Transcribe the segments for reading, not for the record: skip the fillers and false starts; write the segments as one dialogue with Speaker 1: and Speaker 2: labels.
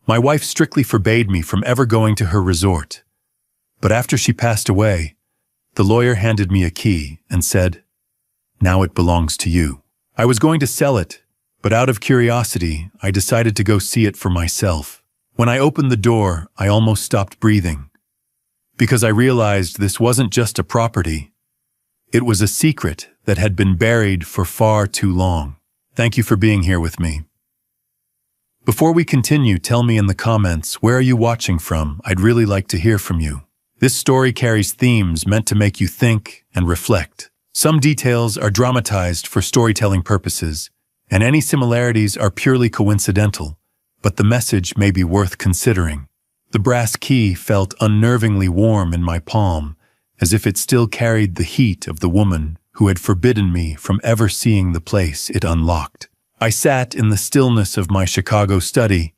Speaker 1: My wife strictly forbade me from ever going to her resort. But after she passed away, the lawyer handed me a key and said, "Now it belongs to you." I was going to sell it, but out of curiosity, I decided to go see it for myself. When I opened the door, I almost stopped breathing, because I realized this wasn't just a property. It was a secret that had been buried for far too long. Thank you for being here with me. Before we continue, tell me in the comments, where are you watching from? I'd really like to hear from you. This story carries themes meant to make you think and reflect. Some details are dramatized for storytelling purposes, and any similarities are purely coincidental, but the message may be worth considering. The brass key felt unnervingly warm in my palm, as if it still carried the heat of the woman who had forbidden me from ever seeing the place it unlocked. I sat in the stillness of my Chicago study,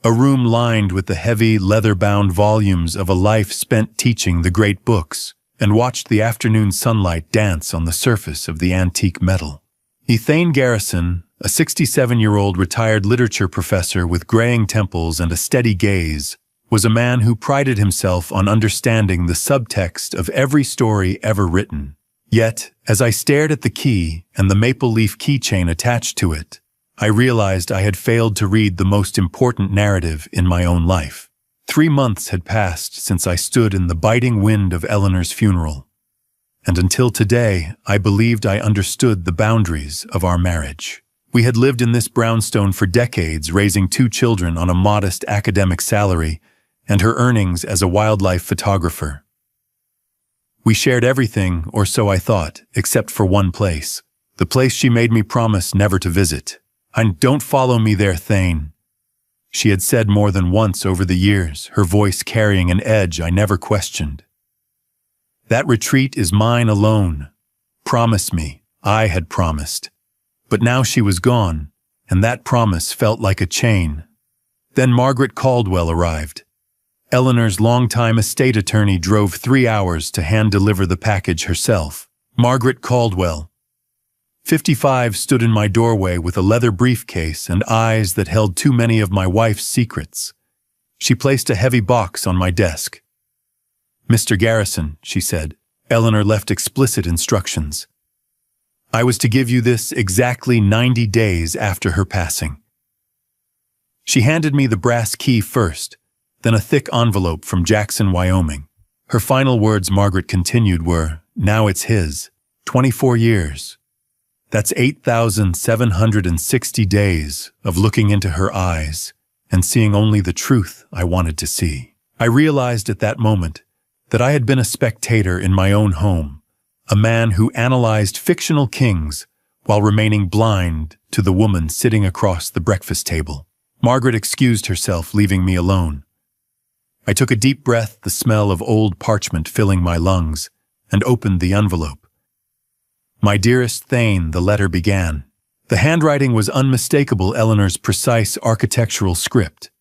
Speaker 1: a room lined with the heavy, leather-bound volumes of a life spent teaching the great books, and watched the afternoon sunlight dance on the surface of the antique metal. Ethane Garrison, a 67-year-old retired literature professor with graying temples and a steady gaze, was a man who prided himself on understanding the subtext of every story ever written. Yet, as I stared at the key and the maple leaf keychain attached to it, I realized I had failed to read the most important narrative in my own life. 3 months had passed since I stood in the biting wind of Eleanor's funeral, and until today I believed I understood the boundaries of our marriage. We had lived in this brownstone for decades, raising 2 children on a modest academic salary and her earnings as a wildlife photographer. We shared everything, or so I thought, except for one place, the place she made me promise never to visit. "And don't follow me there, Thane," she had said more than once over the years, her voice carrying an edge I never questioned. "That retreat is mine alone. Promise me." I had promised. But now she was gone, and that promise felt like a chain. Then Margaret Caldwell arrived. Eleanor's longtime estate attorney drove 3 hours to hand-deliver the package herself. Margaret Caldwell, 55, stood in my doorway with a leather briefcase and eyes that held too many of my wife's secrets. She placed a heavy box on my desk. "Mr. Garrison," she said. Eleanor left explicit instructions. I was to give you this exactly 90 days after her passing. She handed me the brass key first, then a thick envelope from Jackson, Wyoming. Her final words, Margaret continued, were, "Now it's his. 24 years. That's 8,760 days of looking into her eyes and seeing only the truth I wanted to see." I realized at that moment that I had been a spectator in my own home, a man who analyzed fictional kings while remaining blind to the woman sitting across the breakfast table. Margaret excused herself, leaving me alone. I took a deep breath, the smell of old parchment filling my lungs, and opened the envelope. "My dearest Thane," the letter began. The handwriting was unmistakable, Eleanor's precise architectural script.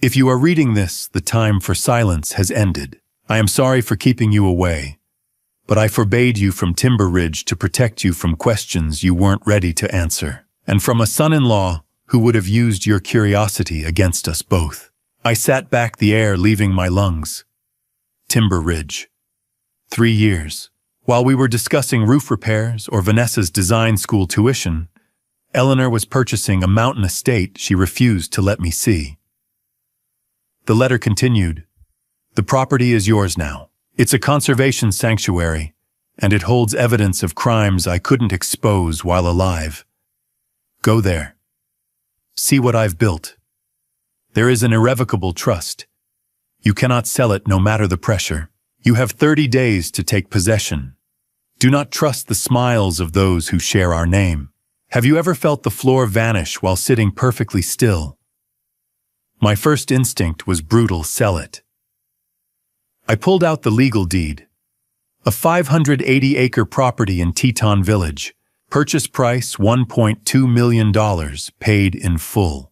Speaker 1: "If you are reading this, the time for silence has ended. I am sorry for keeping you away, but I forbade you from Timber Ridge to protect you from questions you weren't ready to answer, and from a son-in-law who would have used your curiosity against us both." I sat back, the air leaving my lungs. Timber Ridge. 3 years. While we were discussing roof repairs or Vanessa's design school tuition, Eleanor was purchasing a mountain estate she refused to let me see. The letter continued, "The property is yours now. It's a conservation sanctuary, and it holds evidence of crimes I couldn't expose while alive. Go there. See what I've built. There is an irrevocable trust. You cannot sell it no matter the pressure. You have 30 days to take possession. Do not trust the smiles of those who share our name. Have you ever felt the floor vanish while sitting perfectly still? My first instinct was brutal, sell it. I pulled out the legal deed. A 580-acre property in Teton Village. Purchase price $1.2 million, paid in full.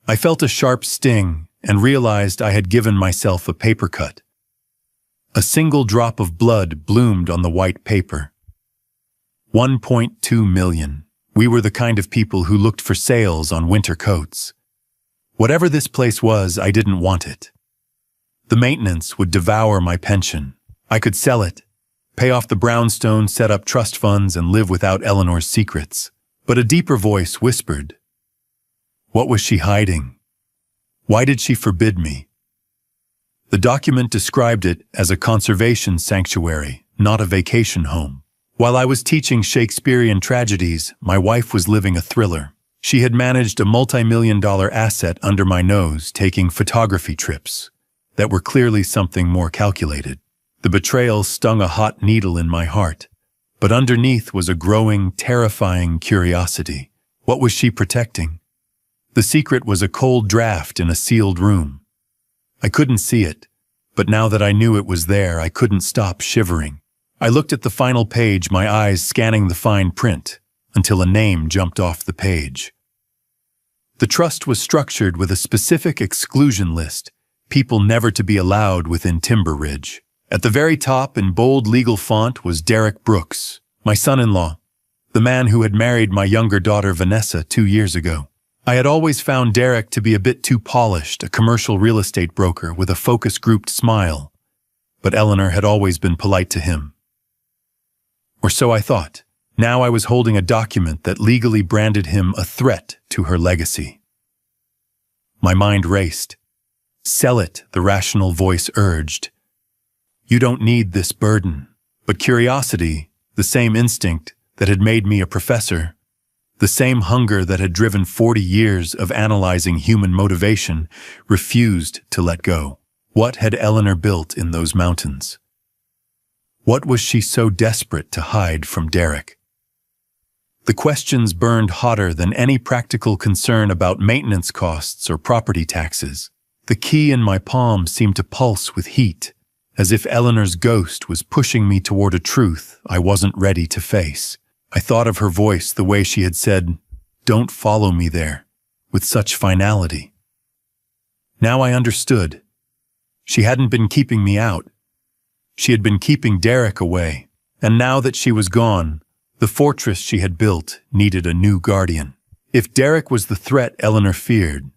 Speaker 1: I felt a sharp sting and realized I had given myself a paper cut. A single drop of blood bloomed on the white paper. 1.2 million. We were the kind of people who looked for sales on winter coats. Whatever this place was, I didn't want it. The maintenance would devour my pension. I could sell it, pay off the brownstone, set up trust funds, and live without Eleanor's secrets. But a deeper voice whispered. What was she hiding? Why did she forbid me? The document described it as a conservation sanctuary, not a vacation home. While I was teaching Shakespearean tragedies, my wife was living a thriller. She had managed a multi-million-dollar asset under my nose, taking photography trips that were clearly something more calculated. The betrayal stung a hot needle in my heart, but underneath was a growing, terrifying curiosity. What was she protecting? The secret was a cold draft in a sealed room. I couldn't see it, but now that I knew it was there, I couldn't stop shivering. I looked at the final page, my eyes scanning the fine print, until a name jumped off the page. The trust was structured with a specific exclusion list, people never to be allowed within Timber Ridge. At the very top, in bold legal font, was Derek Brooks, my son-in-law, the man who had married my younger daughter Vanessa 2 years ago. I had always found Derek to be a bit too polished, a commercial real estate broker with a focus-grouped smile, but Eleanor had always been polite to him. Or so I thought. Now I was holding a document that legally branded him a threat to her legacy. My mind raced. Sell it, the rational voice urged. You don't need this burden. But curiosity, the same instinct that had made me a professor, the same hunger that had driven 40 years of analyzing human motivation, refused to let go. What had Eleanor built in those mountains? What was she so desperate to hide from Derek? The questions burned hotter than any practical concern about maintenance costs or property taxes. The key in my palm seemed to pulse with heat, as if Eleanor's ghost was pushing me toward a truth I wasn't ready to face. I thought of her voice, the way she had said, "Don't follow me there," with such finality. Now I understood. She hadn't been keeping me out. She had been keeping Derek away, and now that she was gone, the fortress she had built needed a new guardian. If Derek was the threat Eleanor feared,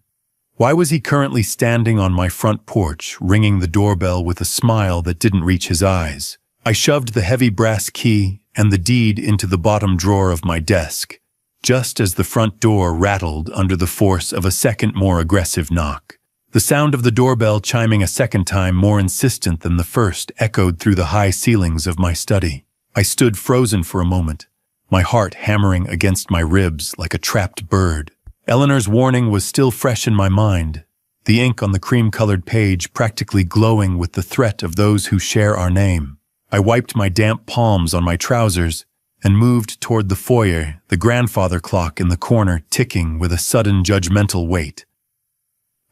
Speaker 1: why was he currently standing on my front porch, ringing the doorbell with a smile that didn't reach his eyes? I shoved the heavy brass key and the deed into the bottom drawer of my desk, just as the front door rattled under the force of a second, more aggressive knock. The sound of the doorbell chiming a second time, more insistent than the first, echoed through the high ceilings of my study. I stood frozen for a moment, my heart hammering against my ribs like a trapped bird. Eleanor's warning was still fresh in my mind, the ink on the cream-colored page practically glowing with the threat of those who share our name. I wiped my damp palms on my trousers and moved toward the foyer, the grandfather clock in the corner ticking with a sudden judgmental weight.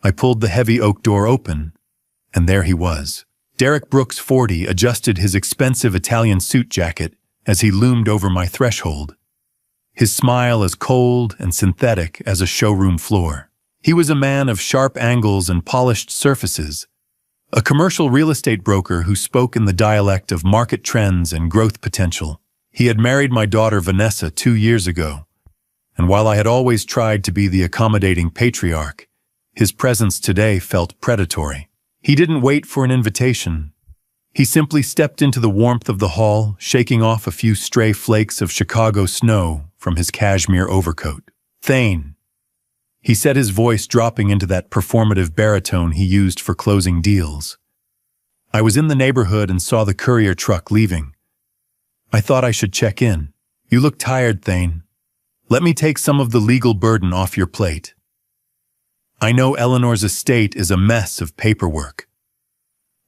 Speaker 1: I pulled the heavy oak door open, and there he was. Derek Brooks, 40, adjusted his expensive Italian suit jacket as he loomed over my threshold, his smile as cold and synthetic as a showroom floor. He was a man of sharp angles and polished surfaces, a commercial real estate broker who spoke in the dialect of market trends and growth potential. He had married my daughter Vanessa 2 years ago, and while I had always tried to be the accommodating patriarch, his presence today felt predatory. He didn't wait for an invitation. He simply stepped into the warmth of the hall, shaking off a few stray flakes of Chicago snow from his cashmere overcoat. "Thane," he said, his voice dropping into that performative baritone he used for closing deals. "I was in the neighborhood and saw the courier truck leaving. I thought I should check in. You look tired, Thane. Let me take some of the legal burden off your plate. I know Eleanor's estate is a mess of paperwork."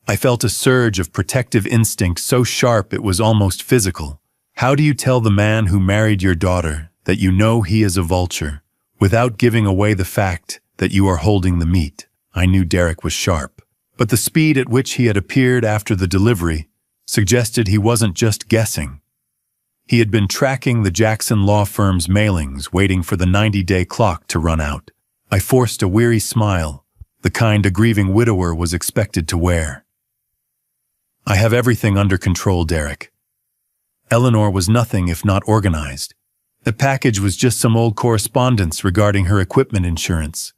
Speaker 1: I felt a surge of protective instinct so sharp it was almost physical. How do you tell the man who married your daughter that you know he is a vulture, without giving away the fact that you are holding the meat? I knew Derek was sharp, but the speed at which he had appeared after the delivery suggested he wasn't just guessing. He had been tracking the Jackson law firm's mailings, waiting for the 90-day clock to run out. I forced a weary smile, the kind a grieving widower was expected to wear. "I have everything under control, Derek." Eleanor was nothing if not organized. The package was just some old correspondence regarding her equipment insurance,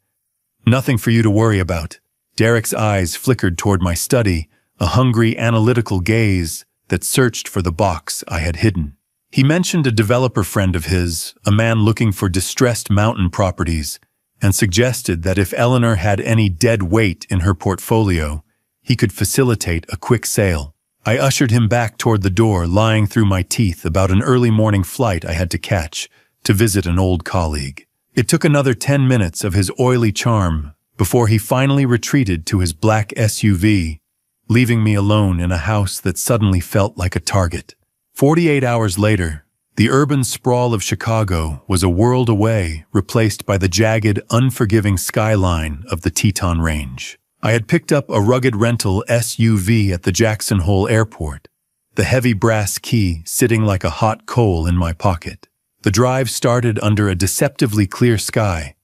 Speaker 1: Nothing for you to worry about. Derek's eyes flickered toward my study, a hungry, analytical gaze that searched for the box I had hidden. He mentioned a developer friend of his, a man looking for distressed mountain properties, and suggested that if Eleanor had any dead weight in her portfolio, he could facilitate a quick sale. I ushered him back toward the door, lying through my teeth about an early morning flight I had to catch to visit an old colleague. It took another 10 minutes of his oily charm before he finally retreated to his black SUV, leaving me alone in a house that suddenly felt like a target. 48 hours later, the urban sprawl of Chicago was a world away, replaced by the jagged, unforgiving skyline of the Teton Range. I had picked up a rugged rental SUV at the Jackson Hole Airport, the heavy brass key sitting like a hot coal in my pocket. The drive started under a deceptively clear sky,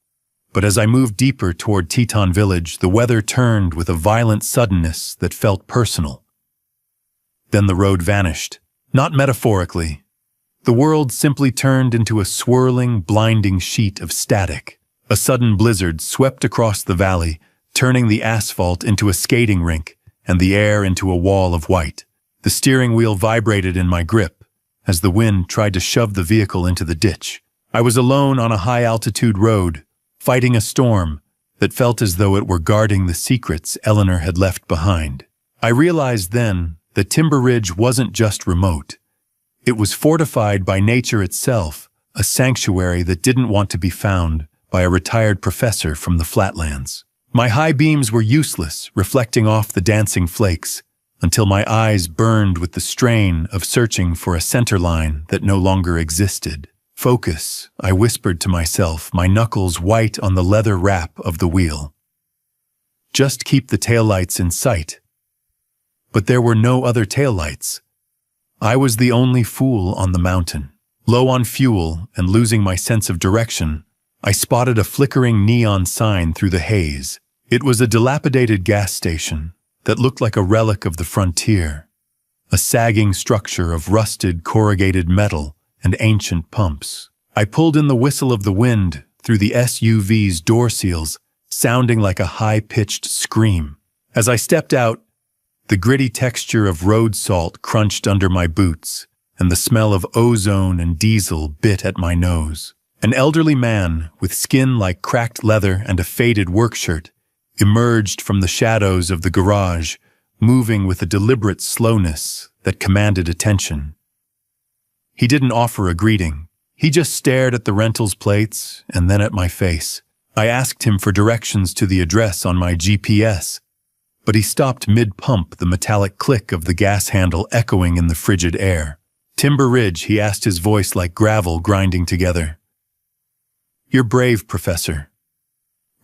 Speaker 1: but as I moved deeper toward Teton Village, the weather turned with a violent suddenness that felt personal. Then the road vanished. Not metaphorically. The world simply turned into a swirling, blinding sheet of static. A sudden blizzard swept across the valley, turning the asphalt into a skating rink and the air into a wall of white. The steering wheel vibrated in my grip as the wind tried to shove the vehicle into the ditch. I was alone on a high-altitude road, fighting a storm that felt as though it were guarding the secrets Eleanor had left behind. I realized then that Timber Ridge wasn't just remote. It was fortified by nature itself, a sanctuary that didn't want to be found by a retired professor from the flatlands. My high beams were useless, reflecting off the dancing flakes, until my eyes burned with the strain of searching for a center line that no longer existed. Focus, I whispered to myself, my knuckles white on the leather wrap of the wheel. Just keep the taillights in sight. But there were no other taillights. I was the only fool on the mountain. Low on fuel and losing my sense of direction, I spotted a flickering neon sign through the haze. It was a dilapidated gas station that looked like a relic of the frontier, a sagging structure of rusted, corrugated metal and ancient pumps. I pulled in the whistle of the wind through the SUV's door seals, sounding like a high-pitched scream. As I stepped out, the gritty texture of road salt crunched under my boots, and the smell of ozone and diesel bit at my nose. An elderly man with skin like cracked leather and a faded work shirt emerged from the shadows of the garage, moving with a deliberate slowness that commanded attention. He didn't offer a greeting. He just stared at the rental's plates and then at my face. I asked him for directions to the address on my GPS, but he stopped mid-pump, the metallic click of the gas handle echoing in the frigid air. Timber Ridge, he asked, his voice like gravel grinding together. You're brave, Professor.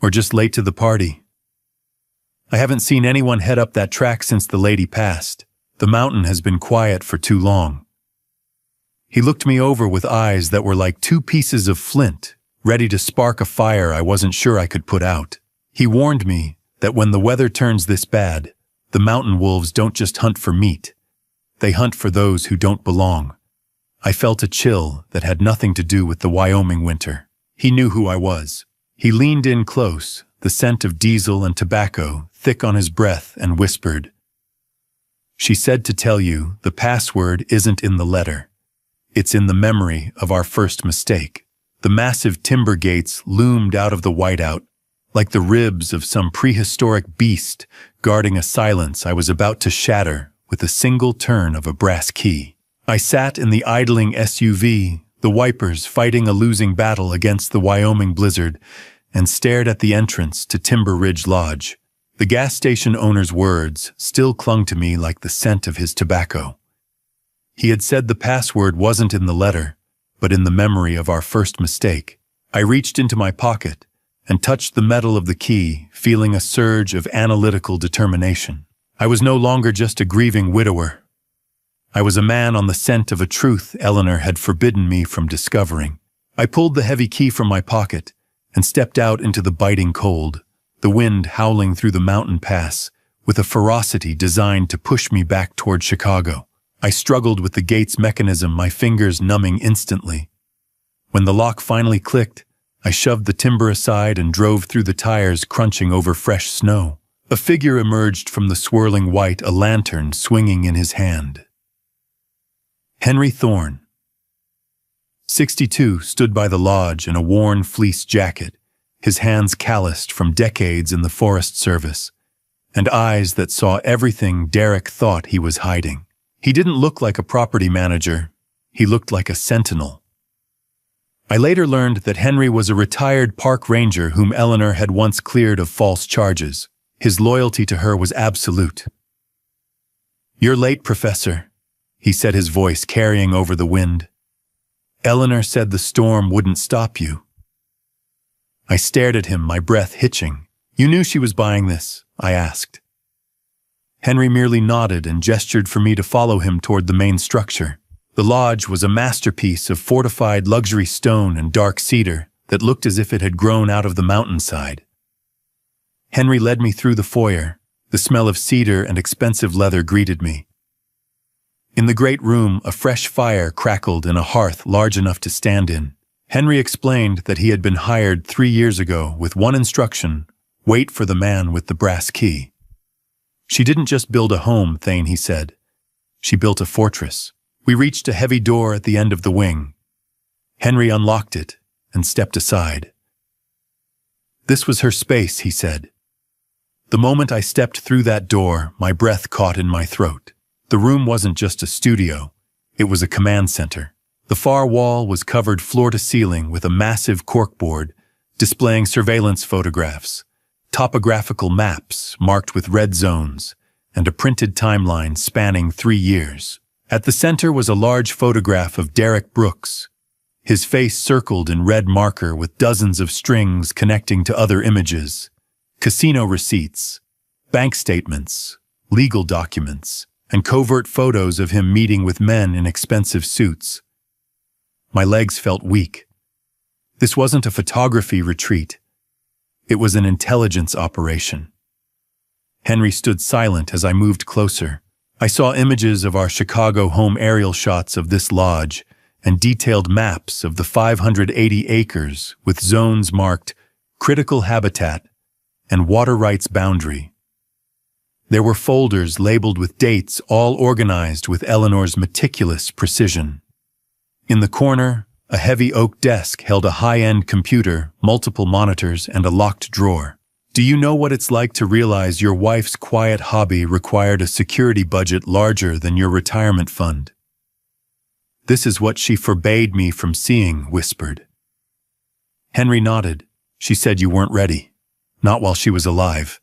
Speaker 1: Or just late to the party. I haven't seen anyone head up that track since the lady passed. The mountain has been quiet for too long. He looked me over with eyes that were like two pieces of flint, ready to spark a fire I wasn't sure I could put out. He warned me that when the weather turns this bad, the mountain wolves don't just hunt for meat. They hunt for those who don't belong. I felt a chill that had nothing to do with the Wyoming winter. He knew who I was. He leaned in close, the scent of diesel and tobacco thick on his breath, and whispered, "She said to tell you the password isn't in the letter. It's in the memory of our first mistake." The massive timber gates loomed out of the whiteout, like the ribs of some prehistoric beast guarding a silence I was about to shatter with a single turn of a brass key. I sat in the idling SUV, the wipers fighting a losing battle against the Wyoming blizzard, and stared at the entrance to Timber Ridge Lodge. The gas station owner's words still clung to me like the scent of his tobacco. He had said the password wasn't in the letter, but in the memory of our first mistake. I reached into my pocket and touched the metal of the key, feeling a surge of analytical determination. I was no longer just a grieving widower. I was a man on the scent of a truth Eleanor had forbidden me from discovering. I pulled the heavy key from my pocket and stepped out into the biting cold, the wind howling through the mountain pass with a ferocity designed to push me back toward Chicago. I struggled with the gate's mechanism, my fingers numbing instantly. When the lock finally clicked, I shoved the timber aside and drove through the tires, crunching over fresh snow. A figure emerged from the swirling white, a lantern swinging in his hand. Henry Thorne, 62, stood by the lodge in a worn fleece jacket, his hands calloused from decades in the Forest Service, and eyes that saw everything Derek thought he was hiding. He didn't look like a property manager. He looked like a sentinel. I later learned that Henry was a retired park ranger whom Eleanor had once cleared of false charges. His loyalty to her was absolute. "You're late, Professor," he said, his voice carrying over the wind. "Eleanor said the storm wouldn't stop you." I stared at him, my breath hitching. "You knew she was buying this?" I asked. Henry merely nodded and gestured for me to follow him toward the main structure. The lodge was a masterpiece of fortified luxury stone and dark cedar that looked as if it had grown out of the mountainside. Henry led me through the foyer. The smell of cedar and expensive leather greeted me. In the great room, a fresh fire crackled in a hearth large enough to stand in. Henry explained that he had been hired 3 years ago with one instruction: wait for the man with the brass key. "She didn't just build a home, Thane," he said. "She built a fortress." We reached a heavy door at the end of the wing. Henry unlocked it and stepped aside. "This was her space," he said. The moment I stepped through that door, my breath caught in my throat. The room wasn't just a studio, it was a command center. The far wall was covered floor to ceiling with a massive corkboard displaying surveillance photographs, topographical maps marked with red zones, and a printed timeline spanning 3 years. At the center was a large photograph of Derek Brooks, his face circled in red marker with dozens of strings connecting to other images, casino receipts, bank statements, legal documents, and covert photos of him meeting with men in expensive suits. My legs felt weak. This wasn't a photography retreat. It was an intelligence operation. Henry stood silent as I moved closer. I saw images of our Chicago home, aerial shots of this lodge, and detailed maps of the 580 acres with zones marked critical habitat and water rights boundary. There were folders labeled with dates, all organized with Eleanor's meticulous precision. In the corner, a heavy oak desk held a high-end computer, multiple monitors, and a locked drawer. "Do you know what it's like to realize your wife's quiet hobby required a security budget larger than your retirement fund?" "This is what she forbade me from seeing," whispered. Henry nodded. "She said you weren't ready. Not while she was alive."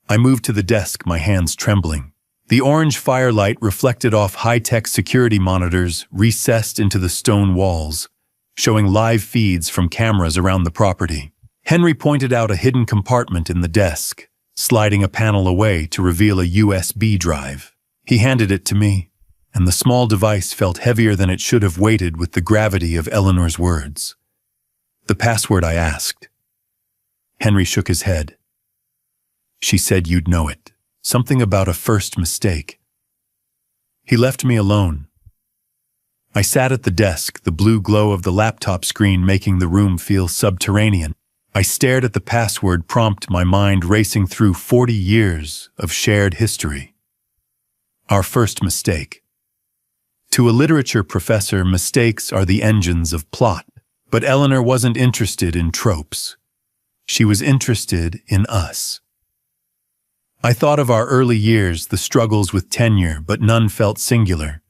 Speaker 1: I moved to the desk, my hands trembling. The orange firelight reflected off high-tech security monitors recessed into the stone walls, showing live feeds from cameras around the property. Henry pointed out a hidden compartment in the desk, sliding a panel away to reveal a USB drive. He handed it to me, and the small device felt heavier than it should have weighted with the gravity of Eleanor's words. "The password?" I asked. Henry shook his head. "She said you'd know it. Something about a first mistake." He left me alone. I sat at the desk, the blue glow of the laptop screen making the room feel subterranean. I stared at the password prompt, my mind racing through 40 years of shared history. Our first mistake. To a literature professor, mistakes are the engines of plot. But Eleanor wasn't interested in tropes. She was interested in us. I thought of our early years, the struggles with tenure, but none felt singular.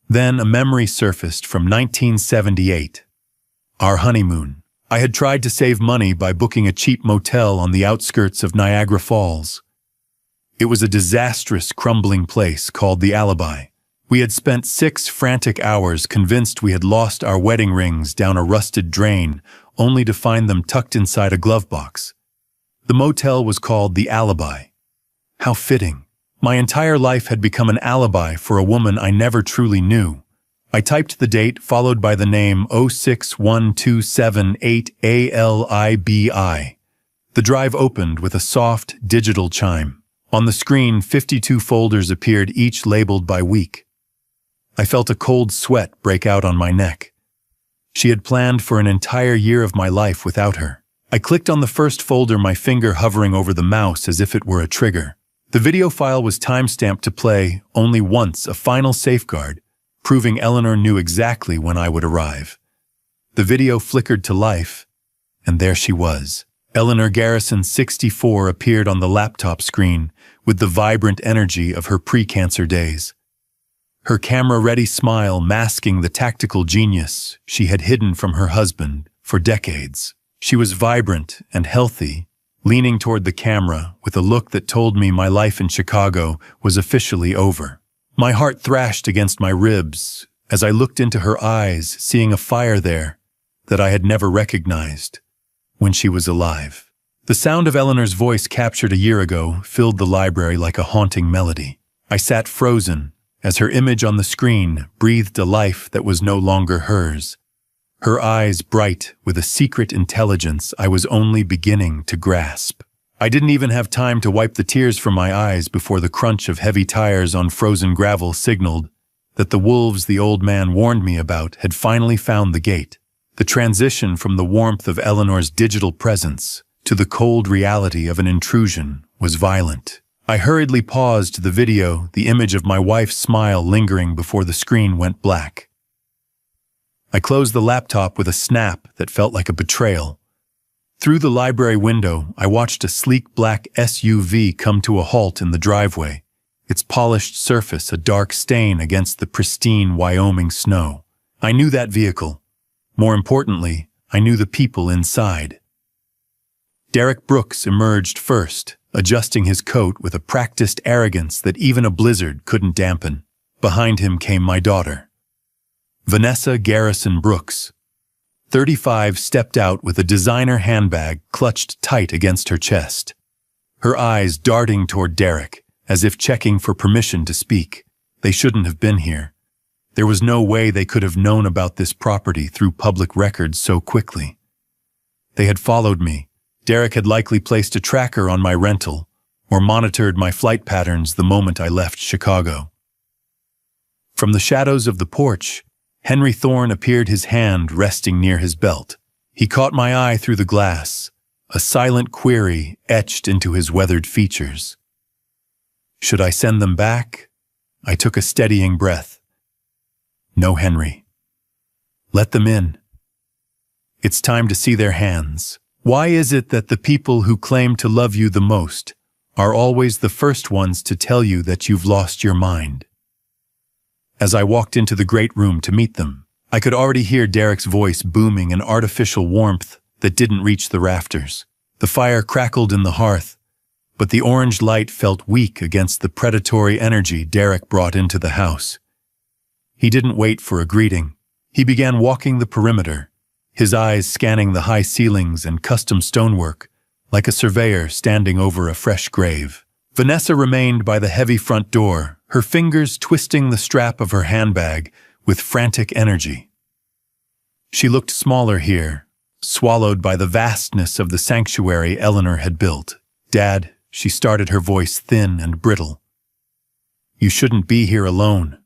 Speaker 1: Then a memory surfaced from 1978. Our honeymoon. I had tried to save money by booking a cheap motel on the outskirts of Niagara Falls. It was a disastrous, crumbling place called the Alibi. We had spent 6 frantic hours convinced we had lost our wedding rings down a rusted drain, only to find them tucked inside a glove box. The motel was called the Alibi. How fitting. My entire life had become an alibi for a woman I never truly knew. I typed the date followed by the name 0612788ALIBI. The drive opened with a soft, digital chime. On the screen, 52 folders appeared, each labeled by week. I felt a cold sweat break out on my neck. She had planned for an entire year of my life without her. I clicked on the first folder, my finger hovering over the mouse as if it were a trigger. The video file was timestamped to play only once, a final safeguard, proving Eleanor knew exactly when I would arrive. The video flickered to life, and there she was. Eleanor Garrison, 64, appeared on the laptop screen with the vibrant energy of her pre-cancer days. Her camera-ready smile masking the tactical genius she had hidden from her husband for decades. She was vibrant and healthy, leaning toward the camera with a look that told me my life in Chicago was officially over. My heart thrashed against my ribs as I looked into her eyes, seeing a fire there that I had never recognized when she was alive. The sound of Eleanor's voice captured a year ago filled the library like a haunting melody. I sat frozen as her image on the screen breathed a life that was no longer hers. Her eyes bright with a secret intelligence I was only beginning to grasp. I didn't even have time to wipe the tears from my eyes before the crunch of heavy tires on frozen gravel signaled that the wolves the old man warned me about had finally found the gate. The transition from the warmth of Eleanor's digital presence to the cold reality of an intrusion was violent. I hurriedly paused the video, the image of my wife's smile lingering before the screen went black. I closed the laptop with a snap that felt like a betrayal. Through the library window, I watched a sleek black SUV come to a halt in the driveway, its polished surface a dark stain against the pristine Wyoming snow. I knew that vehicle. More importantly, I knew the people inside. Derek Brooks emerged first, adjusting his coat with a practiced arrogance that even a blizzard couldn't dampen. Behind him came my daughter. Vanessa Garrison Brooks, 35, stepped out with a designer handbag clutched tight against her chest. Her eyes darting toward Derek, as if checking for permission to speak. They shouldn't have been here. There was no way they could have known about this property through public records so quickly. They had followed me. Derek had likely placed a tracker on my rental or monitored my flight patterns the moment I left Chicago. From the shadows of the porch, Henry Thorne appeared, his hand resting near his belt. He caught my eye through the glass, a silent query etched into his weathered features. Should I send them back? I took a steadying breath. No, Henry. Let them in. It's time to see their hands. Why is it that the people who claim to love you the most are always the first ones to tell you that you've lost your mind? As I walked into the great room to meet them, I could already hear Derek's voice booming an artificial warmth that didn't reach the rafters. The fire crackled in the hearth, but the orange light felt weak against the predatory energy Derek brought into the house. He didn't wait for a greeting. He began walking the perimeter, his eyes scanning the high ceilings and custom stonework, like a surveyor standing over a fresh grave. Vanessa remained by the heavy front door, her fingers twisting the strap of her handbag with frantic energy. She looked smaller here, swallowed by the vastness of the sanctuary Eleanor had built. Dad, she started, her voice thin and brittle. You shouldn't be here alone.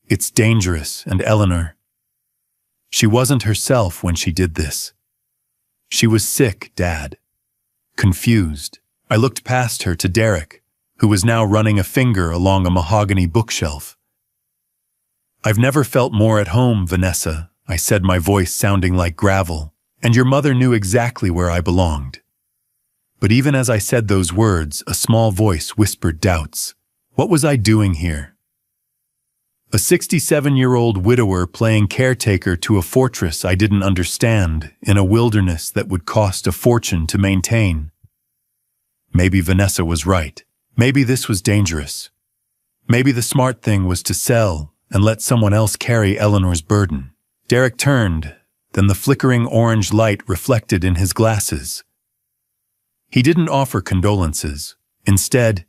Speaker 1: It's dangerous, and Eleanor. She wasn't herself when she did this. She was sick, Dad. Confused. I looked past her to Derek, who was now running a finger along a mahogany bookshelf. I've never felt more at home, Vanessa, I said, my voice sounding like gravel, and your mother knew exactly where I belonged. But even as I said those words, a small voice whispered doubts. What was I doing here? A 67-year-old widower playing caretaker to a fortress I didn't understand, in a wilderness that would cost a fortune to maintain. Maybe Vanessa was right. Maybe this was dangerous. Maybe the smart thing was to sell and let someone else carry Eleanor's burden. Derek turned, then the flickering orange light reflected in his glasses. He didn't offer condolences. Instead,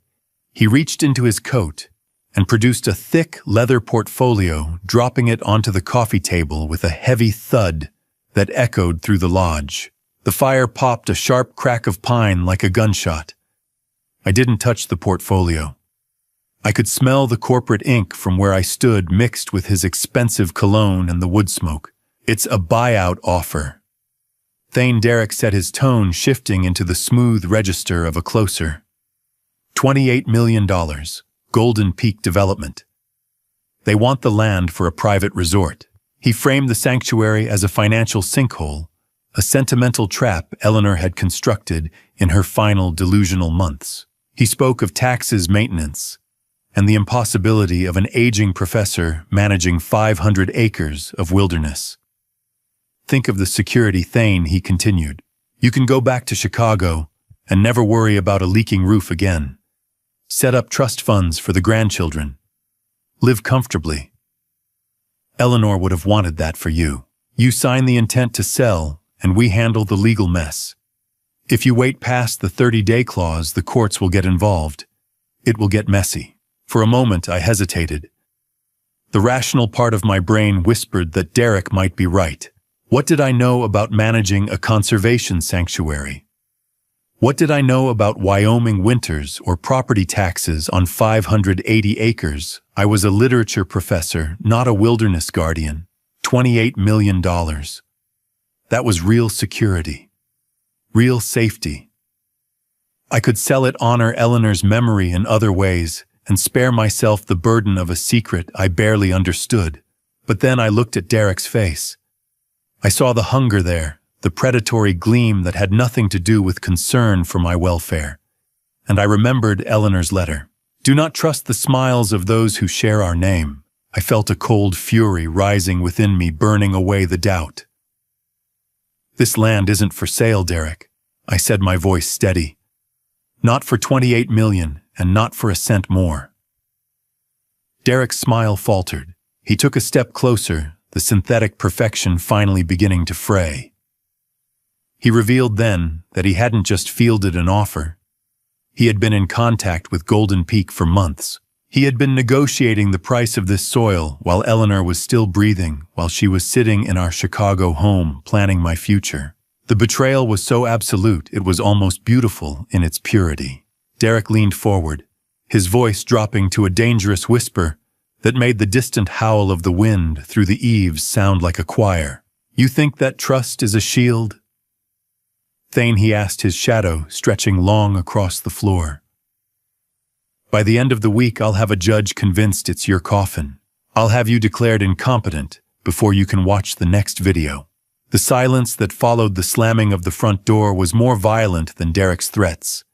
Speaker 1: he reached into his coat and produced a thick leather portfolio, dropping it onto the coffee table with a heavy thud that echoed through the lodge. The fire popped a sharp crack of pine like a gunshot. I didn't touch the portfolio. I could smell the corporate ink from where I stood, mixed with his expensive cologne and the wood smoke. It's a buyout offer. Thane Derek set his tone, shifting into the smooth register of a closer. $28 million, Golden Peak Development. They want the land for a private resort. He framed the sanctuary as a financial sinkhole, a sentimental trap Eleanor had constructed in her final delusional months. He spoke of taxes, maintenance, and the impossibility of an aging professor managing 500 acres of wilderness. Think of the security, Thane, he continued. You can go back to Chicago and never worry about a leaking roof again. Set up trust funds for the grandchildren. Live comfortably. Eleanor would have wanted that for you. You sign the intent to sell, and we handle the legal mess. If you wait past the 30-day clause, the courts will get involved. It will get messy. For a moment, I hesitated. The rational part of my brain whispered that Derek might be right. What did I know about managing a conservation sanctuary? What did I know about Wyoming winters or property taxes on 580 acres? I was a literature professor, not a wilderness guardian. $28 million. That was real security. Real safety. I could sell it, honor Eleanor's memory in other ways, and spare myself the burden of a secret I barely understood. But then I looked at Derek's face. I saw the hunger there, the predatory gleam that had nothing to do with concern for my welfare. And I remembered Eleanor's letter. Do not trust the smiles of those who share our name. I felt a cold fury rising within me, burning away the doubt. This land isn't for sale, Derek, I said, my voice steady. Not for 28 million, and not for a cent more. Derek's smile faltered. He took a step closer, the synthetic perfection finally beginning to fray. He revealed then that he hadn't just fielded an offer. He had been in contact with Golden Peak for months. He had been negotiating the price of this soil while Eleanor was still breathing, while she was sitting in our Chicago home planning my future. The betrayal was so absolute it was almost beautiful in its purity. Derek leaned forward, his voice dropping to a dangerous whisper that made the distant howl of the wind through the eaves sound like a choir. You think that trust is a shield? Thane, he asked, his shadow stretching long across the floor. By the end of the week, I'll have a judge convinced it's your coffin. I'll have you declared incompetent before you can watch the next video. The silence that followed the slamming of the front door was more violent than Derek's threats.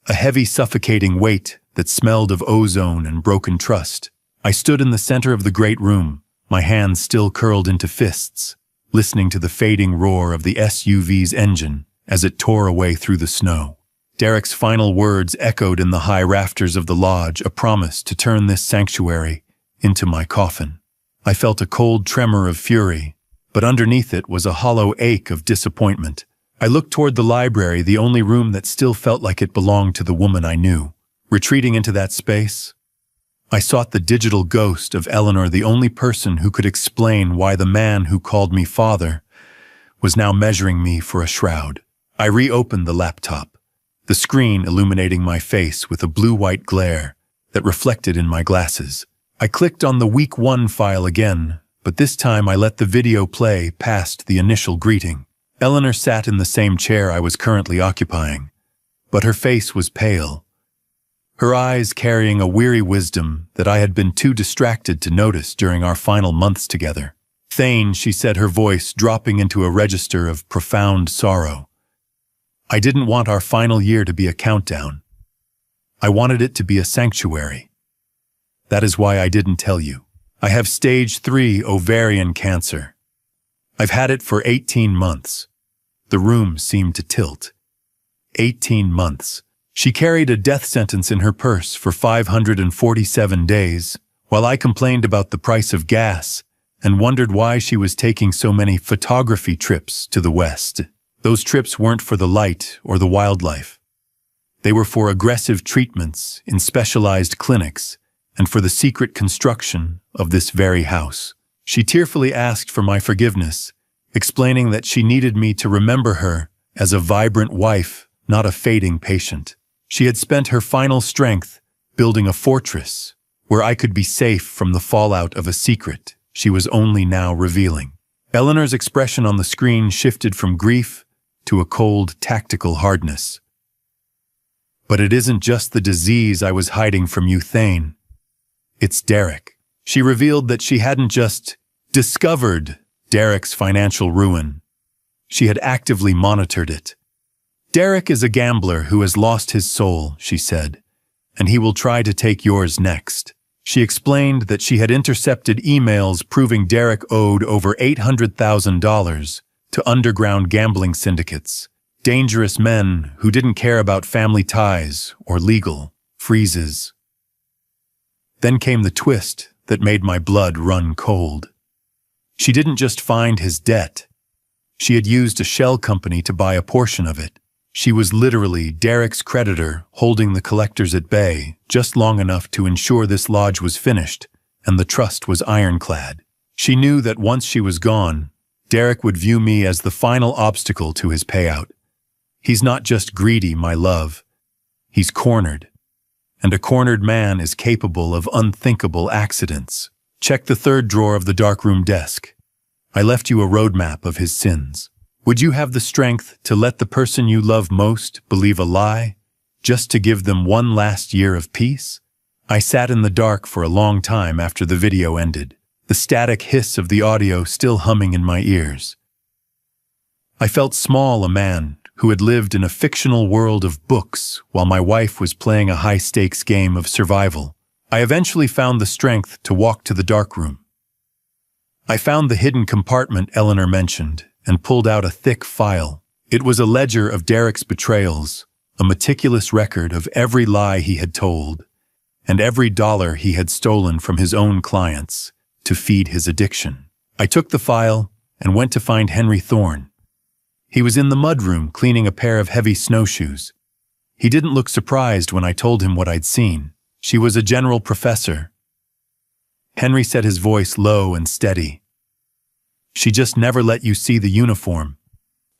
Speaker 1: A heavy, suffocating weight that smelled of ozone and broken trust. I stood in the center of the great room, my hands still curled into fists, listening to the fading roar of the SUV's engine as it tore away through the snow. Derek's final words echoed in the high rafters of the lodge, a promise to turn this sanctuary into my coffin. I felt a cold tremor of fury, but underneath it was a hollow ache of disappointment. I looked toward the library, the only room that still felt like it belonged to the woman I knew. Retreating into that space, I sought the digital ghost of Eleanor, the only person who could explain why the man who called me father was now measuring me for a shroud. I reopened the laptop, the screen illuminating my face with a blue-white glare that reflected in my glasses. I clicked on the Week 1 file again, but this time I let the video play past the initial greeting. Eleanor sat in the same chair I was currently occupying, but her face was pale, her eyes carrying a weary wisdom that I had been too distracted to notice during our final months together. Thane, she said, her voice dropping into a register of profound sorrow. I didn't want our final year to be a countdown. I wanted it to be a sanctuary. That is why I didn't tell you. I have stage 3 ovarian cancer. I've had it for 18 months. The room seemed to tilt. 18 months. She carried a death sentence in her purse for 547 days, while I complained about the price of gas and wondered why she was taking so many photography trips to the West. Those trips weren't for the light or the wildlife. They were for aggressive treatments in specialized clinics and for the secret construction of this very house. She tearfully asked for my forgiveness, explaining that she needed me to remember her as a vibrant wife, not a fading patient. She had spent her final strength building a fortress where I could be safe from the fallout of a secret she was only now revealing. Eleanor's expression on the screen shifted from grief to a cold, tactical hardness. But it isn't just the disease I was hiding from you, Thane. It's Derek. She revealed that she hadn't just discovered Derek's financial ruin. She had actively monitored it. Derek is a gambler who has lost his soul, she said, and he will try to take yours next. She explained that she had intercepted emails proving Derek owed over $800,000 to underground gambling syndicates, dangerous men who didn't care about family ties or legal freezes. Then came the twist that made my blood run cold. She didn't just find his debt. She had used a shell company to buy a portion of it. She was literally Derek's creditor, holding the collectors at bay just long enough to ensure this lodge was finished and the trust was ironclad. She knew that once she was gone, Derek would view me as the final obstacle to his payout. He's not just greedy, my love. He's cornered. And a cornered man is capable of unthinkable accidents. Check the third drawer of the darkroom desk. I left you a roadmap of his sins. Would you have the strength to let the person you love most believe a lie, just to give them one last year of peace? I sat in the dark for a long time after the video ended, the static hiss of the audio still humming in my ears. I felt small, a man who had lived in a fictional world of books while my wife was playing a high-stakes game of survival. I eventually found the strength to walk to the darkroom. I found the hidden compartment Eleanor mentioned and pulled out a thick file. It was a ledger of Derek's betrayals, a meticulous record of every lie he had told, and every dollar he had stolen from his own clients to feed his addiction. I took the file and went to find Henry Thorne. He was in the mudroom cleaning a pair of heavy snowshoes. He didn't look surprised when I told him what I'd seen. She was a general professor. Henry said, his voice low and steady. She just never let you see the uniform.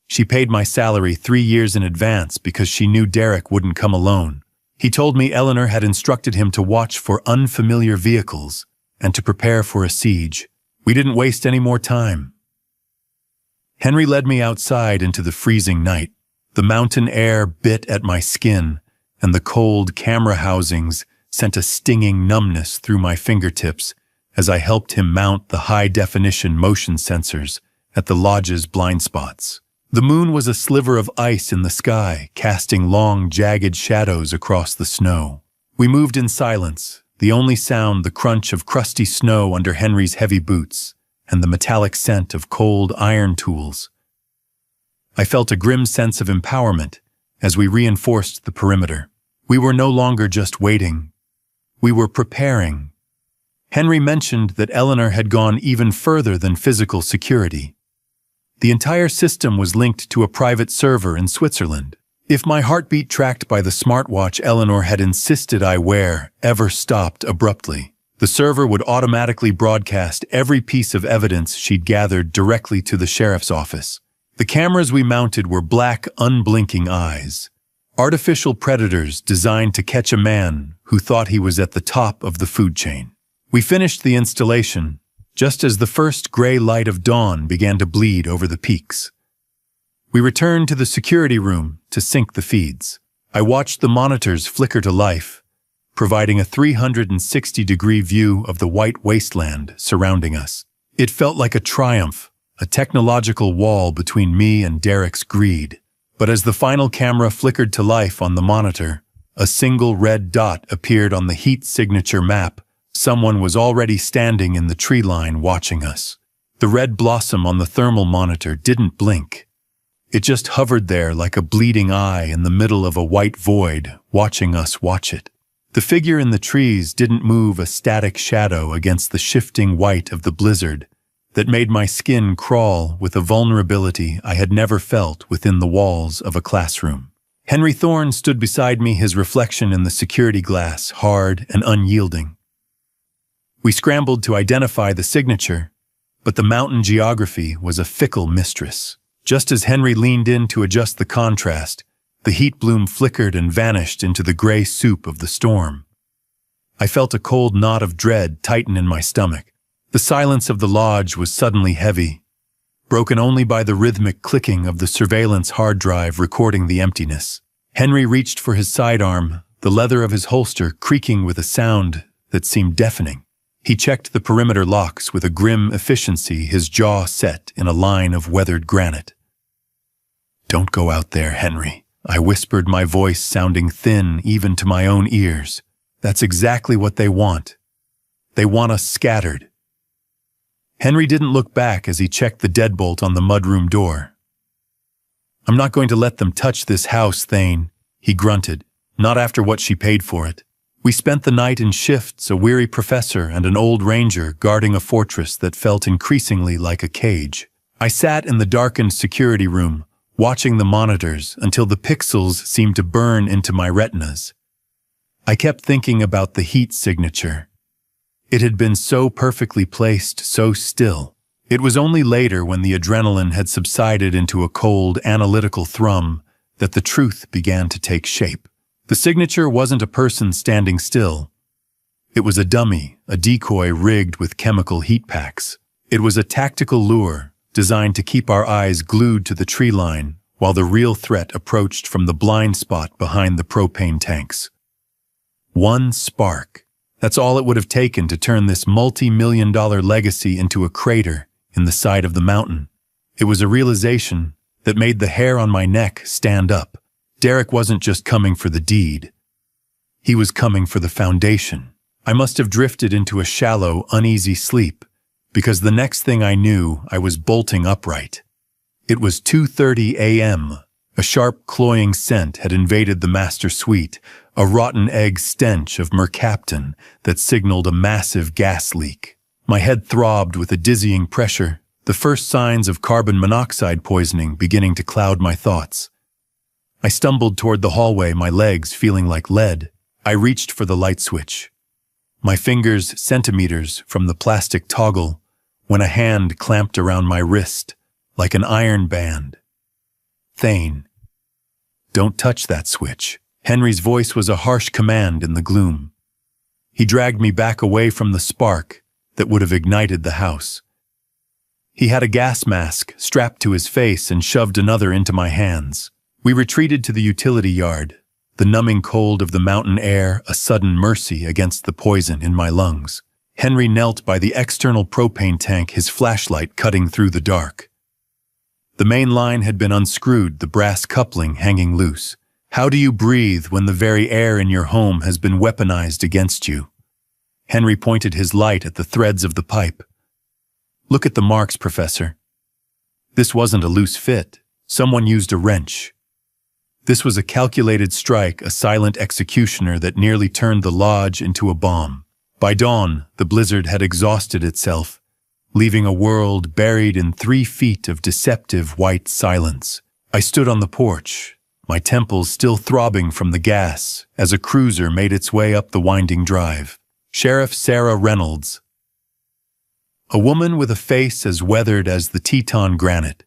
Speaker 1: She paid my salary 3 years in advance because she knew Derek wouldn't come alone. He told me Eleanor had instructed him to watch for unfamiliar vehicles and to prepare for a siege. We didn't waste any more time. Henry led me outside into the freezing night. The mountain air bit at my skin, and the cold camera housings sent a stinging numbness through my fingertips as I helped him mount the high-definition motion sensors at the lodge's blind spots. The moon was a sliver of ice in the sky, casting long, jagged shadows across the snow. We moved in silence, the only sound the crunch of crusty snow under Henry's heavy boots and the metallic scent of cold iron tools. I felt a grim sense of empowerment as we reinforced the perimeter. We were no longer just waiting. We were preparing. Henry mentioned that Eleanor had gone even further than physical security. The entire system was linked to a private server in Switzerland. If my heartbeat tracked by the smartwatch Eleanor had insisted I wear ever stopped abruptly, the server would automatically broadcast every piece of evidence she'd gathered directly to the sheriff's office. The cameras we mounted were black, unblinking eyes, artificial predators designed to catch a man who thought he was at the top of the food chain. We finished the installation just as the first gray light of dawn began to bleed over the peaks. We returned to the security room to sync the feeds. I watched the monitors flicker to life, providing a 360-degree view of the white wasteland surrounding us. It felt like a triumph, a technological wall between me and Derek's greed. But as the final camera flickered to life on the monitor, a single red dot appeared on the heat signature map. Someone was already standing in the tree line watching us. The red blossom on the thermal monitor didn't blink. It just hovered there like a bleeding eye in the middle of a white void, watching us watch it. The figure in the trees didn't move, a static shadow against the shifting white of the blizzard that made my skin crawl with a vulnerability I had never felt within the walls of a classroom. Henry Thorne stood beside me, his reflection in the security glass hard and unyielding. We scrambled to identify the signature, but the mountain geography was a fickle mistress. Just as Henry leaned in to adjust the contrast, the heat bloom flickered and vanished into the gray soup of the storm. I felt a cold knot of dread tighten in my stomach. The silence of the lodge was suddenly heavy, broken only by the rhythmic clicking of the surveillance hard drive recording the emptiness. Henry reached for his sidearm, the leather of his holster creaking with a sound that seemed deafening. He checked the perimeter locks with a grim efficiency, his jaw set in a line of weathered granite. "Don't go out there, Henry," I whispered, my voice sounding thin even to my own ears. "That's exactly what they want. They want us scattered." Henry didn't look back as he checked the deadbolt on the mudroom door. "I'm not going to let them touch this house, Thane," he grunted. "Not after what she paid for it. We spent the night in shifts, a weary professor and an old ranger guarding a fortress that felt increasingly like a cage. I sat in the darkened security room, watching the monitors until the pixels seemed to burn into my retinas. I kept thinking about the heat signature. It had been so perfectly placed, so still. It was only later, when the adrenaline had subsided into a cold, analytical thrum, that the truth began to take shape. The signature wasn't a person standing still. It was a dummy, a decoy rigged with chemical heat packs. It was a tactical lure designed to keep our eyes glued to the tree line while the real threat approached from the blind spot behind the propane tanks. One spark. That's all it would have taken to turn this multi-million-dollar legacy into a crater in the side of the mountain. It was a realization that made the hair on my neck stand up. Derek wasn't just coming for the deed. He was coming for the foundation. I must have drifted into a shallow, uneasy sleep, because the next thing I knew, I was bolting upright. It was 2:30 a.m. A sharp, cloying scent had invaded the master suite, a rotten egg stench of mercaptan that signaled a massive gas leak. My head throbbed with a dizzying pressure, the first signs of carbon monoxide poisoning beginning to cloud my thoughts. I stumbled toward the hallway, my legs feeling like lead. I reached for the light switch, my fingers centimeters from the plastic toggle, when a hand clamped around my wrist like an iron band. "Thane, don't touch that switch." Henry's voice was a harsh command in the gloom. He dragged me back away from the spark that would have ignited the house. He had a gas mask strapped to his face and shoved another into my hands. We retreated to the utility yard, the numbing cold of the mountain air a sudden mercy against the poison in my lungs. Henry knelt by the external propane tank, his flashlight cutting through the dark. The main line had been unscrewed, the brass coupling hanging loose. How do you breathe when the very air in your home has been weaponized against you? Henry pointed his light at the threads of the pipe. "Look at the marks, Professor. This wasn't a loose fit. Someone used a wrench. This was a calculated strike, a silent executioner that nearly turned the lodge into a bomb." By dawn, the blizzard had exhausted itself, leaving a world buried in 3 feet of deceptive white silence. I stood on the porch, my temples still throbbing from the gas, as a cruiser made its way up the winding drive. Sheriff Sarah Reynolds, a woman with a face as weathered as the Teton granite,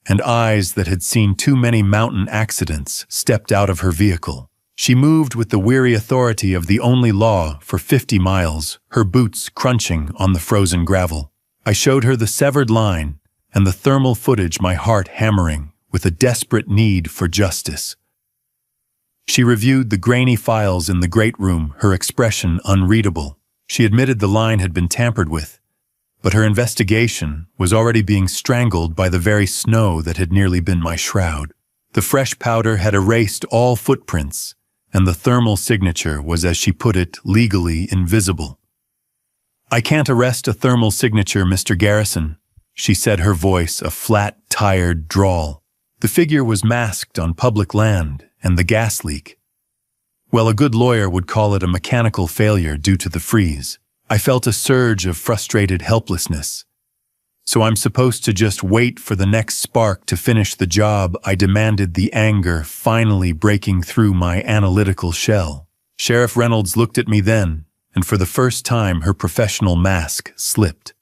Speaker 1: and eyes that had seen too many mountain accidents, stepped out of her vehicle. She moved with the weary authority of the only law for 50 miles, her boots crunching on the frozen gravel. I showed her the severed line and the thermal footage, my heart hammering with a desperate need for justice. She reviewed the grainy files in the great room, her expression unreadable. She admitted the line had been tampered with, but her investigation was already being strangled by the very snow that had nearly been my shroud. The fresh powder had erased all footprints, and the thermal signature was, as she put it, legally invisible. "I can't arrest a thermal signature, Mr. Garrison," she said, her voice a flat, tired drawl. The figure was masked on public land, and the gas leak. Well, a good lawyer would call it a mechanical failure due to the freeze. I felt a surge of frustrated helplessness. "So I'm supposed to just wait for the next spark to finish the job?" I demanded, the anger finally breaking through my analytical shell. Sheriff Reynolds looked at me then, and for the first time her professional mask slipped.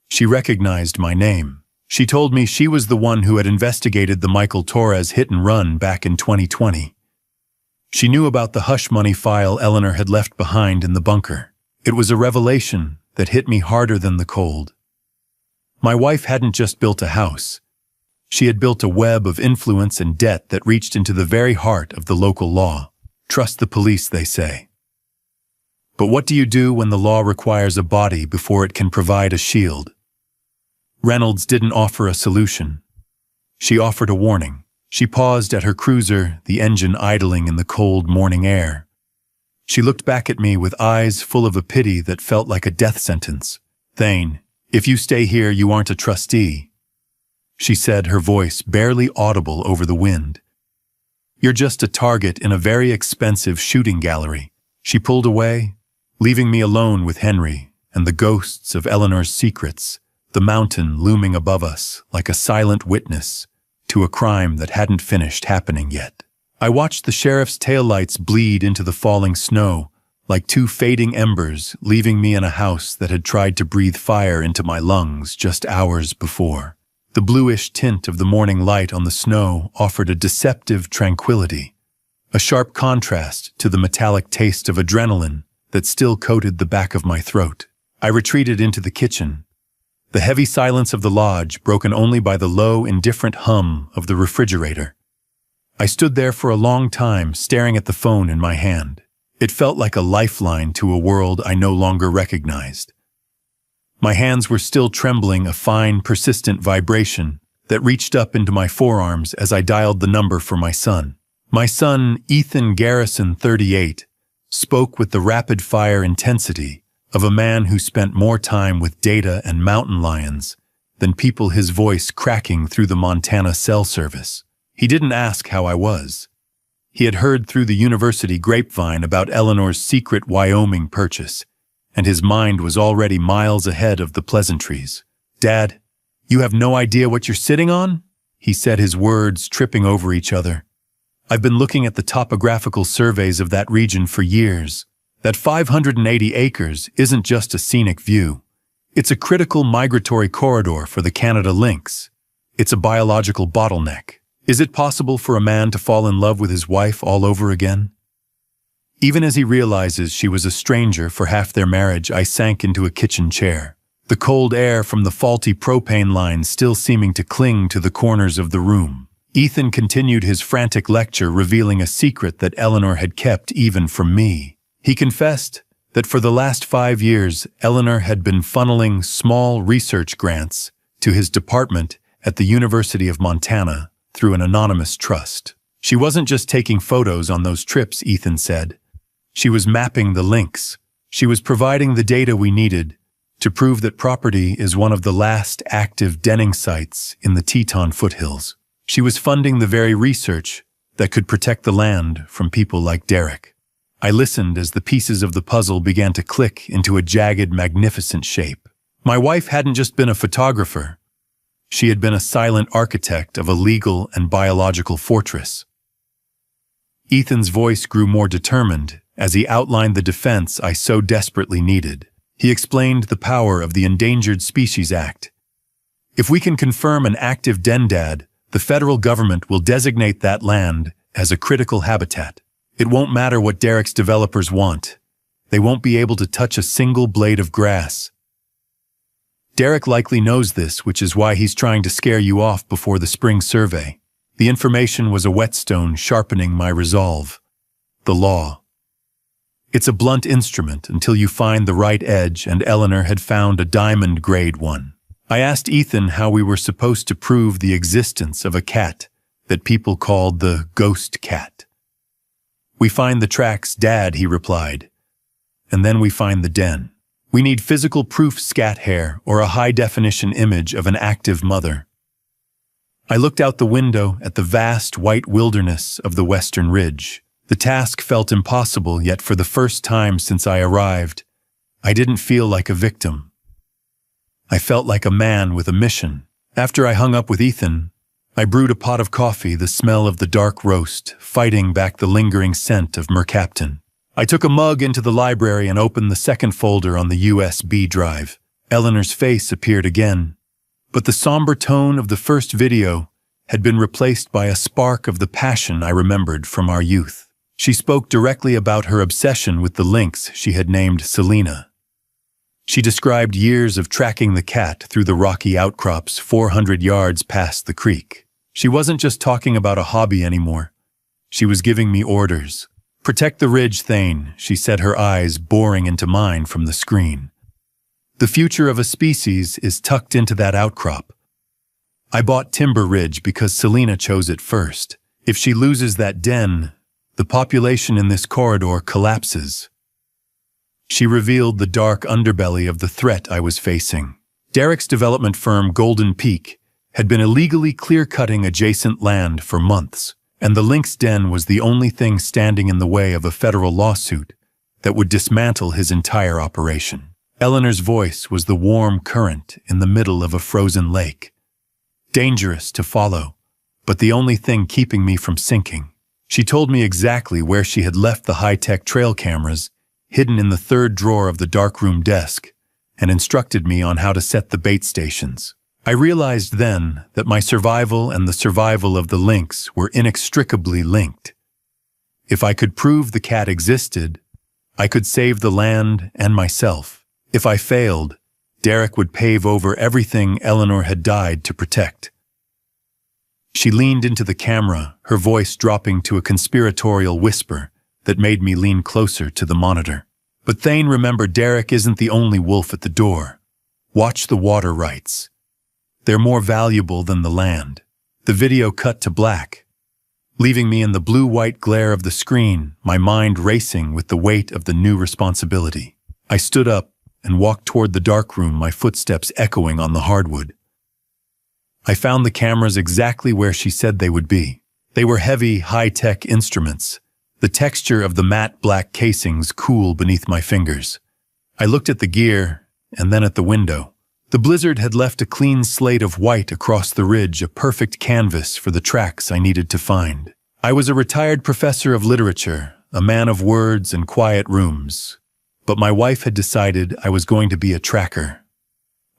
Speaker 1: She recognized my name. She told me she was the one who had investigated the Michael Torres hit and run back in 2020. She knew about the hush money file Eleanor had left behind in the bunker. It was a revelation that hit me harder than the cold. My wife hadn't just built a house. She had built a web of influence and debt that reached into the very heart of the local law. Trust the police, they say. But what do you do when the law requires a body before it can provide a shield? Reynolds didn't offer a solution. She offered a warning. She paused at her cruiser, the engine idling in the cold morning air. She looked back at me with eyes full of a pity that felt like a death sentence. "Thane, if you stay here, you aren't a trustee," she said, her voice barely audible over the wind. "You're just a target in a very expensive shooting gallery." She pulled away, leaving me alone with Henry and the ghosts of Eleanor's secrets, the mountain looming above us like a silent witness to a crime that hadn't finished happening yet. I watched the sheriff's taillights bleed into the falling snow like two fading embers, leaving me in a house that had tried to breathe fire into my lungs just hours before. The bluish tint of the morning light on the snow offered a deceptive tranquility, a sharp contrast to the metallic taste of adrenaline that still coated the back of my throat. I retreated into the kitchen, the heavy silence of the lodge broken only by the low, indifferent hum of the refrigerator. I stood there for a long time, staring at the phone in my hand. It felt like a lifeline to a world I no longer recognized. My hands were still trembling, a fine, persistent vibration that reached up into my forearms as I dialed the number for my son. My son, Ethan Garrison, 38, spoke with the rapid-fire intensity of a man who spent more time with data and mountain lions than people, his voice cracking through the Montana cell service. He didn't ask how I was. He had heard through the university grapevine about Eleanor's secret Wyoming purchase, and his mind was already miles ahead of the pleasantries. "Dad, you have no idea what you're sitting on?" he said, his words tripping over each other. "I've been looking at the topographical surveys of that region for years. That 580 acres isn't just a scenic view. It's a critical migratory corridor for the Canada lynx. It's a biological bottleneck. Is it possible for a man to fall in love with his wife all over again?" Even as he realizes she was a stranger for half their marriage, I sank into a kitchen chair, the cold air from the faulty propane lines still seeming to cling to the corners of the room. Ethan continued his frantic lecture, revealing a secret that Eleanor had kept even from me. He confessed that for the last 5 years, Eleanor had been funneling small research grants to his department at the University of Montana through an anonymous trust. She wasn't just taking photos on those trips, Ethan said. She was mapping the links. She was providing the data we needed to prove that property is one of the last active denning sites in the Teton foothills. She was funding the very research that could protect the land from people like Derek. I listened as the pieces of the puzzle began to click into a jagged, magnificent shape. My wife hadn't just been a photographer. She had been a silent architect of a legal and biological fortress. Ethan's voice grew more determined as he outlined the defense I so desperately needed. He explained the power of the Endangered Species Act. If we can confirm an active dendad, the federal government will designate that land as a critical habitat. It won't matter what Derek's developers want. They won't be able to touch a single blade of grass. Derek likely knows this, which is why he's trying to scare you off before the spring survey. The information was a whetstone sharpening my resolve. The law. It's a blunt instrument until you find the right edge, and Eleanor had found a diamond grade one. I asked Ethan how we were supposed to prove the existence of a cat that people called the ghost cat. "We find the tracks, Dad," he replied, "and then we find the den. We need physical proof, scat hair, or a high-definition image of an active mother." I looked out the window at the vast white wilderness of the Western Ridge. The task felt impossible, yet for the first time since I arrived, I didn't feel like a victim. I felt like a man with a mission. After I hung up with Ethan, I brewed a pot of coffee, the smell of the dark roast fighting back the lingering scent of mercaptan. I took a mug into the library and opened the second folder on the USB drive. Eleanor's face appeared again, but the somber tone of the first video had been replaced by a spark of the passion I remembered from our youth. She spoke directly about her obsession with the lynx she had named Selena. She described years of tracking the cat through the rocky outcrops 400 yards past the creek. She wasn't just talking about a hobby anymore. She was giving me orders. "Protect the ridge, Thane," she said, her eyes boring into mine from the screen. "The future of a species is tucked into that outcrop." I bought Timber Ridge because Selena chose it first. If she loses that den, the population in this corridor collapses. She revealed the dark underbelly of the threat I was facing. Derek's development firm, Golden Peak, had been illegally clear-cutting adjacent land for months, and the Lynx Den was the only thing standing in the way of a federal lawsuit that would dismantle his entire operation. Eleanor's voice was the warm current in the middle of a frozen lake. Dangerous to follow, but the only thing keeping me from sinking. She told me exactly where she had left the high-tech trail cameras, hidden in the third drawer of the darkroom desk, and instructed me on how to set the bait stations. I realized then that my survival and the survival of the lynx were inextricably linked. If I could prove the cat existed, I could save the land and myself. If I failed, Derek would pave over everything Eleanor had died to protect. She leaned into the camera, her voice dropping to a conspiratorial whisper that made me lean closer to the monitor. "But Thane, remember, Derek isn't the only wolf at the door. Watch the water rights. They're more valuable than the land." The video cut to black, leaving me in the blue-white glare of the screen, my mind racing with the weight of the new responsibility. I stood up and walked toward the darkroom, my footsteps echoing on the hardwood. I found the cameras exactly where she said they would be. They were heavy, high-tech instruments, the texture of the matte black casings cool beneath my fingers. I looked at the gear and then at the window. The blizzard had left a clean slate of white across the ridge, a perfect canvas for the tracks I needed to find. I was a retired professor of literature, a man of words and quiet rooms, but my wife had decided I was going to be a tracker.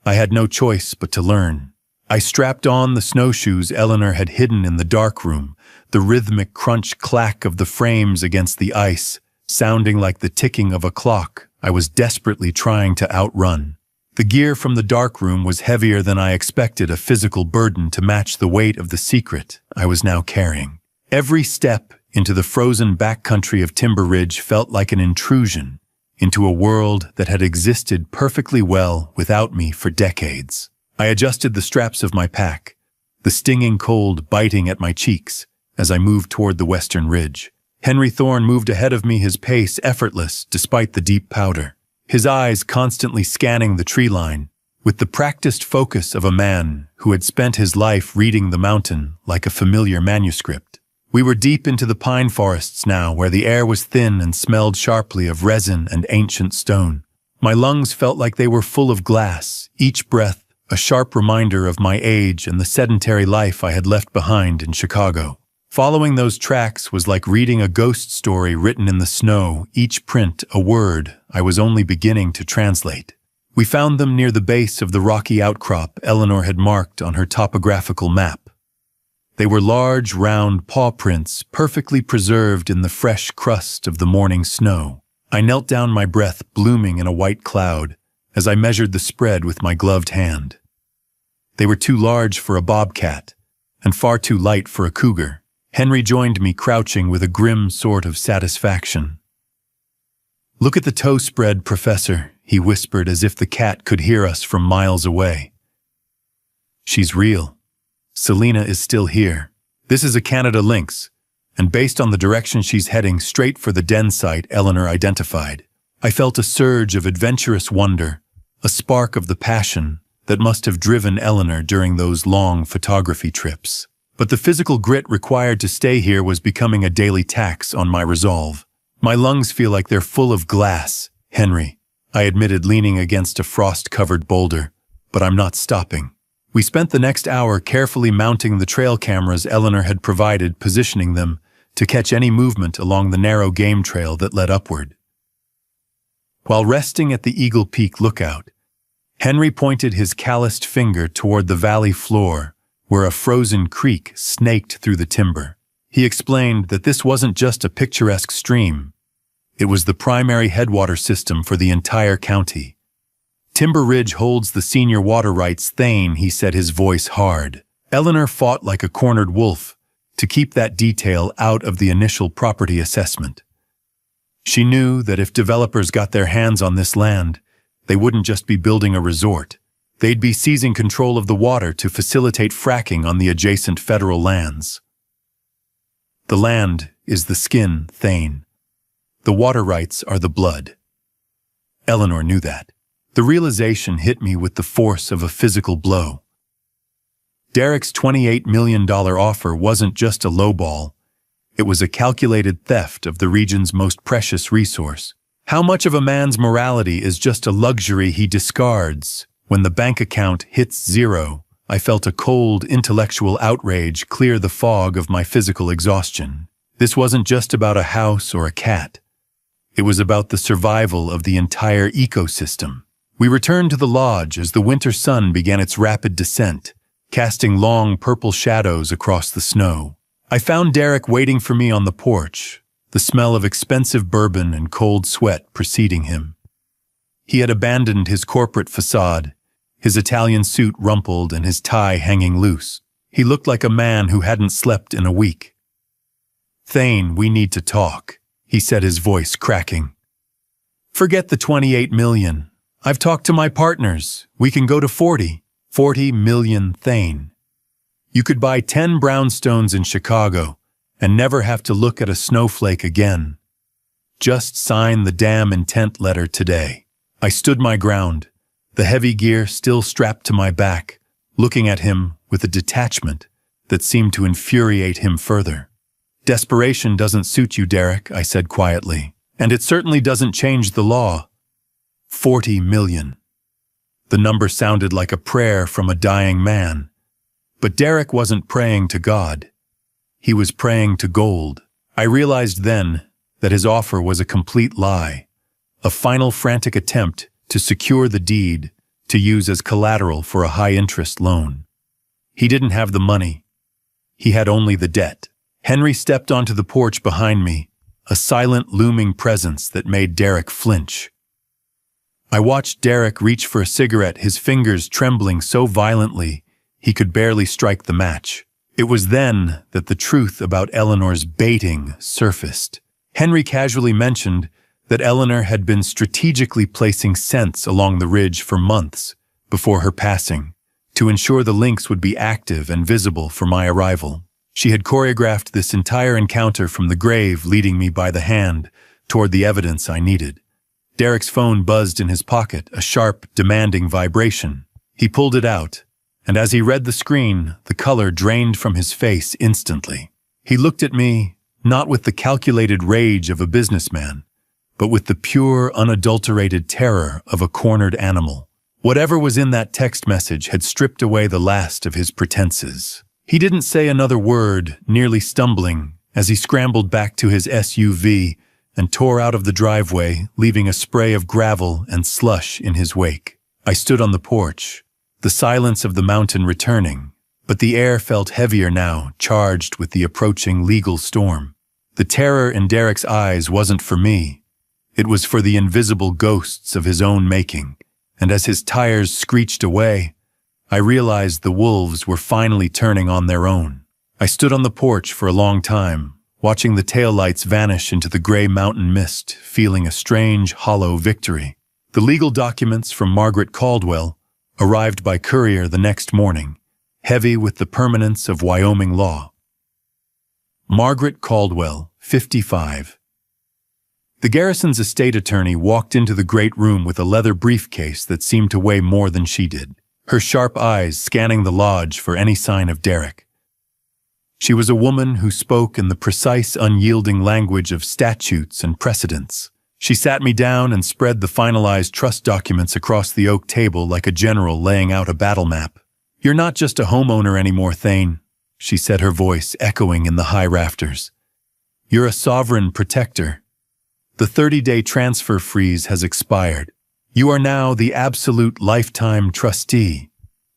Speaker 1: I had no choice but to learn. I strapped on the snowshoes Eleanor had hidden in the darkroom, the rhythmic crunch-clack of the frames against the ice, sounding like the ticking of a clock I was desperately trying to outrun. The gear from the darkroom was heavier than I expected, a physical burden to match the weight of the secret I was now carrying. Every step into the frozen backcountry of Timber Ridge felt like an intrusion into a world that had existed perfectly well without me for decades. I adjusted the straps of my pack, the stinging cold biting at my cheeks as I moved toward the western ridge. Henry Thorne moved ahead of me, his pace effortless despite the deep powder, his eyes constantly scanning the tree line, with the practiced focus of a man who had spent his life reading the mountain like a familiar manuscript. We were deep into the pine forests now, where the air was thin and smelled sharply of resin and ancient stone. My lungs felt like they were full of glass, each breath a sharp reminder of my age and the sedentary life I had left behind in Chicago. Following those tracks was like reading a ghost story written in the snow, each print a word I was only beginning to translate. We found them near the base of the rocky outcrop Eleanor had marked on her topographical map. They were large, round paw prints, perfectly preserved in the fresh crust of the morning snow. I knelt down, my breath blooming in a white cloud, as I measured the spread with my gloved hand. They were too large for a bobcat, and far too light for a cougar. Henry joined me, crouching with a grim sort of satisfaction. "Look at the toe spread, Professor," he whispered as if the cat could hear us from miles away. "She's real. Selena is still here. This is a Canada lynx, and based on the direction she's heading, straight for the den site Eleanor identified." I felt a surge of adventurous wonder, a spark of the passion that must have driven Eleanor during those long photography trips. But the physical grit required to stay here was becoming a daily tax on my resolve. "My lungs feel like they're full of glass, Henry," I admitted, leaning against a frost-covered boulder, "but I'm not stopping." We spent the next hour carefully mounting the trail cameras Eleanor had provided, positioning them to catch any movement along the narrow game trail that led upward. While resting at the Eagle Peak lookout, Henry pointed his calloused finger toward the valley floor where a frozen creek snaked through the timber. He explained that this wasn't just a picturesque stream. It was the primary headwater system for the entire county. Timber Ridge holds the senior water rights, Thane, he said, his voice hard. Eleanor fought like a cornered wolf to keep that detail out of the initial property assessment. She knew that if developers got their hands on this land, they wouldn't just be building a resort. They'd be seizing control of the water to facilitate fracking on the adjacent federal lands. The land is the skin, Thane. The water rights are the blood. Eleanor knew that. The realization hit me with the force of a physical blow. Derek's $28 million offer wasn't just a lowball. It was a calculated theft of the region's most precious resource. How much of a man's morality is just a luxury he discards? When the bank account hits zero, I felt a cold, intellectual outrage clear the fog of my physical exhaustion. This wasn't just about a house or a cat. It was about the survival of the entire ecosystem. We returned to the lodge as the winter sun began its rapid descent, casting long purple shadows across the snow. I found Derek waiting for me on the porch, the smell of expensive bourbon and cold sweat preceding him. He had abandoned his corporate facade, his Italian suit rumpled and his tie hanging loose. He looked like a man who hadn't slept in a week. "Thane, we need to talk," he said, his voice cracking. "Forget the 28 million. I've talked to my partners. We can go to 40 million, Thane. You could buy 10 brownstones in Chicago and never have to look at a snowflake again. Just sign the damn intent letter today." I stood my ground, the heavy gear still strapped to my back, looking at him with a detachment that seemed to infuriate him further. "Desperation doesn't suit you, Derek," I said quietly, "and it certainly doesn't change the law. 40 million. The number sounded like a prayer from a dying man. But Derek wasn't praying to God. He was praying to gold. I realized then that his offer was a complete lie, a final frantic attempt to secure the deed to use as collateral for a high-interest loan. He didn't have the money. He had only the debt. Henry stepped onto the porch behind me, a silent, looming presence that made Derek flinch. I watched Derek reach for a cigarette, his fingers trembling so violently he could barely strike the match. It was then that the truth about Eleanor's baiting surfaced. Henry casually mentioned that Eleanor had been strategically placing scents along the ridge for months before her passing, to ensure the links would be active and visible for my arrival. She had choreographed this entire encounter from the grave, leading me by the hand toward the evidence I needed. Derek's phone buzzed in his pocket, a sharp, demanding vibration. He pulled it out, and as he read the screen, the color drained from his face instantly. He looked at me, not with the calculated rage of a businessman, but with the pure, unadulterated terror of a cornered animal. Whatever was in that text message had stripped away the last of his pretenses. He didn't say another word, nearly stumbling, as he scrambled back to his SUV and tore out of the driveway, leaving a spray of gravel and slush in his wake. I stood on the porch, the silence of the mountain returning, but the air felt heavier now, charged with the approaching legal storm. The terror in Derek's eyes wasn't for me. It was for the invisible ghosts of his own making, and as his tires screeched away, I realized the wolves were finally turning on their own. I stood on the porch for a long time, watching the taillights vanish into the gray mountain mist, feeling a strange, hollow victory. The legal documents from Margaret Caldwell arrived by courier the next morning, heavy with the permanence of Wyoming law. Margaret Caldwell, 55. The garrison's estate attorney walked into the great room with a leather briefcase that seemed to weigh more than she did, her sharp eyes scanning the lodge for any sign of Derek. She was a woman who spoke in the precise, unyielding language of statutes and precedents. She sat me down and spread the finalized trust documents across the oak table like a general laying out a battle map. "You're not just a homeowner anymore, Thane," she said, her voice echoing in the high rafters. "You're a sovereign protector. The 30-day transfer freeze has expired. You are now the absolute lifetime trustee."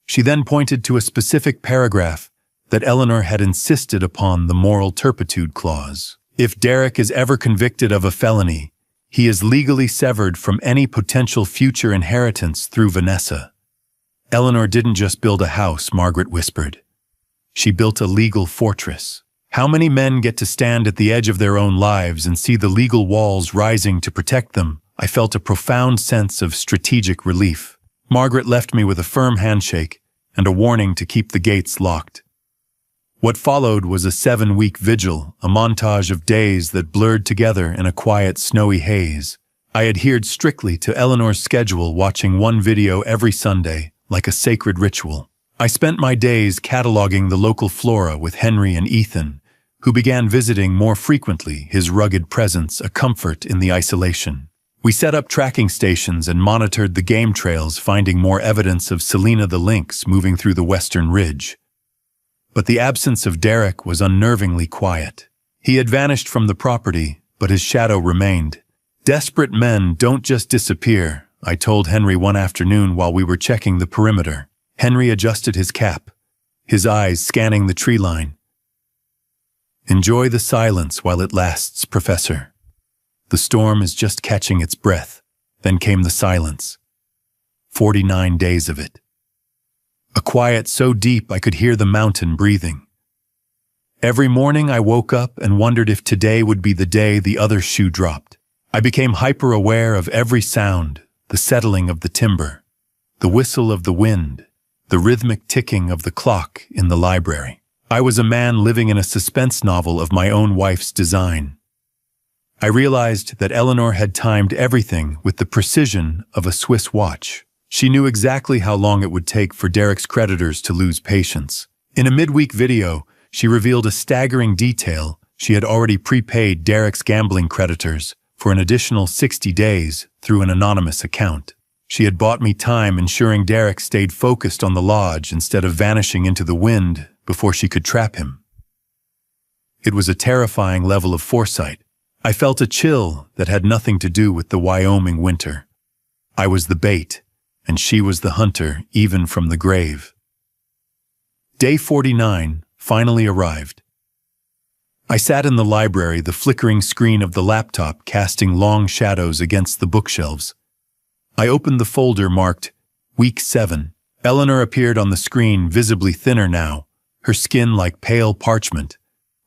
Speaker 1: She then pointed to a specific paragraph that Eleanor had insisted upon, the moral turpitude clause. "If Derek is ever convicted of a felony, He is legally severed from any potential future inheritance through Vanessa. Eleanor didn't just build a house, Margaret whispered. She built a legal fortress. How many men get to stand at the edge of their own lives and see the legal walls rising to protect them? I felt a profound sense of strategic relief. Margaret left me with a firm handshake and a warning to keep the gates locked. What followed was a 7-week vigil, a montage of days that blurred together in a quiet, snowy haze. I adhered strictly to Eleanor's schedule, watching one video every Sunday, like a sacred ritual. I spent my days cataloging the local flora with Henry and Ethan, who began visiting more frequently, his rugged presence a comfort in the isolation. We set up tracking stations and monitored the game trails, finding more evidence of Selena the lynx moving through the western ridge. But the absence of Derek was unnervingly quiet. He had vanished from the property, but his shadow remained. Desperate men don't just disappear, I told Henry one afternoon while we were checking the perimeter. Henry adjusted his cap, his eyes scanning the tree line. Enjoy the silence while it lasts, Professor. The storm is just catching its breath. Then came the silence. 49 days of it. A quiet so deep I could hear the mountain breathing. Every morning I woke up and wondered if today would be the day the other shoe dropped. I became hyper-aware of every sound, the settling of the timber, the whistle of the wind, the rhythmic ticking of the clock in the library. I was a man living in a suspense novel of my own wife's design. I realized that Eleanor had timed everything with the precision of a Swiss watch. She knew exactly how long it would take for Derek's creditors to lose patience. In a midweek video, she revealed a staggering detail. She had already prepaid Derek's gambling creditors for an additional 60 days through an anonymous account. She had bought me time, ensuring Derek stayed focused on the lodge instead of vanishing into the wind before she could trap him. It was a terrifying level of foresight. I felt a chill that had nothing to do with the Wyoming winter. I was the bait, and she was the hunter, even from the grave. Day 49 finally arrived. I sat in the library, the flickering screen of the laptop casting long shadows against the bookshelves. I opened the folder marked Week 7. Eleanor appeared on the screen, visibly thinner now, her skin like pale parchment,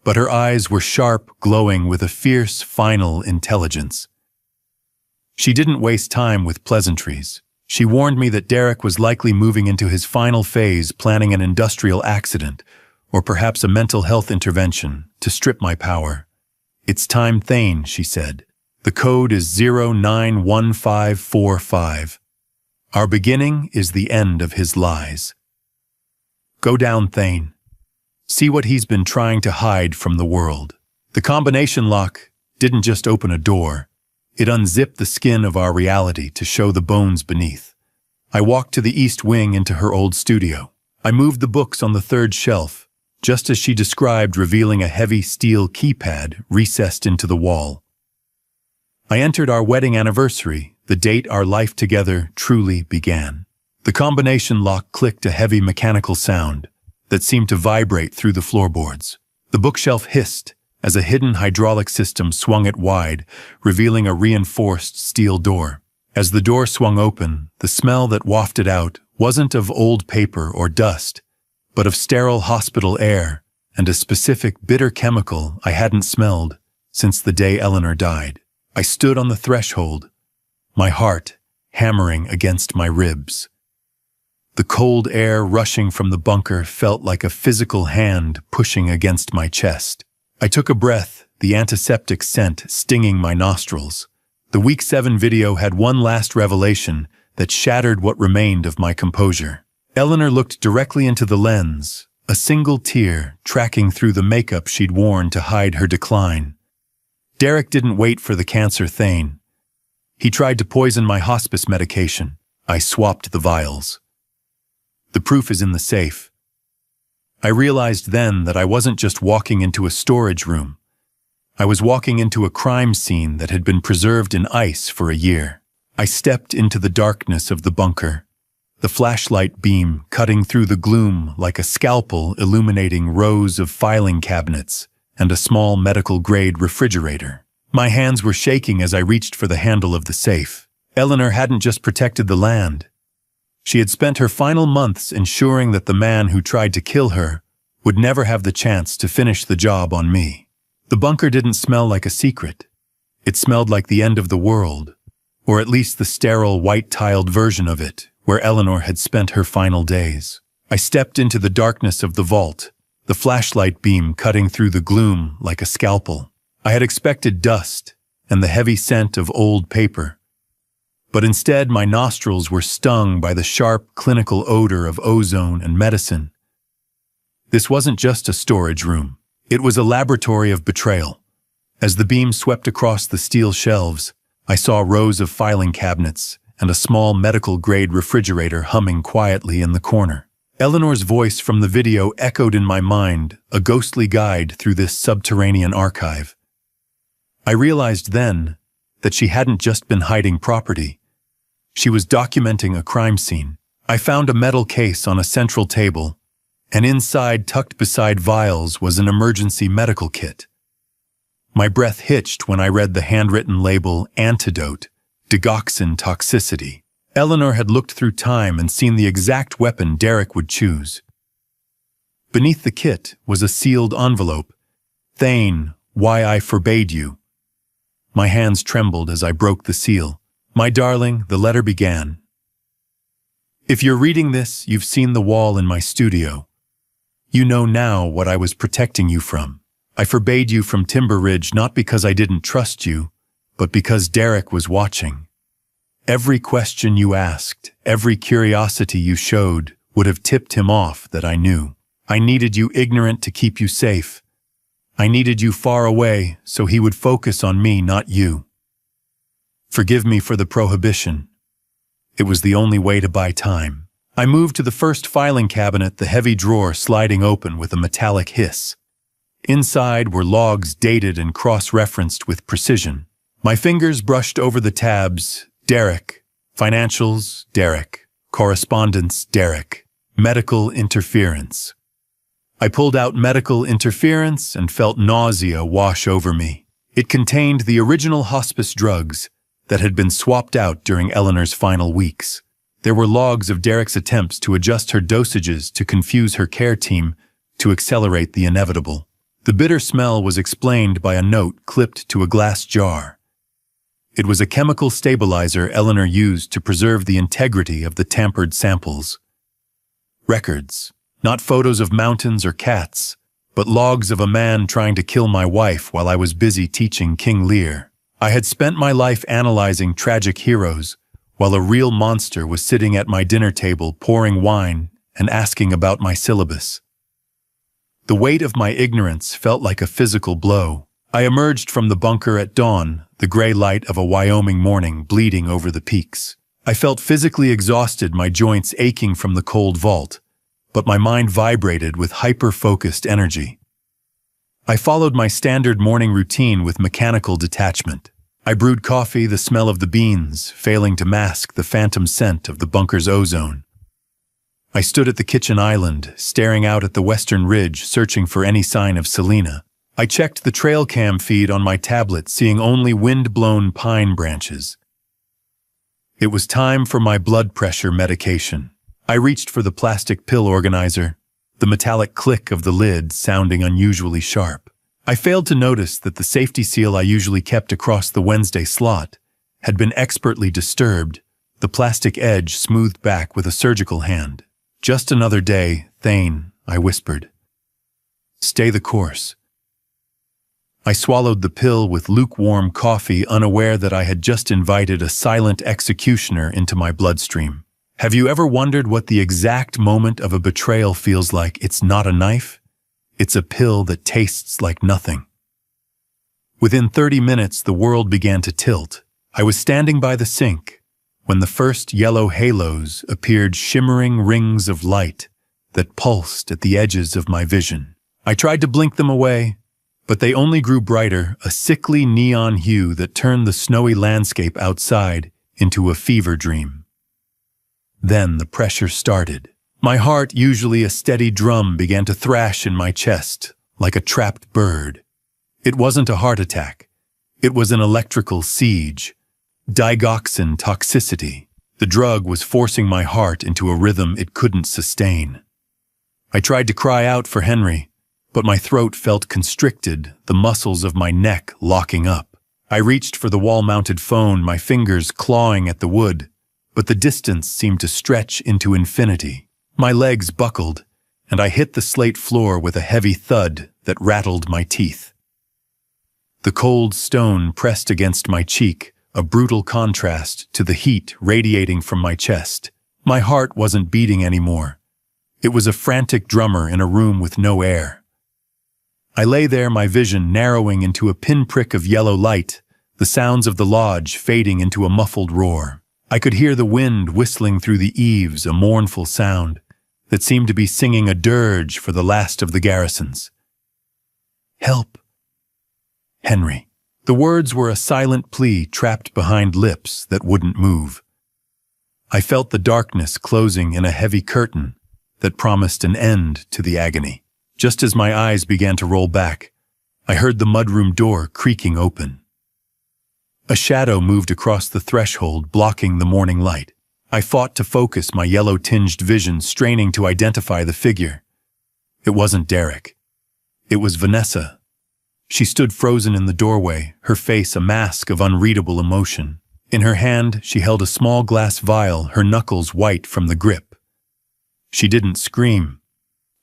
Speaker 1: but her eyes were sharp, glowing with a fierce, final intelligence. She didn't waste time with pleasantries. She warned me that Derek was likely moving into his final phase, planning an industrial accident, or perhaps a mental health intervention, to strip my power. It's time, Thane, she said. The code is 091545. Our beginning is the end of his lies. Go down, Thane. See what he's been trying to hide from the world. The combination lock didn't just open a door. It unzipped the skin of our reality to show the bones beneath. I walked to the east wing into her old studio. I moved the books on the third shelf, just as she described, revealing a heavy steel keypad recessed into the wall. I entered our wedding anniversary, the date our life together truly began. The combination lock clicked, a heavy mechanical sound that seemed to vibrate through the floorboards. The bookshelf hissed as a hidden hydraulic system swung it wide, revealing a reinforced steel door. As the door swung open, the smell that wafted out wasn't of old paper or dust, but of sterile hospital air and a specific bitter chemical I hadn't smelled since the day Eleanor died. I stood on the threshold, my heart hammering against my ribs. The cold air rushing from the bunker felt like a physical hand pushing against my chest. I took a breath, the antiseptic scent stinging my nostrils. The Week 7 video had one last revelation that shattered what remained of my composure. Eleanor looked directly into the lens, a single tear tracking through the makeup she'd worn to hide her decline. Derek didn't wait for the cancer, Thane. He tried to poison my hospice medication. I swapped the vials. The proof is in the safe. I realized then that I wasn't just walking into a storage room. I was walking into a crime scene that had been preserved in ice for a year. I stepped into the darkness of the bunker, the flashlight beam cutting through the gloom like a scalpel, illuminating rows of filing cabinets and a small medical-grade refrigerator. My hands were shaking as I reached for the handle of the safe. Eleanor hadn't just protected the land. She had spent her final months ensuring that the man who tried to kill her would never have the chance to finish the job on me. The bunker didn't smell like a secret. It smelled like the end of the world, or at least the sterile, white-tiled version of it, where Eleanor had spent her final days. I stepped into the darkness of the vault, the flashlight beam cutting through the gloom like a scalpel. I had expected dust and the heavy scent of old paper, but instead my nostrils were stung by the sharp, clinical odor of ozone and medicine. This wasn't just a storage room. It was a laboratory of betrayal. As the beam swept across the steel shelves, I saw rows of filing cabinets and a small medical-grade refrigerator humming quietly in the corner. Eleanor's voice from the video echoed in my mind, a ghostly guide through this subterranean archive. I realized then that she hadn't just been hiding property. She was documenting a crime scene. I found a metal case on a central table, and inside, tucked beside vials, was an emergency medical kit. My breath hitched when I read the handwritten label, Antidote, Digoxin Toxicity. Eleanor had looked through time and seen the exact weapon Derek would choose. Beneath the kit was a sealed envelope. Thane, why I forbade you. My hands trembled as I broke the seal. My darling, the letter began. If you're reading this, you've seen the wall in my studio. You know now what I was protecting you from. I forbade you from Timber Ridge not because I didn't trust you, but because Derek was watching. Every question you asked, every curiosity you showed would have tipped him off that I knew. I needed you ignorant to keep you safe. I needed you far away so he would focus on me, not you. Forgive me for the prohibition. It was the only way to buy time. I moved to the first filing cabinet, the heavy drawer sliding open with a metallic hiss. Inside were logs dated and cross-referenced with precision. My fingers brushed over the tabs. Derek. Financials, Derek. Correspondence, Derek. Medical interference. I pulled out medical interference and felt nausea wash over me. It contained the original hospice drugs that had been swapped out during Eleanor's final weeks. There were logs of Derek's attempts to adjust her dosages to confuse her care team to accelerate the inevitable. The bitter smell was explained by a note clipped to a glass jar. It was a chemical stabilizer Eleanor used to preserve the integrity of the tampered samples. Records. Not photos of mountains or cats, but logs of a man trying to kill my wife while I was busy teaching King Lear. I had spent my life analyzing tragic heroes, while a real monster was sitting at my dinner table pouring wine and asking about my syllabus. The weight of my ignorance felt like a physical blow. I emerged from the bunker at dawn, the gray light of a Wyoming morning bleeding over the peaks. I felt physically exhausted, my joints aching from the cold vault, but my mind vibrated with hyper-focused energy. I followed my standard morning routine with mechanical detachment. I brewed coffee, the smell of the beans failing to mask the phantom scent of the bunker's ozone. I stood at the kitchen island, staring out at the western ridge, searching for any sign of Selena. I checked the trail cam feed on my tablet, seeing only wind-blown pine branches. It was time for my blood pressure medication. I reached for the plastic pill organizer, the metallic click of the lid sounding unusually sharp. I failed to notice that the safety seal I usually kept across the Wednesday slot had been expertly disturbed, the plastic edge smoothed back with a surgical hand. Just another day, Thane, I whispered. Stay the course. I swallowed the pill with lukewarm coffee, unaware that I had just invited a silent executioner into my bloodstream. Have you ever wondered what the exact moment of a betrayal feels like? It's not a knife. It's a pill that tastes like nothing. Within 30 minutes, the world began to tilt. I was standing by the sink when the first yellow halos appeared, shimmering rings of light that pulsed at the edges of my vision. I tried to blink them away, but they only grew brighter, a sickly neon hue that turned the snowy landscape outside into a fever dream. Then the pressure started. My heart, usually a steady drum, began to thrash in my chest like a trapped bird. It wasn't a heart attack. It was an electrical siege, digoxin toxicity. The drug was forcing my heart into a rhythm it couldn't sustain. I tried to cry out for Henry, but my throat felt constricted, the muscles of my neck locking up. I reached for the wall-mounted phone, my fingers clawing at the wood, but the distance seemed to stretch into infinity. My legs buckled, and I hit the slate floor with a heavy thud that rattled my teeth. The cold stone pressed against my cheek, a brutal contrast to the heat radiating from my chest. My heart wasn't beating anymore. It was a frantic drummer in a room with no air. I lay there, my vision narrowing into a pinprick of yellow light, the sounds of the lodge fading into a muffled roar. I could hear the wind whistling through the eaves, a mournful sound that seemed to be singing a dirge for the last of the garrisons. Help! Henry. The words were a silent plea trapped behind lips that wouldn't move. I felt the darkness closing in a heavy curtain that promised an end to the agony. Just as my eyes began to roll back, I heard the mudroom door creaking open. A shadow moved across the threshold, blocking the morning light. I fought to focus my yellow-tinged vision, straining to identify the figure. It wasn't Derek. It was Vanessa. She stood frozen in the doorway, her face a mask of unreadable emotion. In her hand, she held a small glass vial, her knuckles white from the grip. She didn't scream.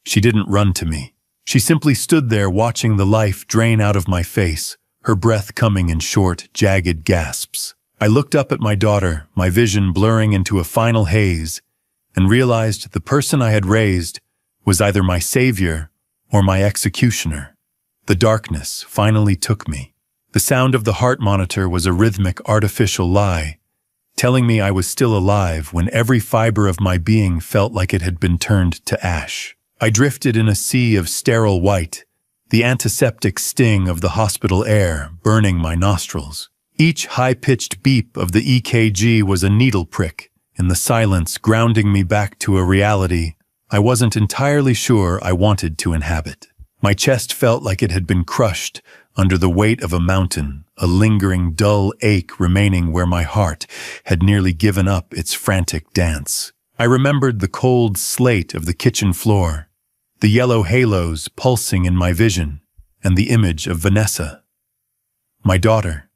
Speaker 1: She didn't run to me. She simply stood there watching the life drain out of my face, her breath coming in short, jagged gasps. I looked up at my daughter, my vision blurring into a final haze, and realized the person I had raised was either my savior or my executioner. The darkness finally took me. The sound of the heart monitor was a rhythmic, artificial lie, telling me I was still alive when every fiber of my being felt like it had been turned to ash. I drifted in a sea of sterile white, the antiseptic sting of the hospital air burning my nostrils. Each high-pitched beep of the EKG was a needle prick in the silence, grounding me back to a reality I wasn't entirely sure I wanted to inhabit. My chest felt like it had been crushed under the weight of a mountain, a lingering, dull ache remaining where my heart had nearly given up its frantic dance. I remembered the cold slate of the kitchen floor, the yellow halos pulsing in my vision, and the image of Vanessa, my daughter,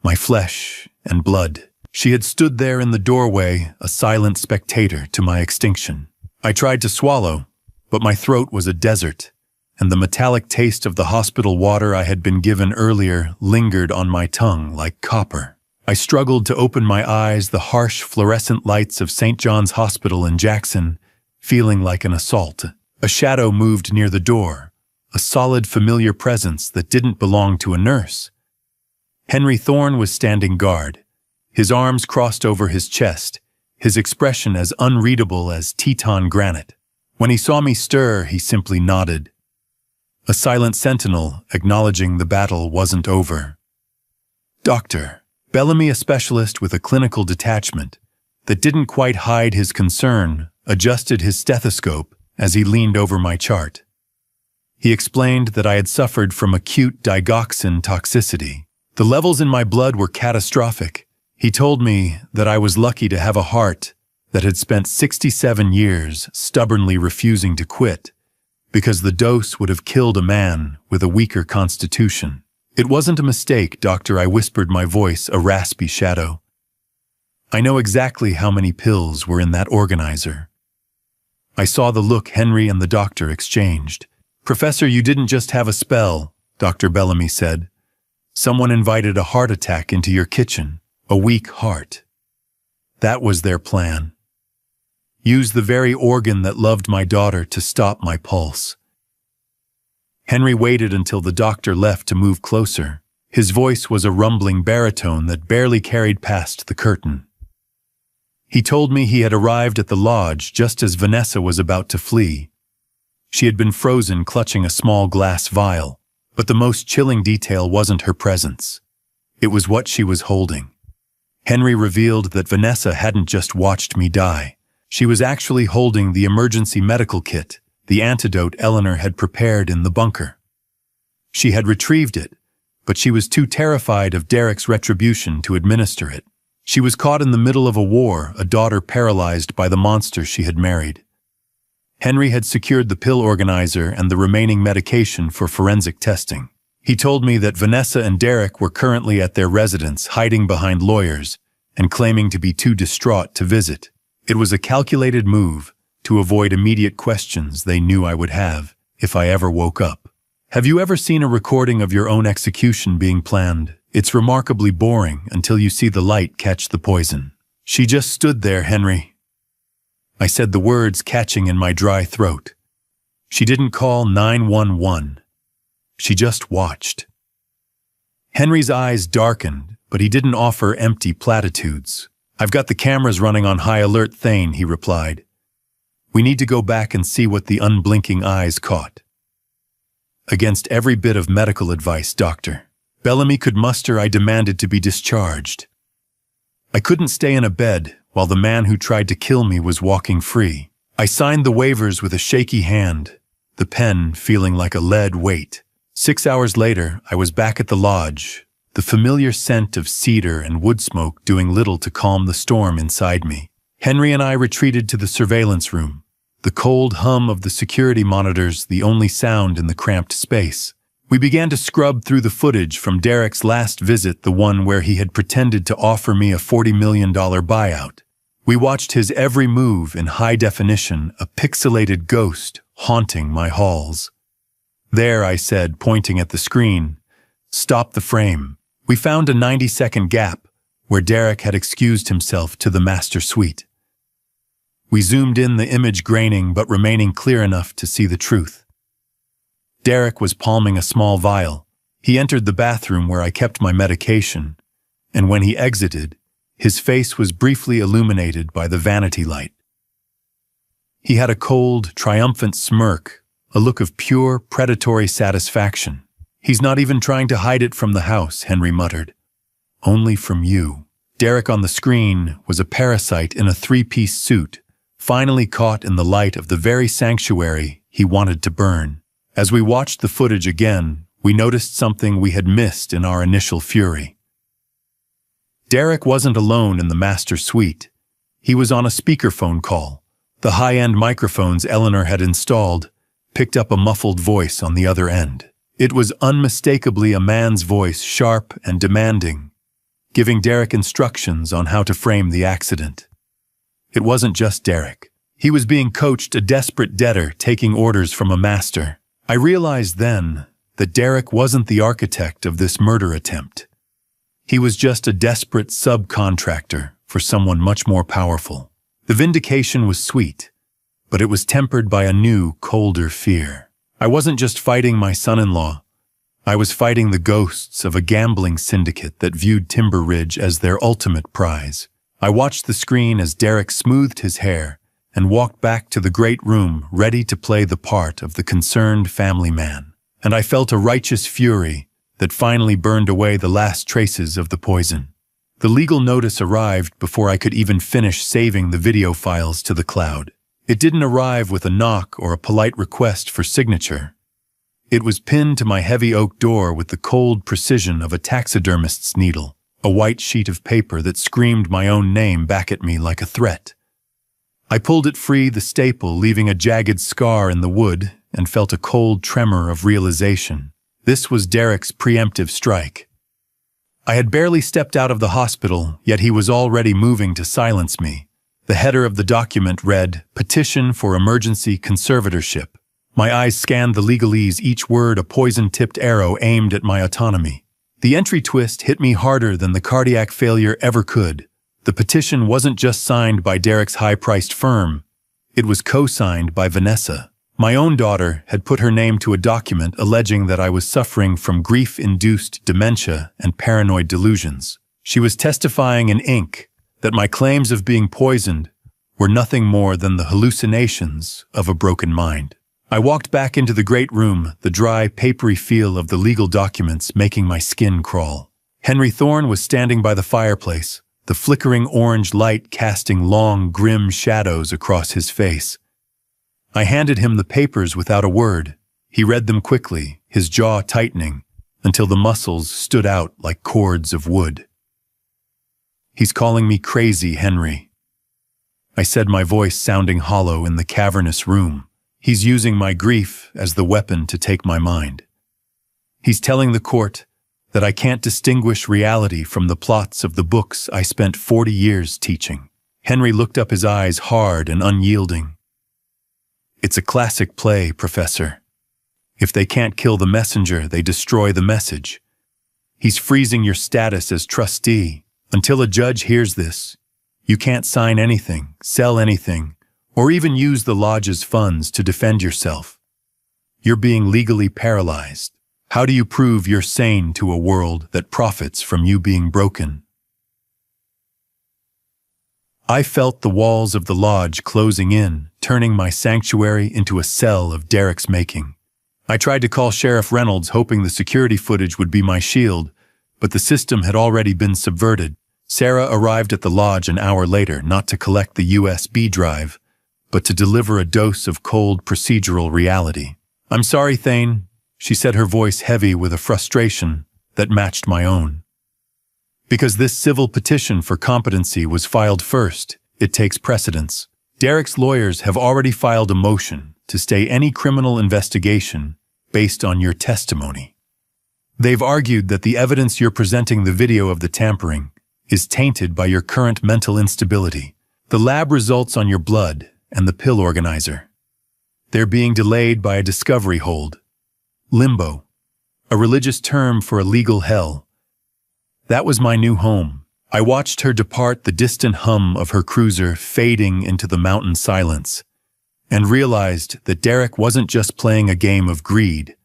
Speaker 1: my flesh and blood. She had stood there in the doorway, a silent spectator to my extinction. I tried to swallow, but my throat was a desert, and the metallic taste of the hospital water I had been given earlier lingered on my tongue like copper. I struggled to open my eyes, the harsh fluorescent lights of St. John's Hospital in Jackson, feeling like an assault. A shadow moved near the door, a solid, familiar presence that didn't belong to a nurse. Henry Thorne was standing guard, his arms crossed over his chest, his expression as unreadable as Teton granite. When he saw me stir, he simply nodded. A silent sentinel acknowledging the battle wasn't over. Doctor. Bellamy, a specialist with a clinical detachment that didn't quite hide his concern, adjusted his stethoscope as he leaned over my chart. He explained that I had suffered from acute digoxin toxicity. The levels in my blood were catastrophic. He told me that I was lucky to have a heart that had spent 67 years stubbornly refusing to quit, because the dose would have killed a man with a weaker constitution. It wasn't a mistake, Doctor, I whispered, my voice a raspy shadow. I know exactly how many pills were in that organizer. I saw the look Henry and the doctor exchanged. Professor, you didn't just have a spell, Dr. Bellamy said. Someone invited a heart attack into your kitchen, a weak heart. That was their plan. Use the very organ that loved my daughter to stop my pulse. Henry waited until the doctor left to move closer. His voice was a rumbling baritone that barely carried past the curtain. He told me he had arrived at the lodge just as Vanessa was about to flee. She had been frozen, clutching a small glass vial, but the most chilling detail wasn't her presence. It was what she was holding. Henry revealed that Vanessa hadn't just watched me die. She was actually holding the emergency medical kit, the antidote Eleanor had prepared in the bunker. She had retrieved it, but she was too terrified of Derek's retribution to administer it. She was caught in the middle of a war, a daughter paralyzed by the monster she had married. Henry had secured the pill organizer and the remaining medication for forensic testing. He told me that Vanessa and Derek were currently at their residence, hiding behind lawyers and claiming to be too distraught to visit. It was a calculated move to avoid immediate questions they knew I would have if I ever woke up. Have you ever seen a recording of your own execution being planned? It's remarkably boring until you see the light catch the poison. She just stood there, Henry. I said the words catching in my dry throat. She didn't call 911. She just watched. Henry's eyes darkened, but he didn't offer empty platitudes. I've got the cameras running on high alert, Thane, he replied. We need to go back and see what the unblinking eyes caught. Against every bit of medical advice, Doctor Bellamy could muster, I demanded to be discharged. I couldn't stay in a bed while the man who tried to kill me was walking free. I signed the waivers with a shaky hand, the pen feeling like a lead weight. 6 hours later, I was back at the lodge, the familiar scent of cedar and wood smoke doing little to calm the storm inside me. Henry and I retreated to the surveillance room, the cold hum of the security monitors the only sound in the cramped space. We began to scrub through the footage from Derek's last visit, the one where he had pretended to offer me a $40 million buyout. We watched his every move in high definition, a pixelated ghost haunting my halls. There, I said, pointing at the screen, stop the frame. We found a 90-second gap where Derek had excused himself to the master suite. We zoomed in, the image graining but remaining clear enough to see the truth. Derek was palming a small vial. He entered the bathroom where I kept my medication, and when he exited, his face was briefly illuminated by the vanity light. He had a cold, triumphant smirk, a look of pure, predatory satisfaction. He's not even trying to hide it from the house, Henry muttered. Only from you. Derek on the screen was a parasite in a three-piece suit, finally caught in the light of the very sanctuary he wanted to burn. As we watched the footage again, we noticed something we had missed in our initial fury. Derek wasn't alone in the master suite. He was on a speakerphone call. The high-end microphones Eleanor had installed picked up a muffled voice on the other end. It was unmistakably a man's voice, sharp and demanding, giving Derek instructions on how to frame the accident. It wasn't just Derek. He was being coached, a desperate debtor taking orders from a master. I realized then that Derek wasn't the architect of this murder attempt. He was just a desperate subcontractor for someone much more powerful. The vindication was sweet, but it was tempered by a new, colder fear. I wasn't just fighting my son-in-law. I was fighting the ghosts of a gambling syndicate that viewed Timber Ridge as their ultimate prize. I watched the screen as Derek smoothed his hair and walked back to the great room, ready to play the part of the concerned family man. And I felt a righteous fury that finally burned away the last traces of the poison. The legal notice arrived before I could even finish saving the video files to the cloud. It didn't arrive with a knock or a polite request for signature. It was pinned to my heavy oak door with the cold precision of a taxidermist's needle, a white sheet of paper that screamed my own name back at me like a threat. I pulled it free, the staple leaving a jagged scar in the wood, and felt a cold tremor of realization. This was Derek's preemptive strike. I had barely stepped out of the hospital, yet he was already moving to silence me. The header of the document read, "Petition for Emergency Conservatorship." My eyes scanned the legalese, each word a poison-tipped arrow aimed at my autonomy. The entry twist hit me harder than the cardiac failure ever could. The petition wasn't just signed by Derek's high-priced firm. It was co-signed by Vanessa. My own daughter had put her name to a document alleging that I was suffering from grief-induced dementia and paranoid delusions. She was testifying in ink that my claims of being poisoned were nothing more than the hallucinations of a broken mind. I walked back into the great room, the dry, papery feel of the legal documents making my skin crawl. Henry Thorne was standing by the fireplace, the flickering orange light casting long, grim shadows across his face. I handed him the papers without a word. He read them quickly, his jaw tightening, until the muscles stood out like cords of wood. "He's calling me crazy, Henry," I said, my voice sounding hollow in the cavernous room. "He's using my grief as the weapon to take my mind. He's telling the court that I can't distinguish reality from the plots of the books I spent 40 years teaching." Henry looked up, his eyes hard and unyielding. "It's a classic play, Professor. If they can't kill the messenger, they destroy the message. He's freezing your status as trustee. Until a judge hears this, you can't sign anything, sell anything, or even use the lodge's funds to defend yourself. You're being legally paralyzed. How do you prove you're sane to a world that profits from you being broken?" I felt the walls of the lodge closing in, turning my sanctuary into a cell of Derek's making. I tried to call Sheriff Reynolds, hoping the security footage would be my shield, but the system had already been subverted. Sarah arrived at the lodge an hour later, not to collect the USB drive, but to deliver a dose of cold procedural reality. "I'm sorry, Thane," she said, her voice heavy with a frustration that matched my own. "Because this civil petition for competency was filed first, it takes precedence. Derek's lawyers have already filed a motion to stay any criminal investigation based on your testimony. They've argued that the evidence you're presenting, the video of the tampering, is tainted by your current mental instability, the lab results on your blood, and the pill organizer. They're being delayed by a discovery hold. Limbo, a religious term for a legal hell. That was my new home. I watched her depart, the distant hum of her cruiser fading into the mountain silence, and realized that Derek wasn't just playing a game of greed.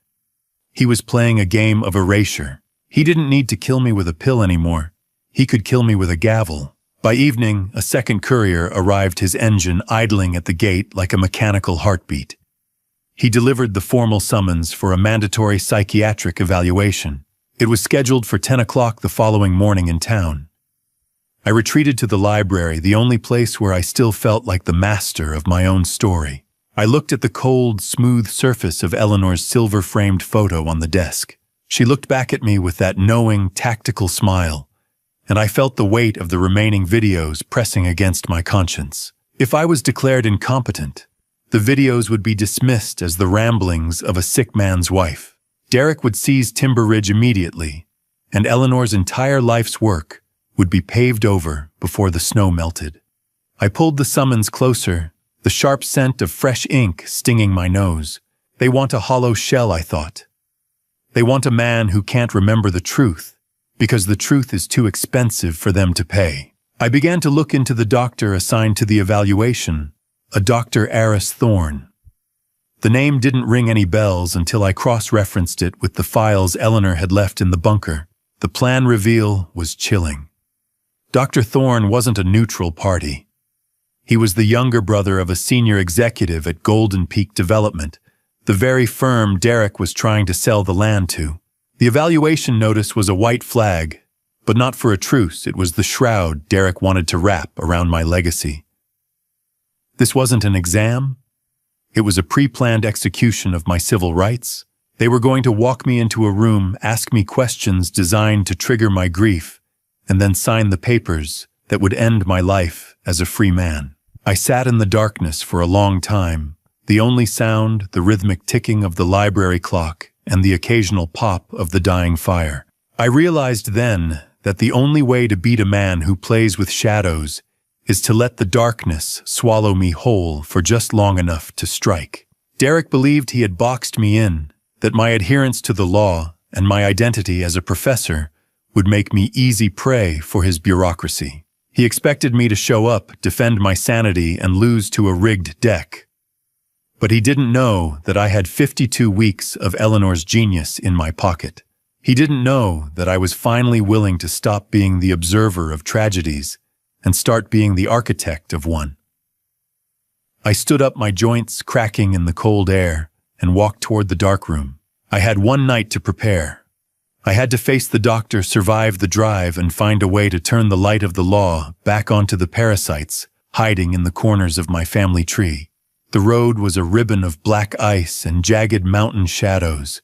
Speaker 1: He was playing a game of erasure. He didn't need to kill me with a pill anymore. He could kill me with a gavel. By evening, a second courier arrived, his engine idling at the gate like a mechanical heartbeat. He delivered the formal summons for a mandatory psychiatric evaluation. It was scheduled for 10 o'clock the following morning in town. I retreated to the library, the only place where I still felt like the master of my own story. I looked at the cold, smooth surface of Eleanor's silver-framed photo on the desk. She looked back at me with that knowing, tactical smile, and I felt the weight of the remaining videos pressing against my conscience. If I was declared incompetent, the videos would be dismissed as the ramblings of a sick man's wife. Derek would seize Timber Ridge immediately, and Eleanor's entire life's work would be paved over before the snow melted. I pulled the summons closer, the sharp scent of fresh ink stinging my nose. They want a hollow shell, I thought. They want a man who can't remember the truth, because the truth is too expensive for them to pay. I began to look into the doctor assigned to the evaluation, a Dr. Aris Thorne. The name didn't ring any bells until I cross-referenced it with the files Eleanor had left in the bunker. The plan reveal was chilling. Dr. Thorne wasn't a neutral party. He was the younger brother of a senior executive at Golden Peak Development, the very firm Derek was trying to sell the land to. The evaluation notice was a white flag, but not for a truce. It was the shroud Derek wanted to wrap around my legacy. This wasn't an exam. It was a pre-planned execution of my civil rights. They were going to walk me into a room, ask me questions designed to trigger my grief, and then sign the papers that would end my life as a free man. I sat in the darkness for a long time, the only sound the rhythmic ticking of the library clock and the occasional pop of the dying fire. I realized then that the only way to beat a man who plays with shadows is to let the darkness swallow me whole for just long enough to strike. Derek believed he had boxed me in, that my adherence to the law and my identity as a professor would make me easy prey for his bureaucracy. He expected me to show up, defend my sanity, and lose to a rigged deck. But he didn't know that I had 52 weeks of Eleanor's genius in my pocket. He didn't know that I was finally willing to stop being the observer of tragedies and start being the architect of one. I stood up, my joints cracking in the cold air, and walked toward the darkroom. I had one night to prepare. I had to face the doctor, survive the drive, and find a way to turn the light of the law back onto the parasites hiding in the corners of my family tree. The road was a ribbon of black ice and jagged mountain shadows,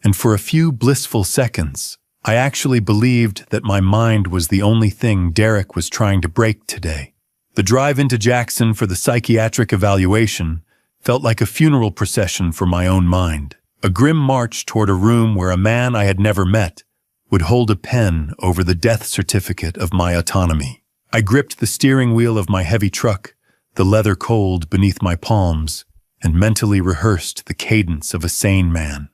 Speaker 1: and for a few blissful seconds, I actually believed that my mind was the only thing Derek was trying to break today. The drive into Jackson for the psychiatric evaluation felt like a funeral procession for my own mind, a grim march toward a room where a man I had never met would hold a pen over the death certificate of my autonomy. I gripped the steering wheel of my heavy truck, the leather cold beneath my palms, and mentally rehearsed the cadence of a sane man.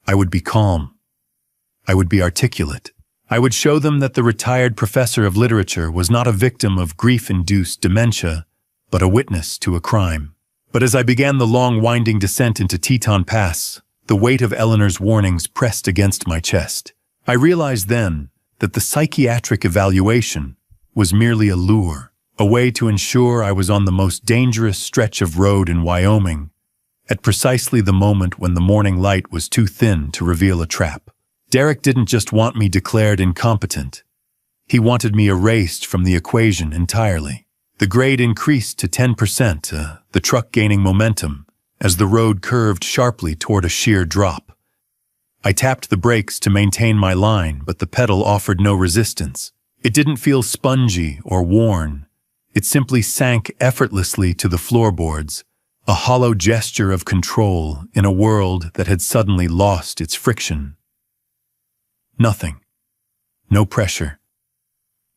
Speaker 1: I would be calm. I would be articulate. I would show them that the retired professor of literature was not a victim of grief-induced dementia, but a witness to a crime. But as I began the long, winding descent into Teton Pass, the weight of Eleanor's warnings pressed against my chest. I realized then that the psychiatric evaluation was merely a lure, a way to ensure I was on the most dangerous stretch of road in Wyoming, at precisely the moment when the morning light was too thin to reveal a trap. Derek didn't just want me declared incompetent. He wanted me erased from the equation entirely. The grade increased to 10%, the truck gaining momentum, as the road curved sharply toward a sheer drop. I tapped the brakes to maintain my line, but the pedal offered no resistance. It didn't feel spongy or worn. It simply sank effortlessly to the floorboards, a hollow gesture of control in a world that had suddenly lost its friction. Nothing. No pressure.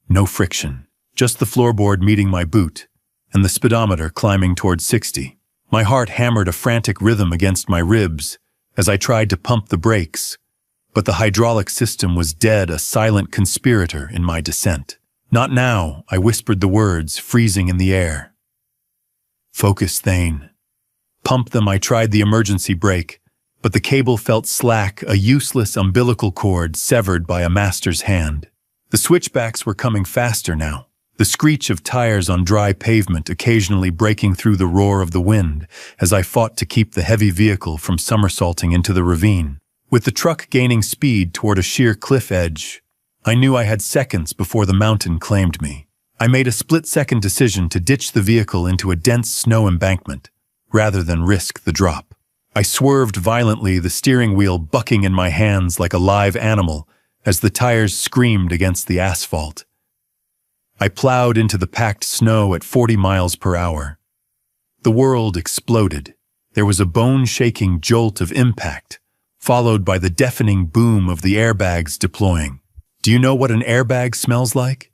Speaker 1: No friction. Just the floorboard meeting my boot, and the speedometer climbing towards 60. My heart hammered a frantic rhythm against my ribs as I tried to pump the brakes, but the hydraulic system was dead, a silent conspirator in my descent. Not now, I whispered the words, freezing in the air. Focus, Thane. Pump them. I tried the emergency brake, but the cable felt slack, a useless umbilical cord severed by a master's hand. The switchbacks were coming faster now, the screech of tires on dry pavement occasionally breaking through the roar of the wind as I fought to keep the heavy vehicle from somersaulting into the ravine. With the truck gaining speed toward a sheer cliff edge, I knew I had seconds before the mountain claimed me. I made a split-second decision to ditch the vehicle into a dense snow embankment, rather than risk the drop. I swerved violently, the steering wheel bucking in my hands like a live animal as the tires screamed against the asphalt. I plowed into the packed snow at 40 miles per hour. The world exploded. There was a bone-shaking jolt of impact, followed by the deafening boom of the airbags deploying. Do you know what an airbag smells like?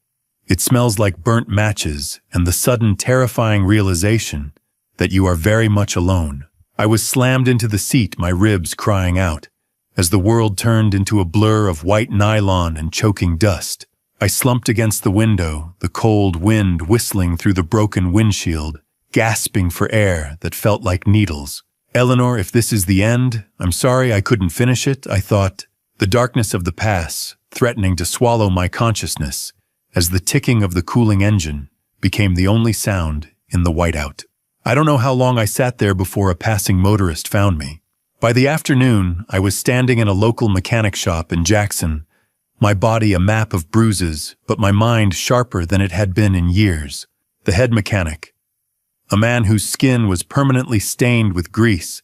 Speaker 1: It smells like burnt matches and the sudden terrifying realization that you are very much alone. I was slammed into the seat, my ribs crying out, as the world turned into a blur of white nylon and choking dust. I slumped against the window, the cold wind whistling through the broken windshield, gasping for air that felt like needles. Eleanor, if this is the end, I'm sorry I couldn't finish it, I thought, the darkness of the pass threatening to swallow my consciousness as the ticking of the cooling engine became the only sound in the whiteout. I don't know how long I sat there before a passing motorist found me. By the afternoon, I was standing in a local mechanic shop in Jackson, my body a map of bruises, but my mind sharper than it had been in years. The head mechanic, a man whose skin was permanently stained with grease,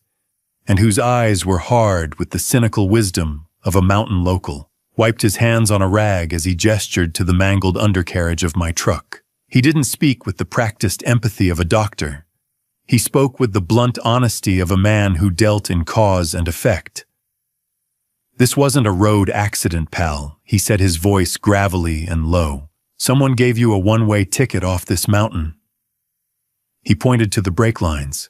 Speaker 1: and whose eyes were hard with the cynical wisdom of a mountain local, wiped his hands on a rag as he gestured to the mangled undercarriage of my truck. He didn't speak with the practiced empathy of a doctor. He spoke with the blunt honesty of a man who dealt in cause and effect. This wasn't a road accident, pal, he said, his voice gravelly and low. Someone gave you a one-way ticket off this mountain. He pointed to the brake lines.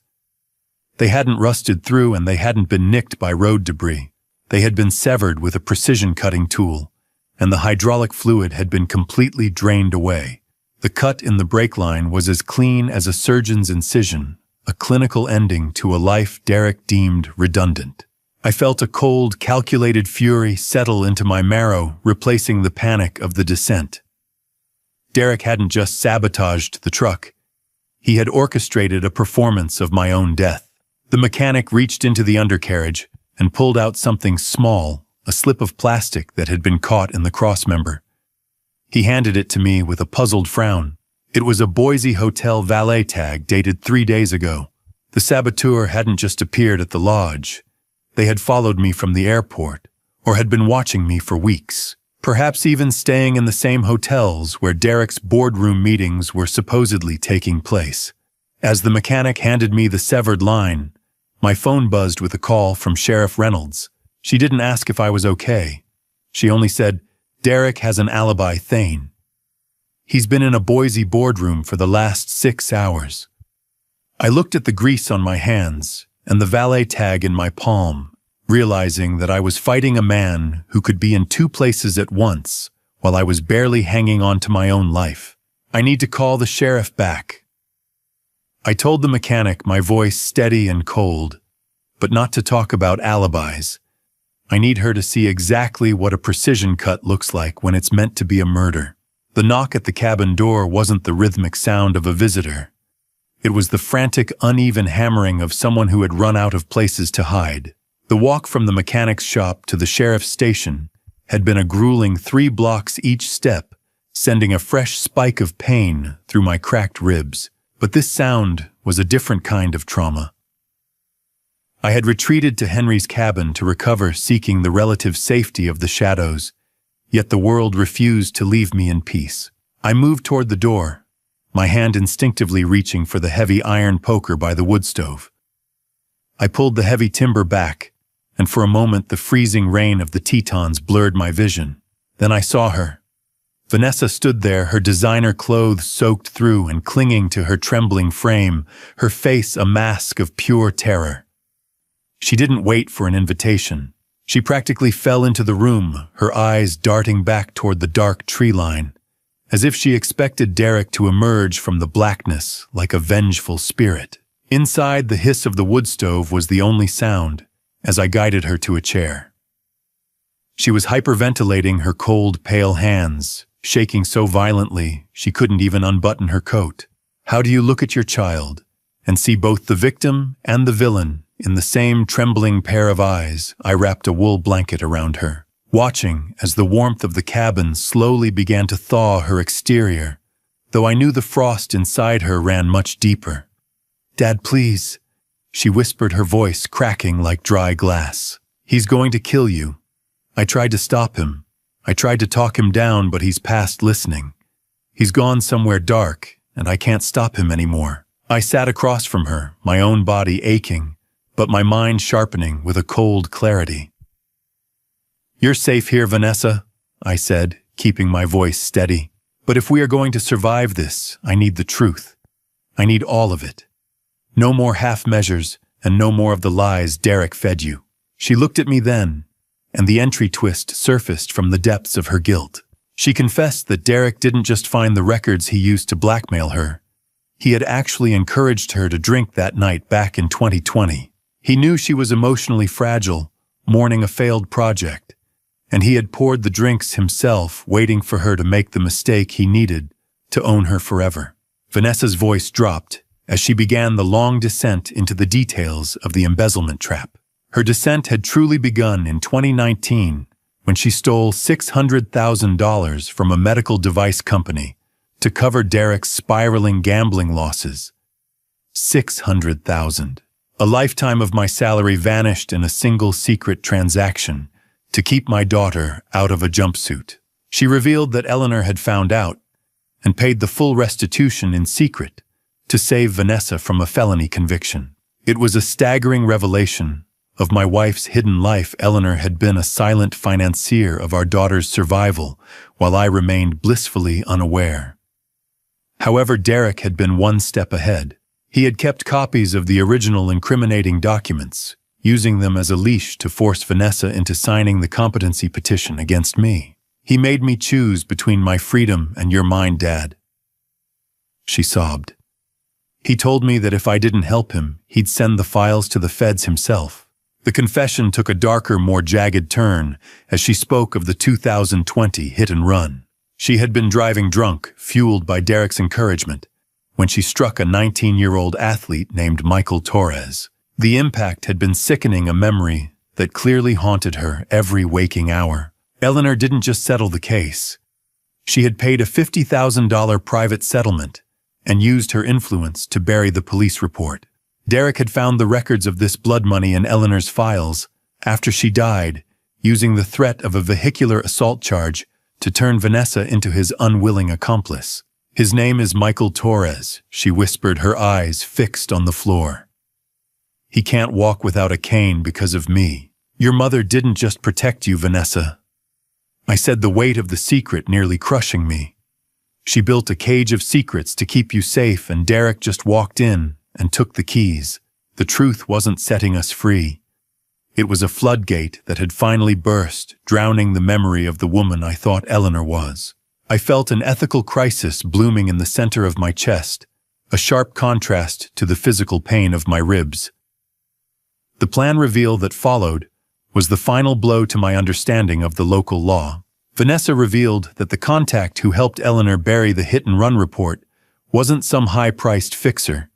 Speaker 1: They hadn't rusted through and they hadn't been nicked by road debris. They had been severed with a precision-cutting tool, and the hydraulic fluid had been completely drained away. The cut in the brake line was as clean as a surgeon's incision, a clinical ending to a life Derek deemed redundant. I felt a cold, calculated fury settle into my marrow, replacing the panic of the descent. Derek hadn't just sabotaged the truck. He had orchestrated a performance of my own death. The mechanic reached into the undercarriage and pulled out something small, a slip of plastic that had been caught in the crossmember. He handed it to me with a puzzled frown. It was a Boise hotel valet tag dated 3 days ago. The saboteur hadn't just appeared at the lodge. They had followed me from the airport, or had been watching me for weeks, perhaps even staying in the same hotels where Derek's boardroom meetings were supposedly taking place. As the mechanic handed me the severed line, my phone buzzed with a call from Sheriff Reynolds. She didn't ask if I was okay. She only said, "Derek has an alibi, Thane. He's been in a Boise boardroom for the last 6 hours." I looked at the grease on my hands and the valet tag in my palm, realizing that I was fighting a man who could be in 2 places at once while I was barely hanging on to my own life. "I need to call the sheriff back." I told the mechanic, my voice steady and cold, but not to talk about alibis. I need her to see exactly what a precision cut looks like when it's meant to be a murder. The knock at the cabin door wasn't the rhythmic sound of a visitor. It was the frantic, uneven hammering of someone who had run out of places to hide. The walk from the mechanic's shop to the sheriff's station had been a grueling 3 blocks each step, sending a fresh spike of pain through my cracked ribs. But this sound was a different kind of trauma. I had retreated to Henry's cabin to recover, seeking the relative safety of the shadows, yet the world refused to leave me in peace. I moved toward the door, my hand instinctively reaching for the heavy iron poker by the wood stove. I pulled the heavy timber back, and for a moment the freezing rain of the Tetons blurred my vision. Then I saw her. Vanessa stood there, her designer clothes soaked through and clinging to her trembling frame, her face a mask of pure terror. She didn't wait for an invitation. She practically fell into the room, her eyes darting back toward the dark tree line, as if she expected Derek to emerge from the blackness like a vengeful spirit. Inside, the hiss of the wood stove was the only sound, as I guided her to a chair. She was hyperventilating her cold, pale hands, shaking so violently she couldn't even unbutton her coat. How do you look at your child and see both the victim and the villain in the same trembling pair of eyes? I wrapped a wool blanket around her, watching as the warmth of the cabin slowly began to thaw her exterior, though I knew the frost inside her ran much deeper. "Dad, please," she whispered, her voice cracking like dry glass. "He's going to kill you. I tried to stop him. I tried to talk him down, but he's past listening. He's gone somewhere dark, and I can't stop him anymore." I sat across from her, my own body aching, but my mind sharpening with a cold clarity. "You're safe here, Vanessa," I said, keeping my voice steady. "But if we are going to survive this, I need the truth. I need all of it. No more half measures, and no more of the lies Derek fed you." She looked at me then, and the entry twist surfaced from the depths of her guilt. She confessed that Derek didn't just find the records he used to blackmail her. He had actually encouraged her to drink that night back in 2020. He knew she was emotionally fragile, mourning a failed project, and he had poured the drinks himself, waiting for her to make the mistake he needed to own her forever. Vanessa's voice dropped as she began the long descent into the details of the embezzlement trap. Her descent had truly begun in 2019 when she stole $600,000 from a medical device company to cover Derek's spiraling gambling losses. $600,000. A lifetime of my salary vanished in a single secret transaction to keep my daughter out of a jumpsuit. She revealed that Eleanor had found out and paid the full restitution in secret to save Vanessa from a felony conviction. It was a staggering revelation of my wife's hidden life. Eleanor had been a silent financier of our daughter's survival, while I remained blissfully unaware. However, Derek had been one step ahead. He had kept copies of the original incriminating documents, using them as a leash to force Vanessa into signing the competency petition against me. "He made me choose between my freedom and your mind, Dad," she sobbed. "He told me that if I didn't help him, he'd send the files to the feds himself." The confession took a darker, more jagged turn as she spoke of the 2020 hit and run. She had been driving drunk, fueled by Derek's encouragement, when she struck a 19-year-old athlete named Michael Torres. The impact had been sickening, a memory that clearly haunted her every waking hour. Eleanor didn't just settle the case. She had paid a $50,000 private settlement and used her influence to bury the police report. Derek had found the records of this blood money in Eleanor's files, after she died, using the threat of a vehicular assault charge to turn Vanessa into his unwilling accomplice. His name is Michael Torres, she whispered, her eyes fixed on the floor. He can't walk without a cane because of me. Your mother didn't just protect you, Vanessa. I said, the weight of the secret nearly crushing me. She built a cage of secrets to keep you safe, and Derek just walked in and took the keys. The truth wasn't setting us free. It was a floodgate that had finally burst, drowning the memory of the woman I thought Eleanor was. I felt an ethical crisis blooming in the center of my chest, a sharp contrast to the physical pain of my ribs. The plan reveal that followed was the final blow to my understanding of the local law. Vanessa revealed that the contact who helped Eleanor bury the hit-and-run report wasn't some high-priced fixer.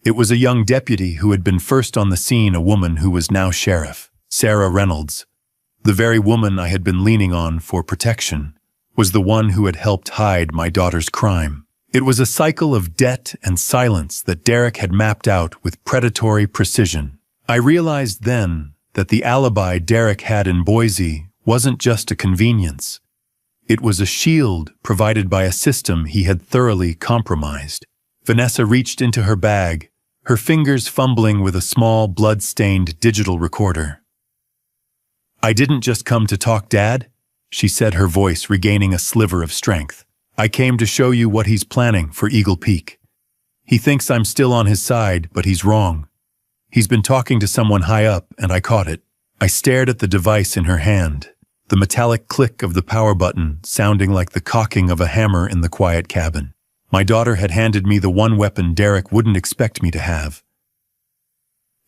Speaker 1: It was a young deputy who had been first on the scene, a woman who was now sheriff, Sarah Reynolds. The very woman I had been leaning on for protection was the one who had helped hide my daughter's crime. It was a cycle of debt and silence that Derek had mapped out with predatory precision. I realized then that the alibi Derek had in Boise wasn't just a convenience. It was a shield provided by a system he had thoroughly compromised. Vanessa reached into her bag, her fingers fumbling with a small, blood-stained digital recorder. I didn't just come to talk, Dad, she said, her voice regaining a sliver of strength. I came to show you what he's planning for Eagle Peak. He thinks I'm still on his side, but he's wrong. He's been talking to someone high up, and I caught it. I stared at the device in her hand, the metallic click of the power button sounding like the cocking of a hammer in the quiet cabin. My daughter had handed me the one weapon Derek wouldn't expect me to have.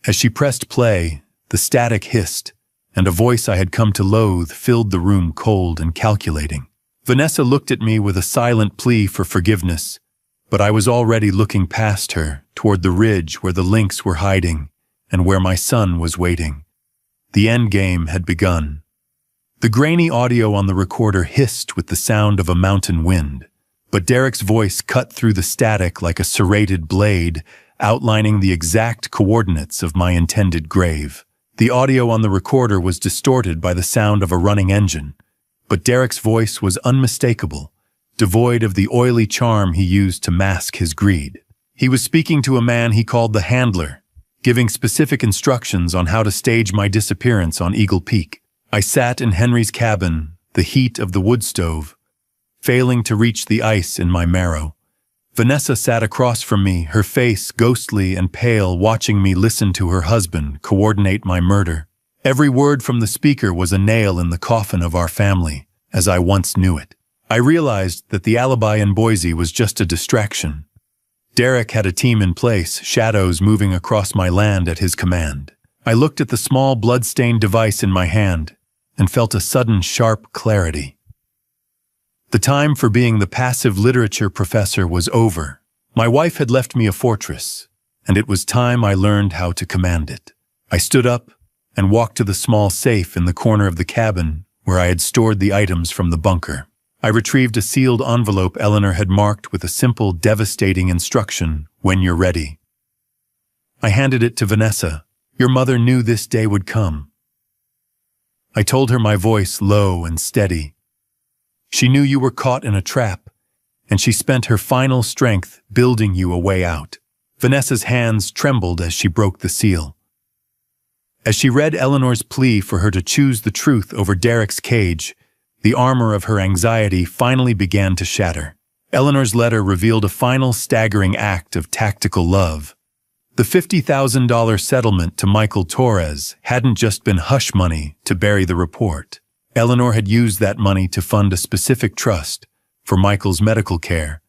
Speaker 1: As she pressed play, the static hissed, and a voice I had come to loathe filled the room, cold and calculating. Vanessa looked at me with a silent plea for forgiveness, but I was already looking past her, toward the ridge where the lynx were hiding and where my son was waiting. The end game had begun. The grainy audio on the recorder hissed with the sound of a mountain wind, but Derek's voice cut through the static like a serrated blade, outlining the exact coordinates of my intended grave. The audio on the recorder was distorted by the sound of a running engine, but Derek's voice was unmistakable, devoid of the oily charm he used to mask his greed. He was speaking to a man he called the Handler, giving specific instructions on how to stage my disappearance on Eagle Peak. I sat in Henry's cabin, the heat of the wood stove, failing to reach the ice in my marrow. Vanessa sat across from me, her face ghostly and pale, watching me listen to her husband coordinate my murder. Every word from the speaker was a nail in the coffin of our family, as I once knew it. I realized that the alibi in Boise was just a distraction. Derek had a team in place, shadows moving across my land at his command. I looked at the small blood-stained device in my hand and felt a sudden sharp clarity. The time for being the passive literature professor was over. My wife had left me a fortress, and it was time I learned how to command it. I stood up and walked to the small safe in the corner of the cabin where I had stored the items from the bunker. I retrieved a sealed envelope Eleanor had marked with a simple, devastating instruction, "When you're ready." I handed it to Vanessa. "Your mother knew this day would come." I told her, my voice low and steady. "She knew you were caught in a trap, and she spent her final strength building you a way out." Vanessa's hands trembled as she broke the seal. As she read Eleanor's plea for her to choose the truth over Derek's cage, the armor of her anxiety finally began to shatter. Eleanor's letter revealed a final staggering act of tactical love. The $50,000 settlement to Michael Torres hadn't just been hush money to bury the report. Eleanor had used that money to fund a specific trust for Michael's medical care,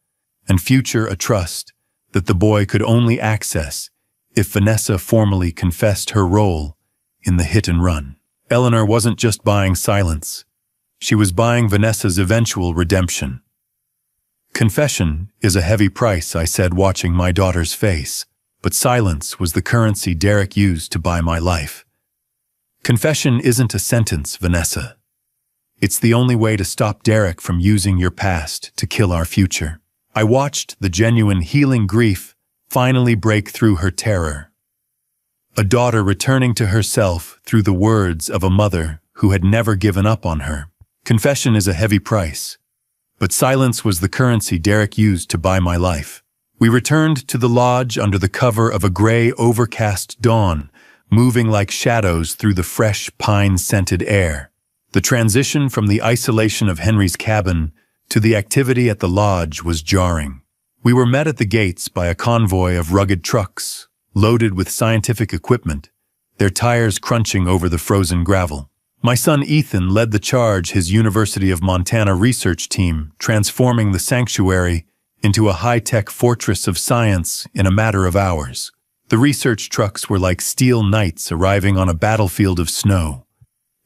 Speaker 1: and future a trust that the boy could only access if Vanessa formally confessed her role in the hit and run. Eleanor wasn't just buying silence. She was buying Vanessa's eventual redemption. "Confession is a heavy price," I said, watching my daughter's face, but silence was the currency Derek used to buy my life. "Confession isn't a sentence, Vanessa. It's the only way to stop Derek from using your past to kill our future." I watched the genuine healing grief finally break through her terror. a daughter returning to herself through the words of a mother who had never given up on her. Confession is a heavy price, but silence was the currency Derek used to buy my life. We returned to the lodge under the cover of a gray, overcast dawn, moving like shadows through the fresh, pine-scented air. The transition from the isolation of Henry's cabin to the activity at the lodge was jarring. We were met at the gates by a convoy of rugged trucks, loaded with scientific equipment, their tires crunching over the frozen gravel. My son Ethan led the charge, his University of Montana research team, transforming the sanctuary into a high-tech fortress of science in a matter of hours. The research trucks were like steel knights arriving on a battlefield of snow,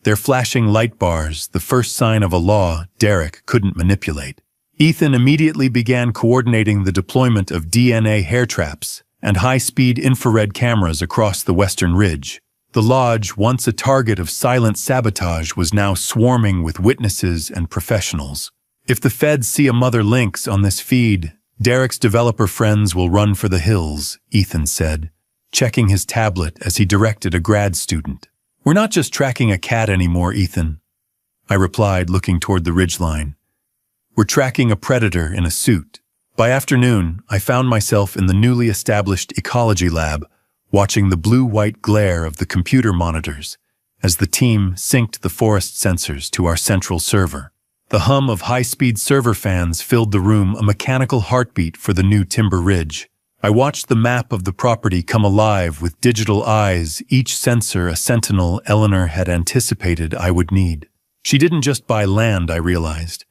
Speaker 1: their flashing light bars the first sign of a law Derek couldn't manipulate. Ethan immediately began coordinating the deployment of DNA hair traps and high-speed infrared cameras across the western ridge. The lodge, once a target of silent sabotage, was now swarming with witnesses and professionals. If the feds see a mother lynx on this feed, Derek's developer friends will run for the hills, Ethan said, checking his tablet as he directed a grad student. We're not just tracking a cat anymore, Ethan, I replied, looking toward the ridgeline. We're tracking a predator in a suit. By afternoon, I found myself in the newly established ecology lab, watching the blue-white glare of the computer monitors as the team synced the forest sensors to our central server. The hum of high-speed server fans filled the room, a mechanical heartbeat for the new timber ridge. I watched the map of the property come alive with digital eyes, each sensor a sentinel Eleanor had anticipated I would need. She didn't just buy land, I realized.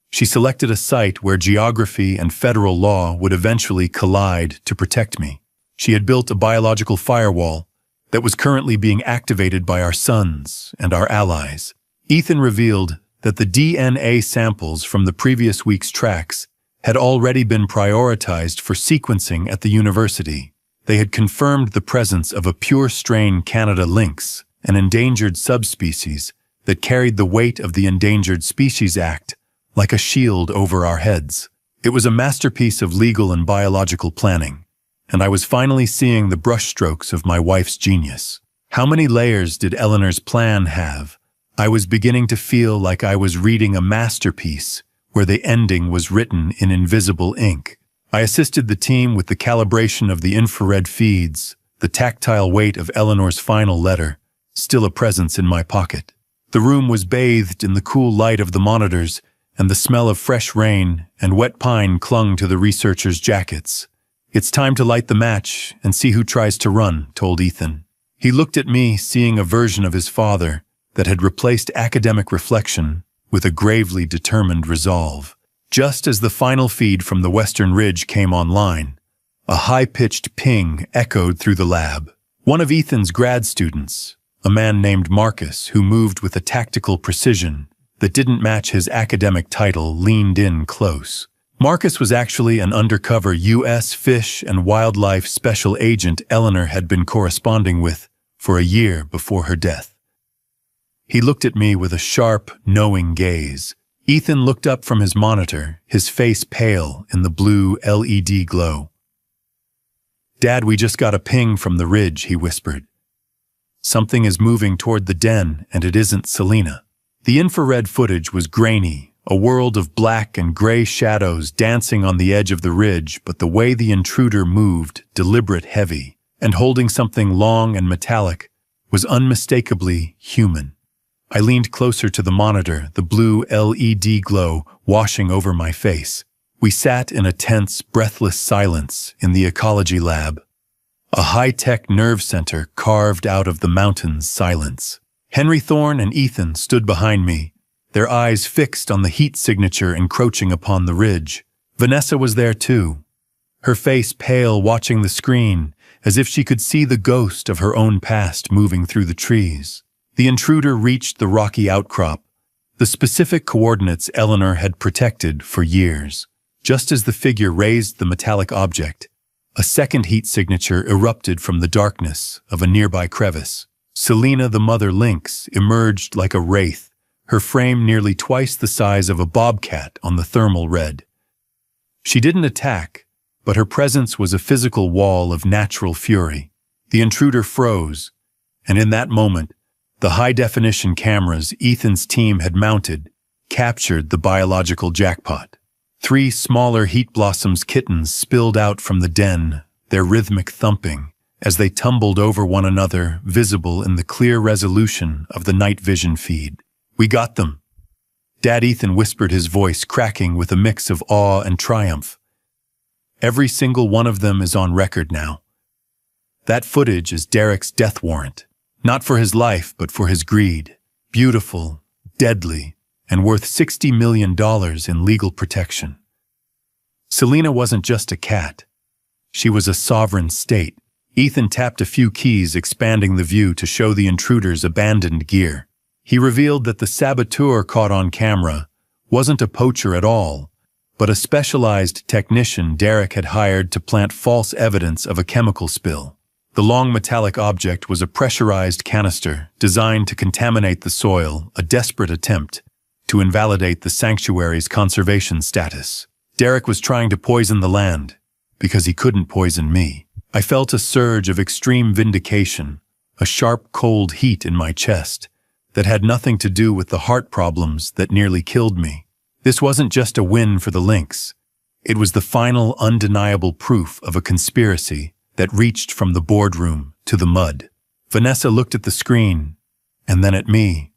Speaker 1: She selected a site where geography and federal law would eventually collide to protect me. She had built a biological firewall that was currently being activated by our sons and our allies. Ethan revealed that the DNA samples from the previous week's tracks had already been prioritized for sequencing at the university. They had confirmed the presence of a pure strain Canada lynx, an endangered subspecies that carried the weight of the Endangered Species Act like a shield over our heads. It was a masterpiece of legal and biological planning, and I was finally seeing the brushstrokes of my wife's genius. How many layers did Eleanor's plan have? I was beginning to feel like I was reading a masterpiece where the ending was written in invisible ink. I assisted the team with the calibration of the infrared feeds, the tactile weight of Eleanor's final letter, still a presence in my pocket. The room was bathed in the cool light of the monitors, and the smell of fresh rain and wet pine clung to the researchers' jackets. It's time to light the match and see who tries to run, told Ethan. He looked at me, seeing a version of his father that had replaced academic reflection with a gravely determined resolve. Just as the final feed from the western ridge came online, a high-pitched ping echoed through the lab. One of Ethan's grad students, a man named Marcus who moved with a tactical precision that didn't match his academic title, leaned in close. Marcus was actually an undercover U.S. Fish and Wildlife Special Agent Eleanor had been corresponding with for a year before her death. He looked at me with a sharp, knowing gaze. Ethan looked up from his monitor, his face pale in the blue LED glow. "Dad, we just got a ping from the ridge," he whispered. "Something is moving toward the den, and it isn't Selena." The infrared footage was grainy, a world of black and gray shadows dancing on the edge of the ridge, but the way the intruder moved, deliberate, heavy, and holding something long and metallic, was unmistakably human. I leaned closer to the monitor, the blue LED glow washing over my face. We sat in a tense, breathless silence in the ecology lab, a high-tech nerve center carved out of the mountain's silence. Henry Thorne and Ethan stood behind me, their eyes fixed on the heat signature encroaching upon the ridge. Vanessa was there too, her face pale, watching the screen, as if she could see the ghost of her own past moving through the trees. The intruder reached the rocky outcrop, the specific coordinates Eleanor had protected for years. Just as the figure raised the metallic object, a second heat signature erupted from the darkness of a nearby crevice. Selena, the mother lynx, emerged like a wraith, her frame nearly twice the size of a bobcat on the thermal red. She didn't attack, but her presence was a physical wall of natural fury. The intruder froze, and in that moment, the high-definition cameras Ethan's team had mounted captured the biological jackpot. 3 smaller Heat Blossoms kittens spilled out from the den, their rhythmic thumping, as they tumbled over one another, visible in the clear resolution of the night vision feed. "We got them." Dad Ethan whispered, his voice cracking with a mix of awe and triumph. "Every single one of them is on record now. That footage is Derek's death warrant. Not for his life, but for his greed. Beautiful, deadly, and worth $60 million in legal protection." Selena wasn't just a cat. She was a sovereign state. Ethan tapped a few keys, expanding the view to show the intruder's abandoned gear. He revealed that the saboteur caught on camera wasn't a poacher at all, but a specialized technician Derek had hired to plant false evidence of a chemical spill. The long metallic object was a pressurized canister designed to contaminate the soil, a desperate attempt to invalidate the sanctuary's conservation status. Derek was trying to poison the land because he couldn't poison me. I felt a surge of extreme vindication, a sharp, cold heat in my chest that had nothing to do with the heart problems that nearly killed me. This wasn't just a win for the Lynx. It was the final, undeniable proof of a conspiracy that reached from the boardroom to the mud. Vanessa looked at the screen, and then at me,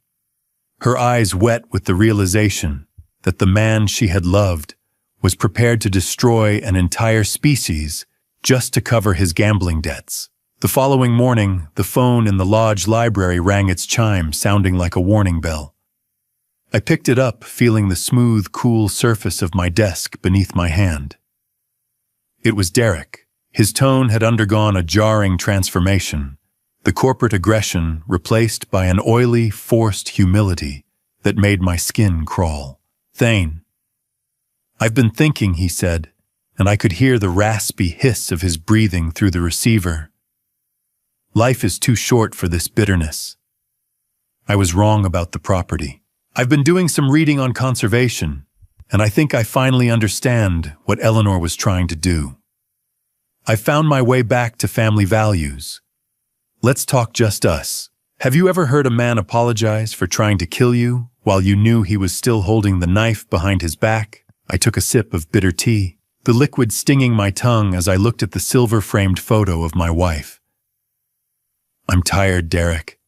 Speaker 1: her eyes wet with the realization that the man she had loved was prepared to destroy an entire species just to cover his gambling debts. The following morning, the phone in the lodge library rang its chime, sounding like a warning bell. I picked it up, feeling the smooth, cool surface of my desk beneath my hand. It was Derek. His tone had undergone a jarring transformation, the corporate aggression replaced by an oily, forced humility that made my skin crawl. "Thane, I've been thinking," he said, and I could hear the raspy hiss of his breathing through the receiver. "Life is too short for this bitterness. I was wrong about the property. I've been doing some reading on conservation, and I think I finally understand what Eleanor was trying to do. I found my way back to family values. Let's talk just us. Have you ever heard a man apologize for trying to kill you while you knew he was still holding the knife behind his back?" I took a sip of bitter tea, the liquid stinging my tongue as I looked at the silver-framed photo of my wife. "I'm tired, Derek,"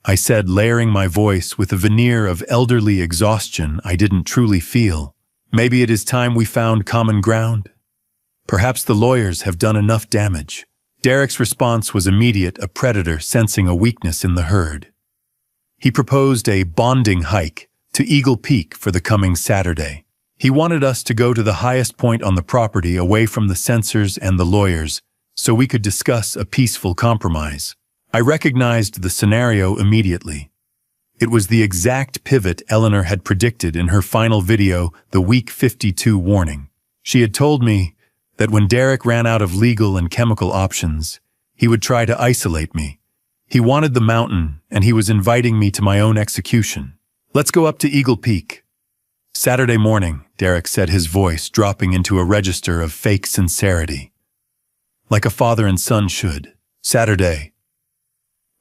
Speaker 1: I said, layering my voice with a veneer of elderly exhaustion I didn't truly feel. "Maybe it is time we found common ground. Perhaps the lawyers have done enough damage." Derek's response was immediate, a predator sensing a weakness in the herd. He proposed a bonding hike to Eagle Peak for the coming Saturday. He wanted us to go to the highest point on the property, away from the censors and the lawyers, so we could discuss a peaceful compromise. I recognized the scenario immediately. It was the exact pivot Eleanor had predicted in her final video, the Week 52 warning. She had told me that when Derek ran out of legal and chemical options, he would try to isolate me. He wanted the mountain, and he was inviting me to my own execution. "Let's go up to Eagle Peak." "Saturday morning," Derek said, his voice dropping into a register of fake sincerity. Like a father and son should. "Saturday."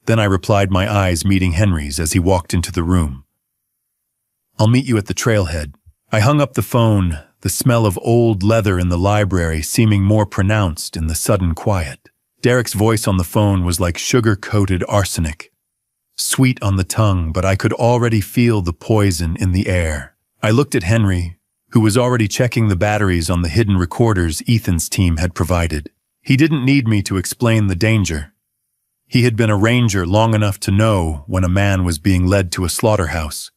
Speaker 1: Then I replied, my eyes meeting Henry's as he walked into the room. "I'll meet you at the trailhead." I hung up the phone, the smell of old leather in the library seeming more pronounced in the sudden quiet. Derek's voice on the phone was like sugar-coated arsenic. Sweet on the tongue, but I could already feel the poison in the air. I looked at Henry, who was already checking the batteries on the hidden recorders Ethan's team had provided. He didn't need me to explain the danger. He had been a ranger long enough to know when a man was being led to a slaughterhouse.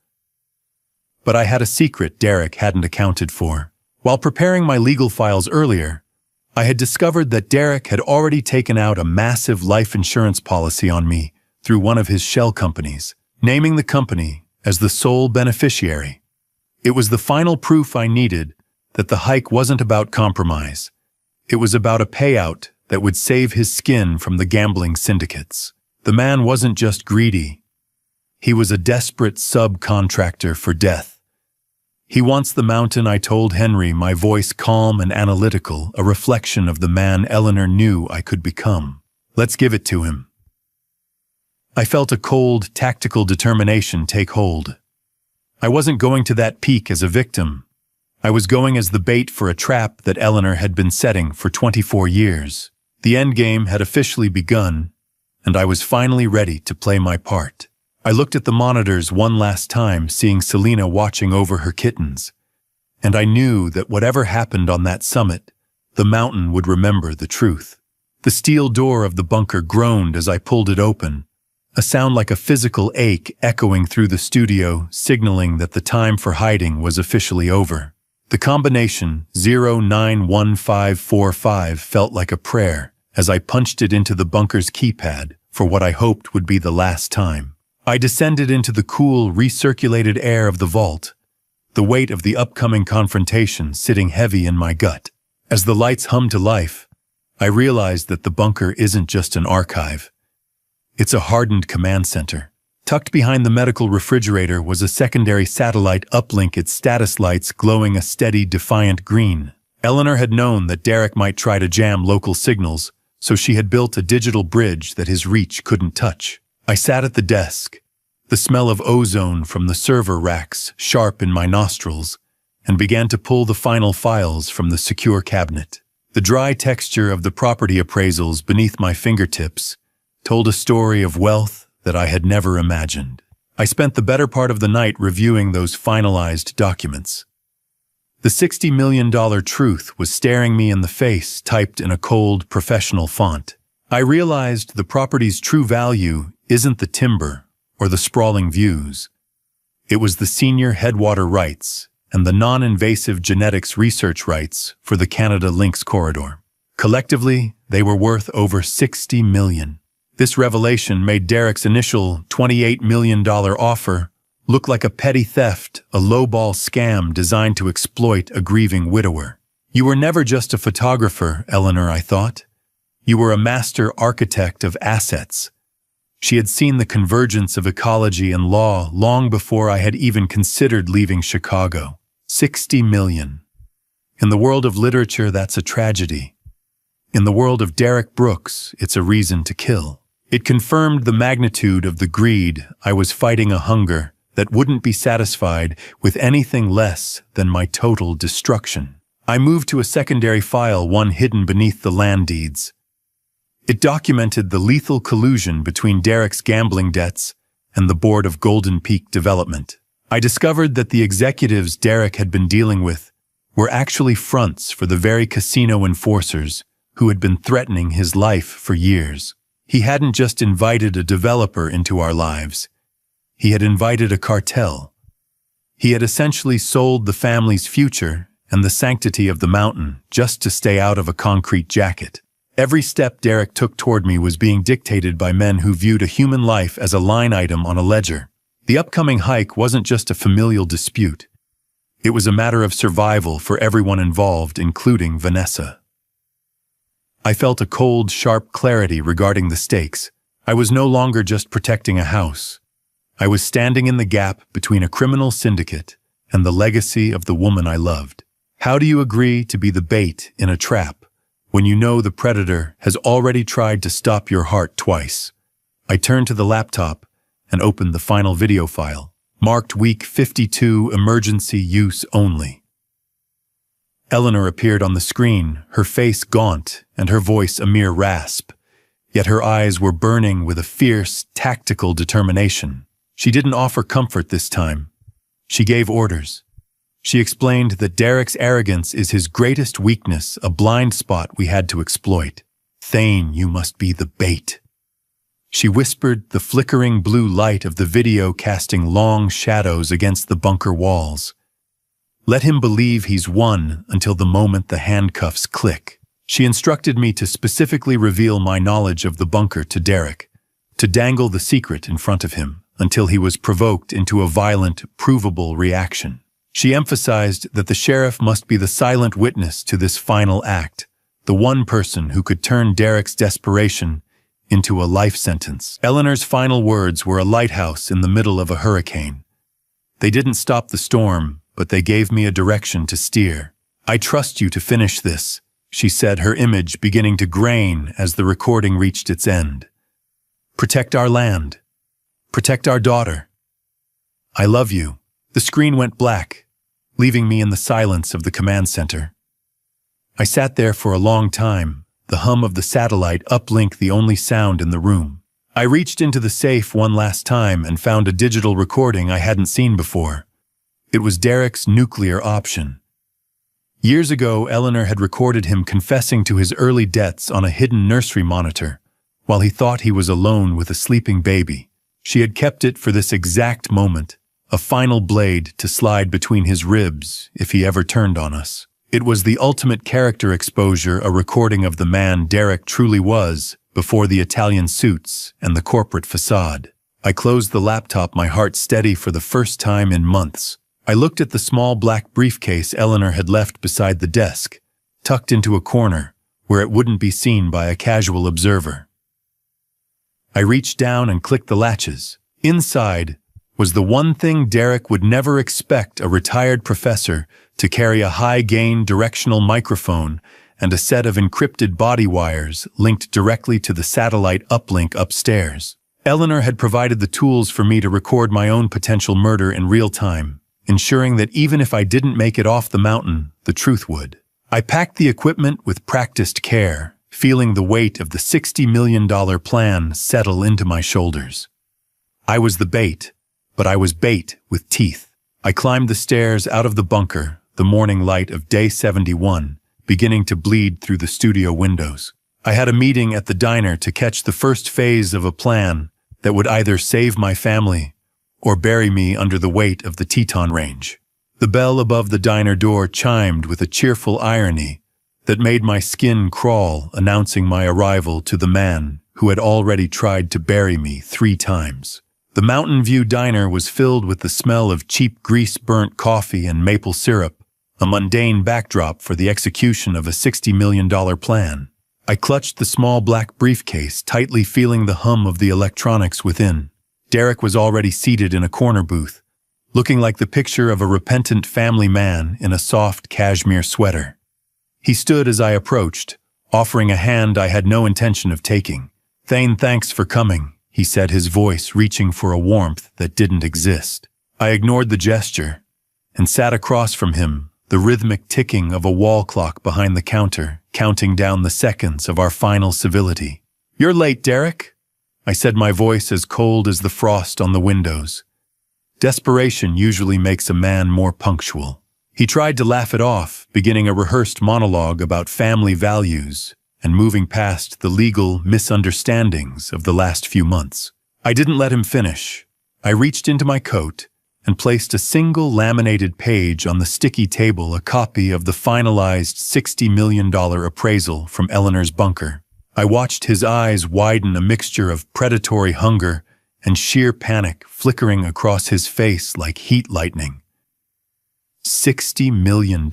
Speaker 1: But I had a secret Derek hadn't accounted for. While preparing my legal files earlier, I had discovered that Derek had already taken out a massive life insurance policy on me through one of his shell companies, naming the company as the sole beneficiary. It was the final proof I needed that the hike wasn't about compromise. It was about a payout that would save his skin from the gambling syndicates. The man wasn't just greedy. He was a desperate subcontractor for death. "He wants the mountain," I told Henry, my voice calm and analytical, a reflection of the man Eleanor knew I could become. Let's give it to him. I felt a cold, tactical determination take hold. I wasn't going to that peak as a victim. I was going as the bait for a trap that Eleanor had been setting for 24 years. The endgame had officially begun, and I was finally ready to play my part. I looked at the monitors one last time, seeing Selena watching over her kittens, and I knew that whatever happened on that summit, the mountain would remember the truth. The steel door of the bunker groaned as I pulled it open, a sound like a physical ache echoing through the studio, signaling that the time for hiding was officially over. The combination 091545 felt like a prayer as I punched it into the bunker's keypad for what I hoped would be the last time. I descended into the cool, recirculated air of the vault, the weight of the upcoming confrontation sitting heavy in my gut. As the lights hummed to life, I realized that the bunker isn't just an archive. It's a hardened command center. Tucked behind the medical refrigerator was a secondary satellite uplink, its status lights glowing a steady, defiant green. Eleanor had known that Derek might try to jam local signals, so she had built a digital bridge that his reach couldn't touch. I sat at the desk, the smell of ozone from the server racks sharp in my nostrils, and began to pull the final files from the secure cabinet. The dry texture of the property appraisals beneath my fingertips told a story of wealth that I had never imagined. I spent the better part of the night reviewing those finalized documents. The $60 million truth was staring me in the face, typed in a cold, professional font. I realized the property's true value isn't the timber or the sprawling views. It was the senior headwater rights and the non-invasive genetics research rights for the Canada Lynx corridor. Collectively, they were worth over $60 million. This revelation made Derek's initial $28 million offer look like a petty theft, a lowball scam designed to exploit a grieving widower. You were never just a photographer, Eleanor, I thought. You were a master architect of assets. She had seen the convergence of ecology and law long before I had even considered leaving Chicago. $60 million. In the world of literature, that's a tragedy. In the world of Derek Brooks, it's a reason to kill. It confirmed the magnitude of the greed. I was fighting a hunger that wouldn't be satisfied with anything less than my total destruction. I moved to a secondary file, one hidden beneath the land deeds. It documented the lethal collusion between Derek's gambling debts and the board of Golden Peak Development. I discovered that the executives Derek had been dealing with were actually fronts for the very casino enforcers who had been threatening his life for years. He hadn't just invited a developer into our lives. He had invited a cartel. He had essentially sold the family's future and the sanctity of the mountain just to stay out of a concrete jacket. Every step Derek took toward me was being dictated by men who viewed a human life as a line item on a ledger. The upcoming hike wasn't just a familial dispute. It was a matter of survival for everyone involved, including Vanessa. I felt a cold, sharp clarity regarding the stakes. I was no longer just protecting a house. I was standing in the gap between a criminal syndicate and the legacy of the woman I loved. How do you agree to be the bait in a trap when you know the predator has already tried to stop your heart twice? I turned to the laptop and opened the final video file, marked Week 52, Emergency Use Only. Eleanor appeared on the screen, her face gaunt and her voice a mere rasp, yet her eyes were burning with a fierce, tactical determination. She didn't offer comfort this time. She gave orders. She explained that Derek's arrogance is his greatest weakness, a blind spot we had to exploit. Thane, you must be the bait. She whispered, the flickering blue light of the video casting long shadows against the bunker walls. Let him believe he's won until the moment the handcuffs click. She instructed me to specifically reveal my knowledge of the bunker to Derek, to dangle the secret in front of him until he was provoked into a violent, provable reaction. She emphasized that the sheriff must be the silent witness to this final act, the one person who could turn Derek's desperation into a life sentence. Eleanor's final words were a lighthouse in the middle of a hurricane. They didn't stop the storm, but they gave me a direction to steer. I trust you to finish this, she said, her image beginning to grain as the recording reached its end. Protect our land. Protect our daughter. I love you. The screen went black, leaving me in the silence of the command center. I sat there for a long time, the hum of the satellite uplink the only sound in the room. I reached into the safe one last time and found a digital recording I hadn't seen before. It was Derek's nuclear option. Years ago, Eleanor had recorded him confessing to his early deaths on a hidden nursery monitor, while he thought he was alone with a sleeping baby. She had kept it for this exact moment, a final blade to slide between his ribs if he ever turned on us. It was the ultimate character exposure, a recording of the man Derek truly was before the Italian suits and the corporate facade. I closed the laptop, my heart steady for the first time in months. I looked at the small black briefcase Eleanor had left beside the desk, tucked into a corner where it wouldn't be seen by a casual observer. I reached down and clicked the latches. Inside was the one thing Derek would never expect a retired professor to carry: a high-gain directional microphone and a set of encrypted body wires linked directly to the satellite uplink upstairs. Eleanor had provided the tools for me to record my own potential murder in real time, ensuring that even if I didn't make it off the mountain, the truth would. I packed the equipment with practiced care, feeling the weight of the $60 million plan settle into my shoulders. I was the bait, but I was bait with teeth. I climbed the stairs out of the bunker, the morning light of day 71 beginning to bleed through the studio windows. I had a meeting at the diner to catch the first phase of a plan that would either save my family or bury me under the weight of the Teton Range. The bell above the diner door chimed with a cheerful irony that made my skin crawl, announcing my arrival to the man who had already tried to bury me 3 times. The Mountain View Diner was filled with the smell of cheap grease-burnt coffee and maple syrup, a mundane backdrop for the execution of a $60 million plan. I clutched the small black briefcase, tightly feeling the hum of the electronics within. Derek was already seated in a corner booth, looking like the picture of a repentant family man in a soft cashmere sweater. He stood as I approached, offering a hand I had no intention of taking. "Thane, thanks for coming," he said, his voice reaching for a warmth that didn't exist. I ignored the gesture and sat across from him, the rhythmic ticking of a wall clock behind the counter, counting down the seconds of our final civility. "You're late, Derek," I said, my voice as cold as the frost on the windows. Desperation usually makes a man more punctual. He tried to laugh it off, beginning a rehearsed monologue about family values and moving past the legal misunderstandings of the last few months. I didn't let him finish. I reached into my coat and placed a single laminated page on the sticky table, a copy of the finalized $60 million appraisal from Eleanor's bunker. I watched his eyes widen, a mixture of predatory hunger and sheer panic flickering across his face like heat lightning. $60 million.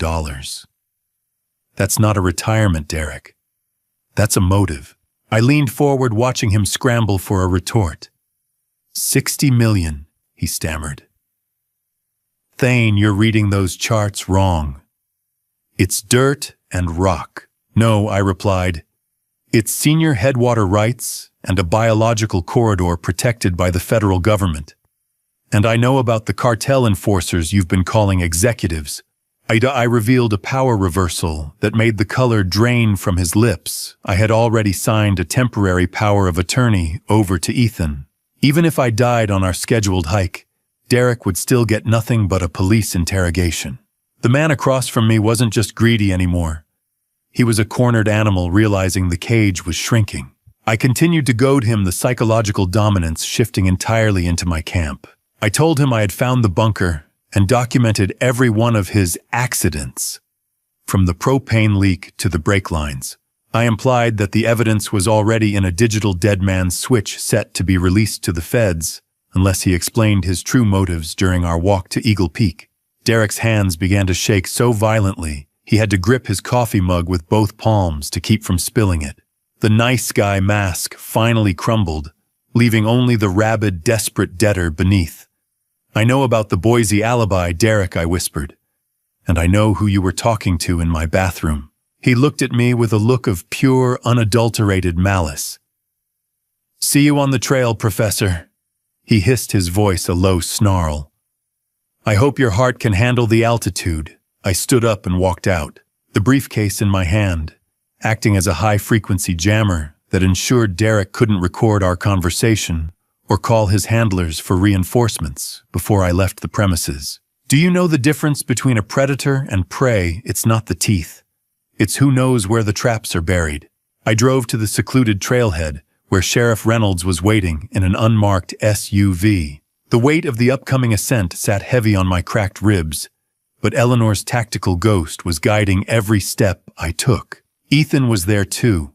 Speaker 1: That's not a retirement, Derek. That's a motive. I leaned forward, watching him scramble for a retort. $60 million, he stammered. "Thane, you're reading those charts wrong. It's dirt and rock." "No," I replied. "It's senior headwater rights and a biological corridor protected by the federal government. And I know about the cartel enforcers you've been calling executives." I revealed a power reversal that made the color drain from his lips. I had already signed a temporary power of attorney over to Ethan. Even if I died on our scheduled hike, Derek would still get nothing but a police interrogation. The man across from me wasn't just greedy anymore. He was a cornered animal, realizing the cage was shrinking. I continued to goad him, the psychological dominance shifting entirely into my camp. I told him I had found the bunker and documented every one of his accidents, from the propane leak to the brake lines. I implied that the evidence was already in a digital dead man's switch set to be released to the feds, unless he explained his true motives during our walk to Eagle Peak. Derek's hands began to shake so violently he had to grip his coffee mug with both palms to keep from spilling it. The nice guy mask finally crumbled, leaving only the rabid, desperate debtor beneath. "I know about the Boise alibi, Derek," I whispered. "And I know who you were talking to in my bathroom." He looked at me with a look of pure, unadulterated malice. "See you on the trail, Professor." He hissed, his voice a low snarl. "I hope your heart can handle the altitude." I stood up and walked out, the briefcase in my hand, acting as a high-frequency jammer that ensured Derek couldn't record our conversation or call his handlers for reinforcements before I left the premises. Do you know the difference between a predator and prey? It's not the teeth. It's who knows where the traps are buried. I drove to the secluded trailhead, where Sheriff Reynolds was waiting in an unmarked SUV. The weight of the upcoming ascent sat heavy on my cracked ribs, but Eleanor's tactical ghost was guiding every step I took. Ethan was there too,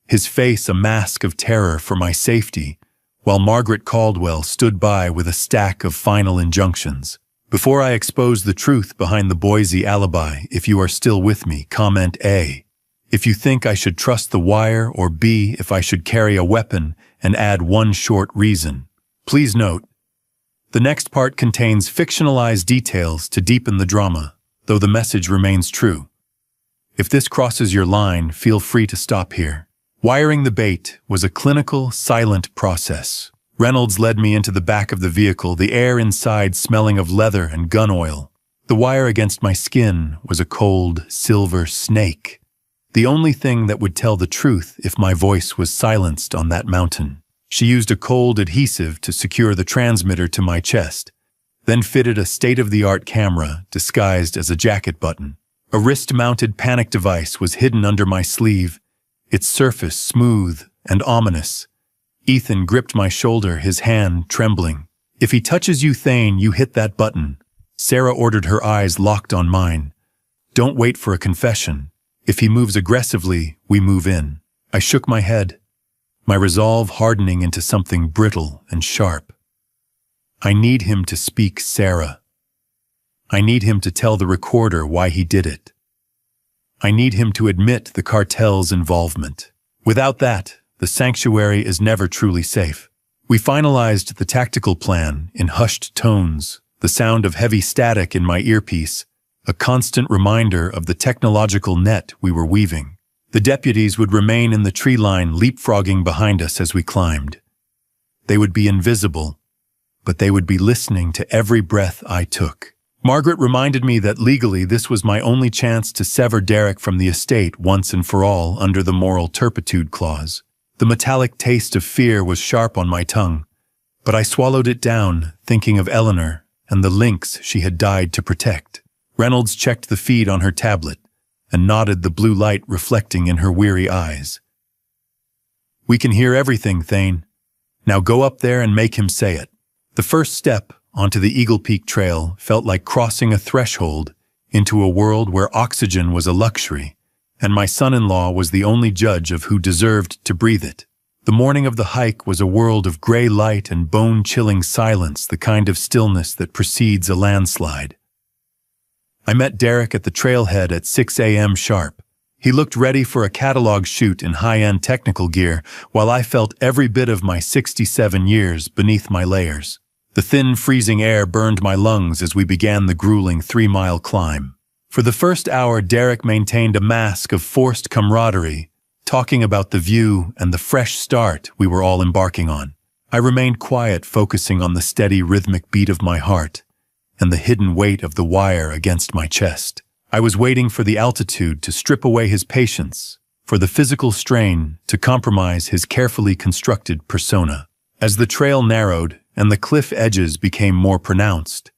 Speaker 1: his face a mask of terror for my safety, while Margaret Caldwell stood by with a stack of final injunctions. Before I expose the truth behind the Boise alibi, if you are still with me, comment A if you think I should trust the wire, or B if I should carry a weapon, and add one short reason. Please note, the next part contains fictionalized details to deepen the drama, though the message remains true. If this crosses your line, feel free to stop here. Wiring the bait was a clinical, silent process. Reynolds led me into the back of the vehicle, the air inside smelling of leather and gun oil. The wire against my skin was a cold, silver snake, the only thing that would tell the truth if my voice was silenced on that mountain. She used a cold adhesive to secure the transmitter to my chest, then fitted a state-of-the-art camera disguised as a jacket button. A wrist-mounted panic device was hidden under my sleeve, its surface smooth and ominous. Ethan gripped my shoulder, his hand trembling. "If he touches you, Thane, you hit that button." Sarah ordered, her eyes locked on mine. "Don't wait for a confession. If he moves aggressively, we move in." I shook my head, my resolve hardening into something brittle and sharp. "I need him to speak, Sarah. I need him to tell the recorder why he did it. I need him to admit the cartel's involvement. Without that, the sanctuary is never truly safe." We finalized the tactical plan in hushed tones, the sound of heavy static in my earpiece, a constant reminder of the technological net we were weaving. The deputies would remain in the tree line, leapfrogging behind us as we climbed. They would be invisible, but they would be listening to every breath I took. Margaret reminded me that legally this was my only chance to sever Derek from the estate once and for all under the moral turpitude clause. The metallic taste of fear was sharp on my tongue, but I swallowed it down, thinking of Eleanor and the links she had died to protect. Reynolds checked the feed on her tablet and nodded, the blue light reflecting in her weary eyes. "We can hear everything, Thane. Now go up there and make him say it." The first step onto the Eagle Peak Trail felt like crossing a threshold into a world where oxygen was a luxury, and my son-in-law was the only judge of who deserved to breathe it. The morning of the hike was a world of gray light and bone-chilling silence, the kind of stillness that precedes a landslide. I met Derek at the trailhead at 6 a.m. sharp. He looked ready for a catalog shoot in high-end technical gear, while I felt every bit of my 67 years beneath my layers. The thin, freezing air burned my lungs as we began the grueling 3-mile climb. For the first hour, Derek maintained a mask of forced camaraderie, talking about the view and the fresh start we were all embarking on. I remained quiet, focusing on the steady, rhythmic beat of my heart and the hidden weight of the wire against my chest. I was waiting for the altitude to strip away his patience, for the physical strain to compromise his carefully constructed persona. As the trail narrowed and the cliff edges became more pronounced,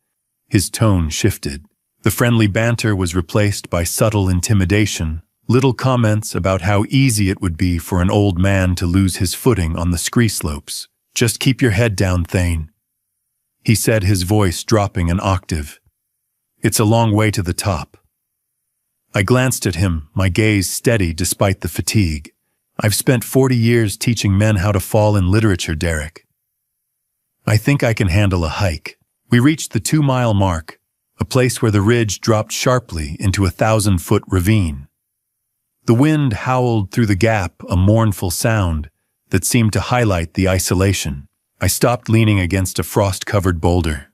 Speaker 1: his tone shifted. The friendly banter was replaced by subtle intimidation, little comments about how easy it would be for an old man to lose his footing on the scree slopes. "Just keep your head down, Thane," he said, his voice dropping an octave. "It's a long way to the top." I glanced at him, my gaze steady despite the fatigue. "I've spent 40 years teaching men how to fall in literature, Derek. I think I can handle a hike." We reached the 2-mile mark, a place where the ridge dropped sharply into a 1,000-foot ravine. The wind howled through the gap, a mournful sound that seemed to highlight the isolation. I stopped, leaning against a frost-covered boulder.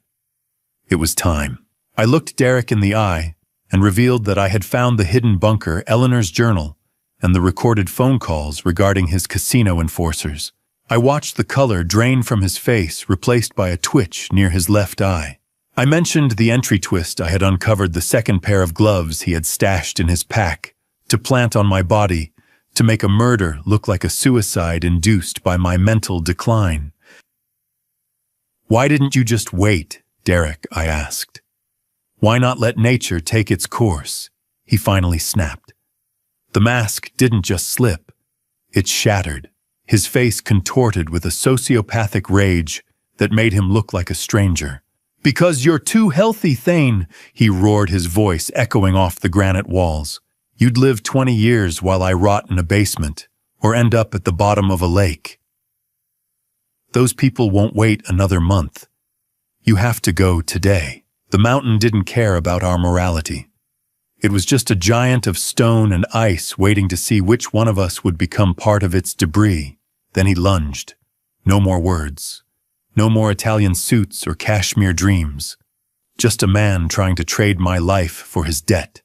Speaker 1: It was time. I looked Derek in the eye, and revealed that I had found the hidden bunker, Eleanor's journal, and the recorded phone calls regarding his casino enforcers. I watched the color drain from his face, replaced by a twitch near his left eye. I mentioned the entry twist I had uncovered the second pair of gloves he had stashed in his pack to plant on my body to make a murder look like a suicide induced by my mental decline. "Why didn't you just wait, Derek?" I asked. "Why not let nature take its course?" He finally snapped. The mask didn't just slip, it shattered, his face contorted with a sociopathic rage that made him look like a stranger. "Because you're too healthy, Thane," he roared, his voice echoing off the granite walls. "You'd live 20 years while I rot in a basement, or end up at the bottom of a lake. Those people won't wait another month. You have to go today." The mountain didn't care about our morality. It was just a giant of stone and ice waiting to see which one of us would become part of its debris. Then he lunged. No more words. No more Italian suits or cashmere dreams. Just a man trying to trade my life for his debt.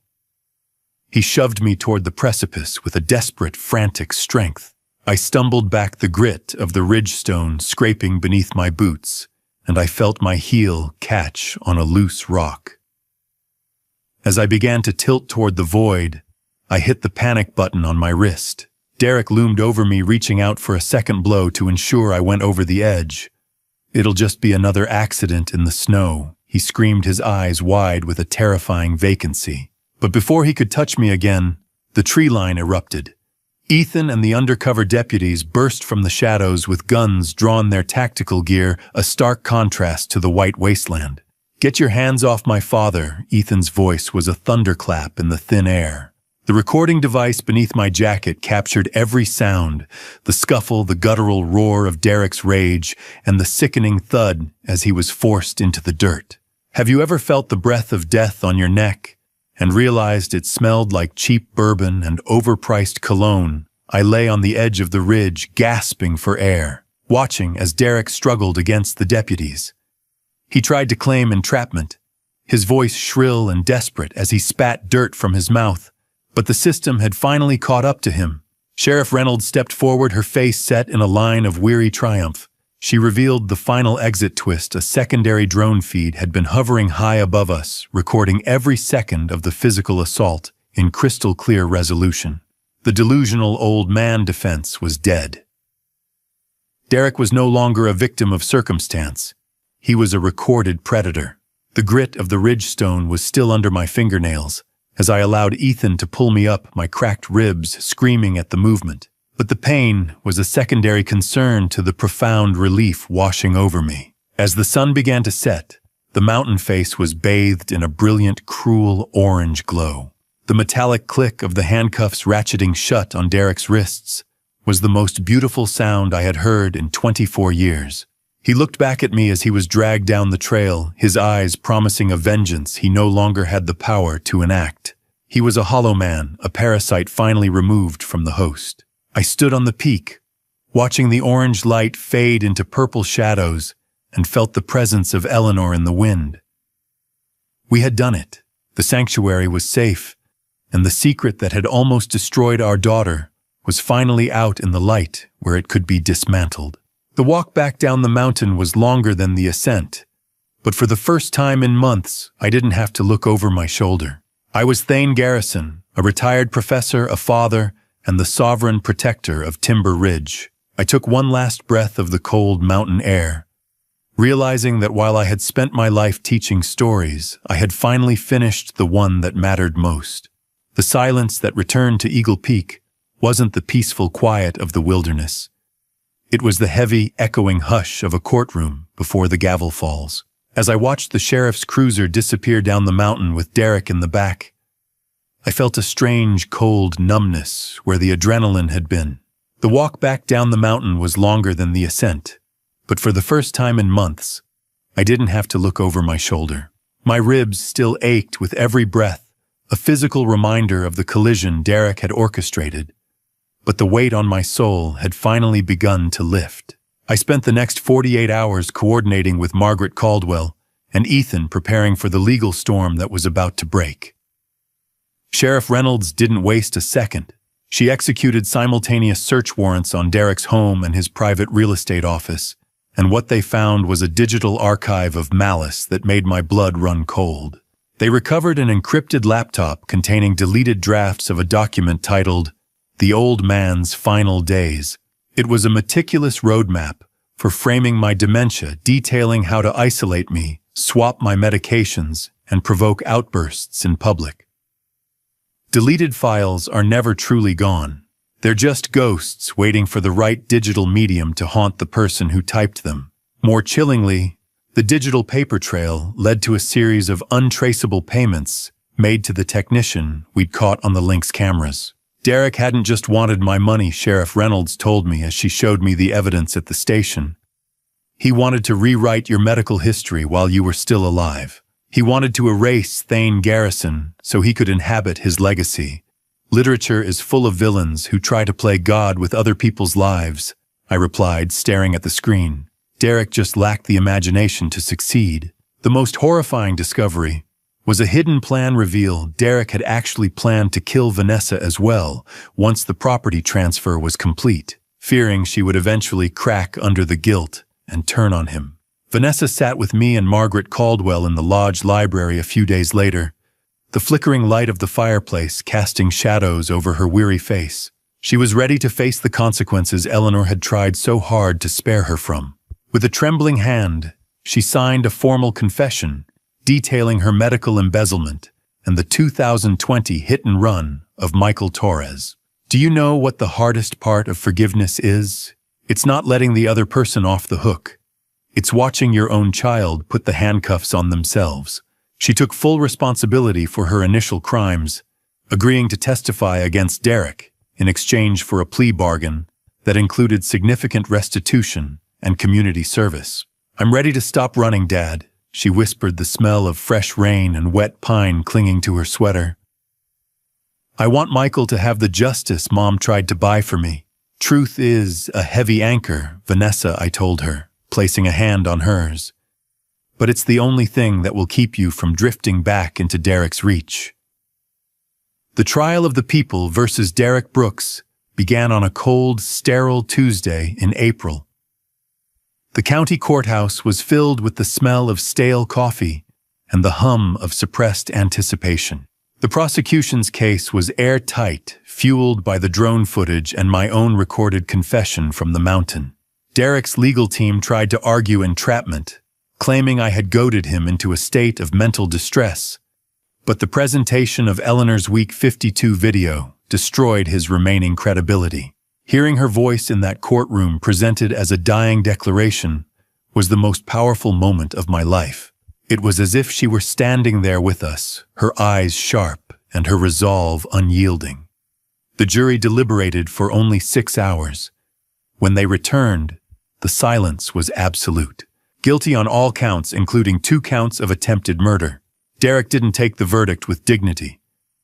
Speaker 1: He shoved me toward the precipice with a desperate, frantic strength. I stumbled back, the grit of the ridgestone scraping beneath my boots, and I felt my heel catch on a loose rock. As I began to tilt toward the void, I hit the panic button on my wrist. Derek loomed over me, reaching out for a second blow to ensure I went over the edge. "It'll just be another accident in the snow," he screamed, his eyes wide with a terrifying vacancy. But before he could touch me again, the tree line erupted. Ethan and the undercover deputies burst from the shadows with guns drawn, their tactical gear a stark contrast to the white wasteland. "Get your hands off my father," Ethan's voice was a thunderclap in the thin air. The recording device beneath my jacket captured every sound, the scuffle, the guttural roar of Derek's rage, and the sickening thud as he was forced into the dirt. Have you ever felt the breath of death on your neck and realized it smelled like cheap bourbon and overpriced cologne? I lay on the edge of the ridge, gasping for air, watching as Derek struggled against the deputies. He tried to claim entrapment, his voice shrill and desperate as he spat dirt from his mouth, but the system had finally caught up to him. Sheriff Reynolds stepped forward, her face set in a line of weary triumph. She revealed the final exit twist. A secondary drone feed had been hovering high above us, recording every second of the physical assault in crystal clear resolution. The delusional old man defense was dead. Derek was no longer a victim of circumstance. He was a recorded predator. The grit of the ridgestone was still under my fingernails as I allowed Ethan to pull me up, my cracked ribs screaming at the movement. But the pain was a secondary concern to the profound relief washing over me. As the sun began to set, the mountain face was bathed in a brilliant, cruel orange glow. The metallic click of the handcuffs ratcheting shut on Derek's wrists was the most beautiful sound I had heard in 24 years. He looked back at me as he was dragged down the trail, his eyes promising a vengeance he no longer had the power to enact. He was a hollow man, a parasite finally removed from the host. I stood on the peak, watching the orange light fade into purple shadows, and felt the presence of Eleanor in the wind. We had done it. The sanctuary was safe, and the secret that had almost destroyed our daughter was finally out in the light where it could be dismantled. The walk back down the mountain was longer than the ascent, but for the first time in months, I didn't have to look over my shoulder. I was Thane Garrison, a retired professor, a father, and the sovereign protector of Timber Ridge. I took one last breath of the cold mountain air, realizing that while I had spent my life teaching stories, I had finally finished the one that mattered most. The silence that returned to Eagle Peak wasn't the peaceful quiet of the wilderness. It was the heavy, echoing hush of a courtroom before the gavel falls. As I watched the sheriff's cruiser disappear down the mountain with Derek in the back, I felt a strange, cold numbness where the adrenaline had been. The walk back down the mountain was longer than the ascent, but for the first time in months, I didn't have to look over my shoulder. My ribs still ached with every breath, a physical reminder of the collision Derek had orchestrated. But the weight on my soul had finally begun to lift. I spent the next 48 hours coordinating with Margaret Caldwell and Ethan, preparing for the legal storm that was about to break. Sheriff Reynolds didn't waste a second. She executed simultaneous search warrants on Derek's home and his private real estate office, and what they found was a digital archive of malice that made my blood run cold. They recovered an encrypted laptop containing deleted drafts of a document titled The Old Man's Final Days. It was a meticulous roadmap for framing my dementia, detailing how to isolate me, swap my medications, and provoke outbursts in public. Deleted files are never truly gone. They're just ghosts waiting for the right digital medium to haunt the person who typed them. More chillingly, the digital paper trail led to a series of untraceable payments made to the technician we'd caught on the Lynx cameras. Derek hadn't just wanted my money, Sheriff Reynolds told me as she showed me the evidence at the station. He wanted to rewrite your medical history while you were still alive. He wanted to erase Thane Garrison so he could inhabit his legacy. Literature is full of villains who try to play God with other people's lives, I replied, staring at the screen. Derek just lacked the imagination to succeed. The most horrifying discovery was a hidden plan reveal. Derek had actually planned to kill Vanessa as well once the property transfer was complete, fearing she would eventually crack under the guilt and turn on him. Vanessa sat with me and Margaret Caldwell in the lodge library a few days later, the flickering light of the fireplace casting shadows over her weary face. She was ready to face the consequences Eleanor had tried so hard to spare her from. With a trembling hand, she signed a formal confession detailing her medical embezzlement and the 2020 hit and run of Michael Torres. Do you know what the hardest part of forgiveness is? It's not letting the other person off the hook. It's watching your own child put the handcuffs on themselves. She took full responsibility for her initial crimes, agreeing to testify against Derek in exchange for a plea bargain that included significant restitution and community service. I'm ready to stop running, Dad, she whispered, the smell of fresh rain and wet pine clinging to her sweater. I want Michael to have the justice Mom tried to buy for me. Truth is a heavy anchor, Vanessa, I told her, placing a hand on hers. But it's the only thing that will keep you from drifting back into Derek's reach. The trial of the people versus Derek Brooks began on a cold, sterile Tuesday in April. The county courthouse was filled with the smell of stale coffee and the hum of suppressed anticipation. The prosecution's case was airtight, fueled by the drone footage and my own recorded confession from the mountain. Derek's legal team tried to argue entrapment, claiming I had goaded him into a state of mental distress, but the presentation of Eleanor's Week 52 video destroyed his remaining credibility. Hearing her voice in that courtroom presented as a dying declaration was the most powerful moment of my life. It was as if she were standing there with us, her eyes sharp and her resolve unyielding. The jury deliberated for only 6 hours. When they returned, the silence was absolute. Guilty on all counts, including 2 counts of attempted murder. Derek didn't take the verdict with dignity.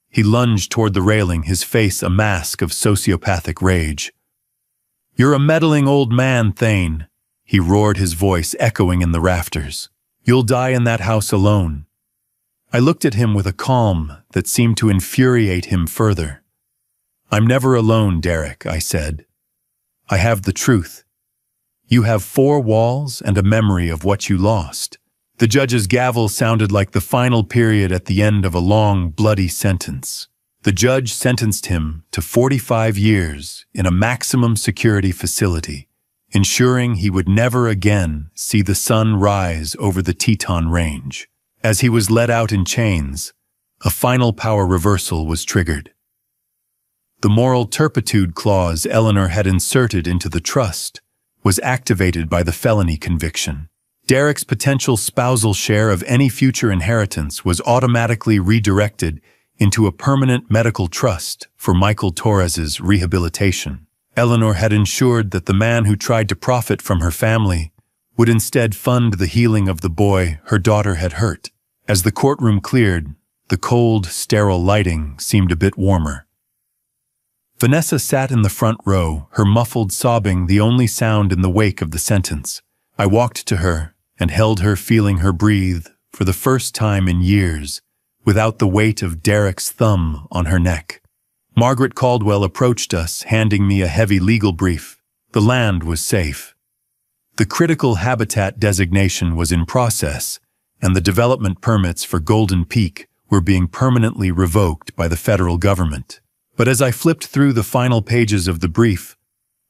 Speaker 1: He lunged toward the railing, his face a mask of sociopathic rage. "You're a meddling old man, Thane," he roared, his voice echoing in the rafters. "You'll die in that house alone." I looked at him with a calm that seemed to infuriate him further. "I'm never alone, Derek," I said. "I have the truth. You have 4 walls and a memory of what you lost." The judge's gavel sounded like the final period at the end of a long, bloody sentence. The judge sentenced him to 45 years in a maximum security facility, ensuring he would never again see the sun rise over the Teton Range. As he was let out in chains, a final power reversal was triggered. The moral turpitude clause Eleanor had inserted into the trust was activated by the felony conviction. Derek's potential spousal share of any future inheritance was automatically redirected into a permanent medical trust for Michael Torres's rehabilitation. Eleanor had ensured that the man who tried to profit from her family would instead fund the healing of the boy her daughter had hurt. As the courtroom cleared, the cold, sterile lighting seemed a bit warmer. Vanessa sat in the front row, her muffled sobbing the only sound in the wake of the sentence. I walked to her and held her, feeling her breathe for the first time in years, without the weight of Derek's thumb on her neck. Margaret Caldwell approached us, handing me a heavy legal brief. The land was safe. The critical habitat designation was in process, and the development permits for Golden Peak were being permanently revoked by the federal government. But as I flipped through the final pages of the brief,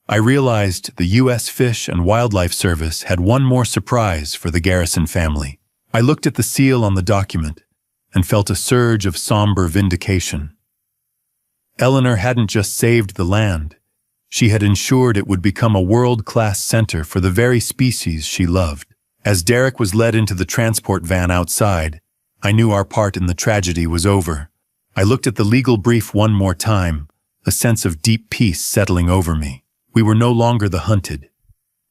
Speaker 1: I realized the U.S. Fish and Wildlife Service had one more surprise for the Garrison family. I looked at the seal on the document and felt a surge of somber vindication. Eleanor hadn't just saved the land, she had ensured it would become a world-class center for the very species she loved. As Derek was led into the transport van outside, I knew our part in the tragedy was over. I looked at the legal brief one more time, a sense of deep peace settling over me. We were no longer the hunted.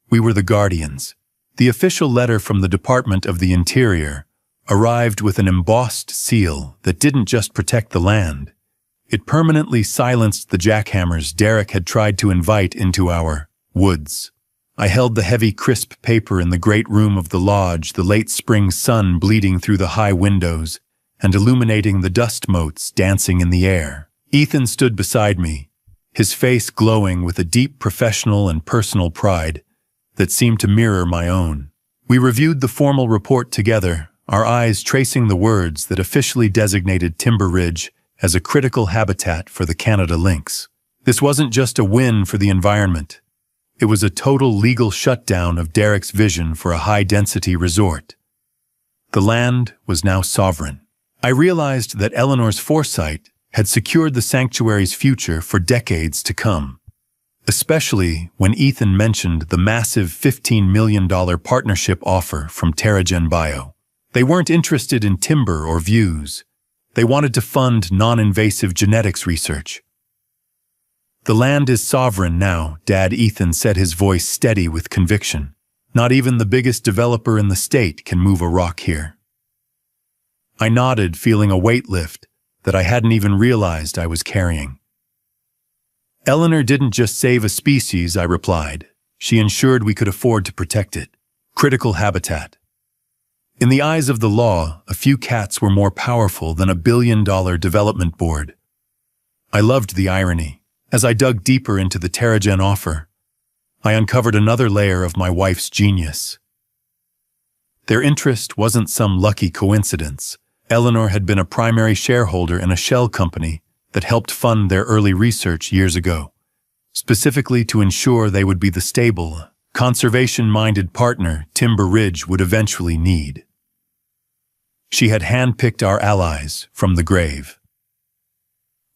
Speaker 1: We were the guardians. The official letter from the Department of the Interior arrived with an embossed seal that didn't just protect the land. It permanently silenced the jackhammers Derek had tried to invite into our woods. I held the heavy, crisp paper in the great room of the lodge, the late spring sun bleeding through the high windows and illuminating the dust motes dancing in the air. Ethan stood beside me, his face glowing with a deep professional and personal pride that seemed to mirror my own. We reviewed the formal report together, our eyes tracing the words that officially designated Timber Ridge as a critical habitat for the Canada lynx. This wasn't just a win for the environment. It was a total legal shutdown of Derek's vision for a high-density resort. The land was now sovereign. I realized that Eleanor's foresight had secured the sanctuary's future for decades to come, especially when Ethan mentioned the massive $15 million partnership offer from Terragen Bio. They weren't interested in timber or views. They wanted to fund non-invasive genetics research. "The land is sovereign now," Dad Ethan said, his voice steady with conviction. "Not even the biggest developer in the state can move a rock here." I nodded, feeling a weight lift that I hadn't even realized I was carrying. "Eleanor didn't just save a species," I replied. "She ensured we could afford to protect it. Critical habitat." In the eyes of the law, a few cats were more powerful than a billion-dollar development board. I loved the irony. As I dug deeper into the Terragen offer, I uncovered another layer of my wife's genius. Their interest wasn't some lucky coincidence. Eleanor had been a primary shareholder in a shell company that helped fund their early research years ago, specifically to ensure they would be the stable, conservation-minded partner Timber Ridge would eventually need. She had handpicked our allies from the grave.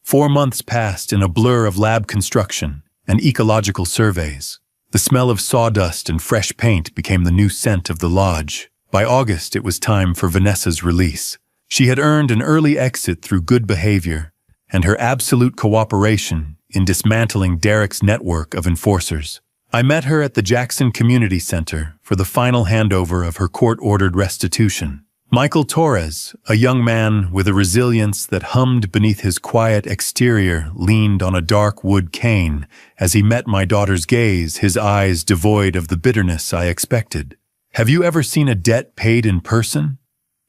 Speaker 1: 4 months passed in a blur of lab construction and ecological surveys. The smell of sawdust and fresh paint became the new scent of the lodge. By August, it was time for Vanessa's release. She had earned an early exit through good behavior and her absolute cooperation in dismantling Derek's network of enforcers. I met her at the Jackson Community Center for the final handover of her court-ordered restitution. Michael Torres, a young man with a resilience that hummed beneath his quiet exterior, leaned on a dark wood cane as he met my daughter's gaze, his eyes devoid of the bitterness I expected. "Have you ever seen a debt paid in person?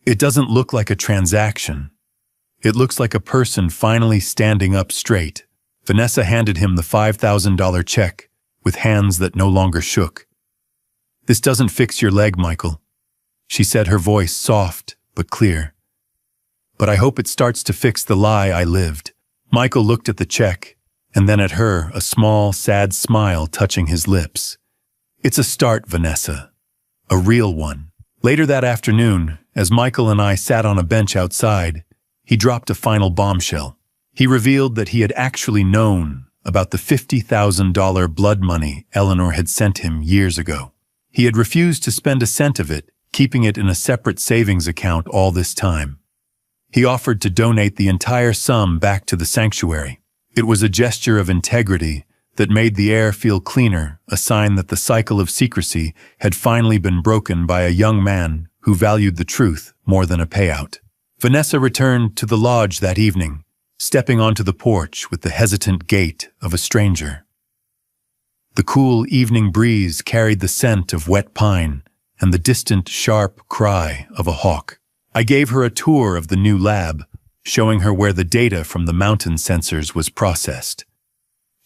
Speaker 1: It doesn't look like a transaction. It looks like a person finally standing up straight." Vanessa handed him the $5,000 check with hands that no longer shook. "This doesn't fix your leg, Michael," she said, her voice soft but clear. "But I hope it starts to fix the lie I lived." Michael looked at the check and then at her, a small, sad smile touching his lips. "It's a start, Vanessa. A real one." Later that afternoon, as Michael and I sat on a bench outside, he dropped a final bombshell. He revealed that he had actually known about the $50,000 blood money Eleanor had sent him years ago. He had refused to spend a cent of it, keeping it in a separate savings account all this time. He offered to donate the entire sum back to the sanctuary. It was a gesture of integrity that made the air feel cleaner, a sign that the cycle of secrecy had finally been broken by a young man who valued the truth more than a payout. Vanessa returned to the lodge that evening, stepping onto the porch with the hesitant gait of a stranger. The cool evening breeze carried the scent of wet pine and the distant, sharp cry of a hawk. I gave her a tour of the new lab, showing her where the data from the mountain sensors was processed.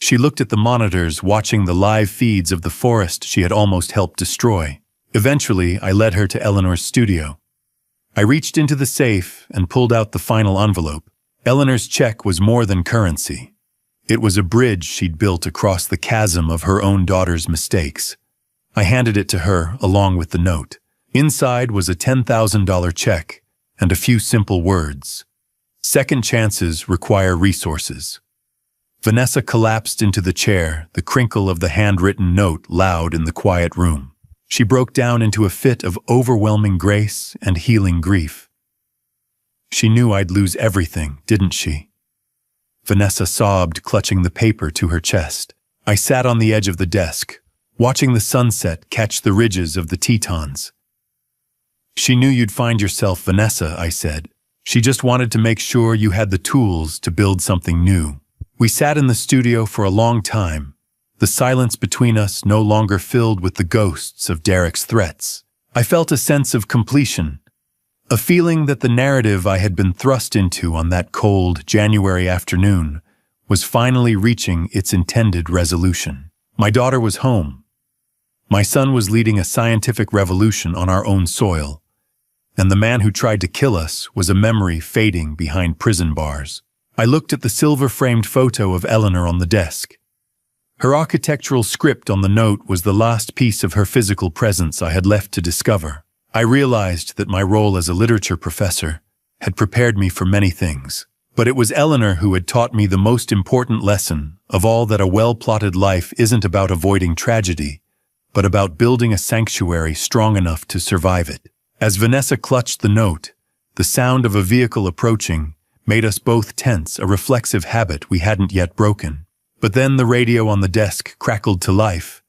Speaker 1: She looked at the monitors, watching the live feeds of the forest she had almost helped destroy. Eventually, I led her to Eleanor's studio. I reached into the safe and pulled out the final envelope. Eleanor's check was more than currency. It was a bridge she'd built across the chasm of her own daughter's mistakes. I handed it to her along with the note. Inside was a $10,000 check and a few simple words. Second chances require resources. Vanessa collapsed into the chair, the crinkle of the handwritten note loud in the quiet room. She broke down into a fit of overwhelming grace and healing grief. She knew I'd lose everything, didn't she? Vanessa sobbed, clutching the paper to her chest. I sat on the edge of the desk, watching the sunset catch the ridges of the Tetons. She knew you'd find yourself, Vanessa, I said. She just wanted to make sure you had the tools to build something new. We sat in the studio for a long time, the silence between us no longer filled with the ghosts of Derek's threats. I felt a sense of completion, a feeling that the narrative I had been thrust into on that cold January afternoon was finally reaching its intended resolution. My daughter was home. My son was leading a scientific revolution on our own soil, and the man who tried to kill us was a memory fading behind prison bars. I looked at the silver-framed photo of Eleanor on the desk. Her architectural script on the note was the last piece of her physical presence I had left to discover. I realized that my role as a literature professor had prepared me for many things, but it was Eleanor who had taught me the most important lesson of all, that a well-plotted life isn't about avoiding tragedy, but about building a sanctuary strong enough to survive it. As Vanessa clutched the note, the sound of a vehicle approaching made us both tense, a reflexive habit we hadn't yet broken. But then the radio on the desk crackled to life,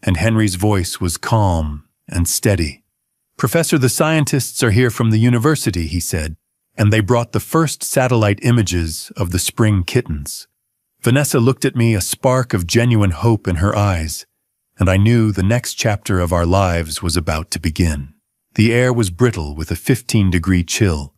Speaker 1: and Henry's voice was calm and steady. "Professor, the scientists are here from the university," he said, and they brought the first satellite images of the spring kittens. Vanessa looked at me, a spark of genuine hope in her eyes, and I knew the next chapter of our lives was about to begin. The air was brittle with a 15-degree chill,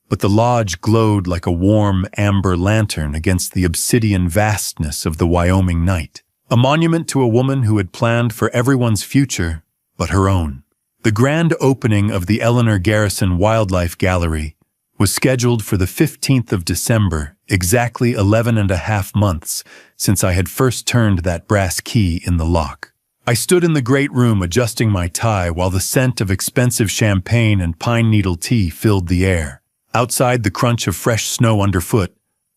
Speaker 1: but the lodge glowed like a warm amber lantern against the obsidian vastness of the Wyoming night, a monument to a woman who had planned for everyone's future but her own. The grand opening of the Eleanor Garrison Wildlife Gallery was scheduled for the 15th of December, exactly 11.5 months since I had first turned that brass key in the lock. I stood in the great room adjusting my tie while the scent of expensive champagne and pine needle tea filled the air. Outside, the crunch of fresh snow underfoot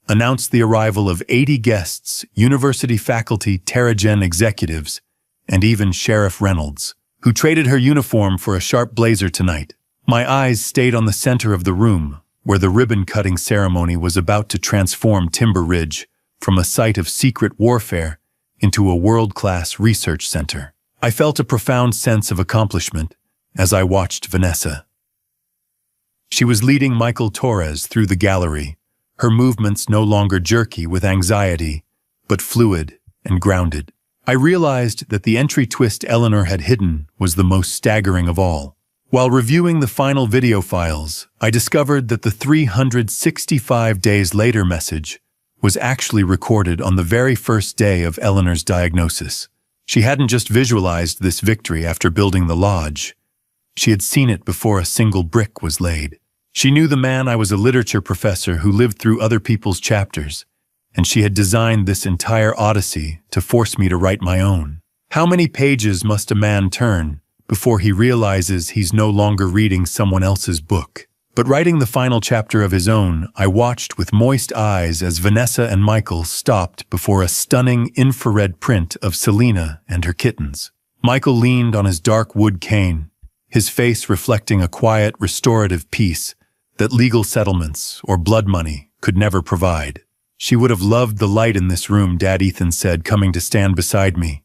Speaker 1: announced the arrival of 80 guests, university faculty, Terrigen executives, and even Sheriff Reynolds, who traded her uniform for a sharp blazer tonight. My eyes stayed on the center of the room, where the ribbon-cutting ceremony was about to transform Timber Ridge from a site of secret warfare into a world-class research center. I felt a profound sense of accomplishment as I watched Vanessa. She was leading Michael Torres through the gallery, her movements no longer jerky with anxiety, but fluid and grounded. I realized that the entry twist Eleanor had hidden was the most staggering of all. While reviewing the final video files, I discovered that the 365 days later message was actually recorded on the very first day of Eleanor's diagnosis. She hadn't just visualized this victory after building the lodge. She had seen it before a single brick was laid. She knew the man I was, a literature professor who lived through other people's chapters, and she had designed this entire odyssey to force me to write my own. How many pages must a man turn before he realizes he's no longer reading someone else's book? But writing the final chapter of his own, I watched with moist eyes as Vanessa and Michael stopped before a stunning infrared print of Selena and her kittens. Michael leaned on his dark wood cane, his face reflecting a quiet, restorative peace that legal settlements or blood money could never provide. "She would have loved the light in this room," Dad Ethan said, coming to stand beside me.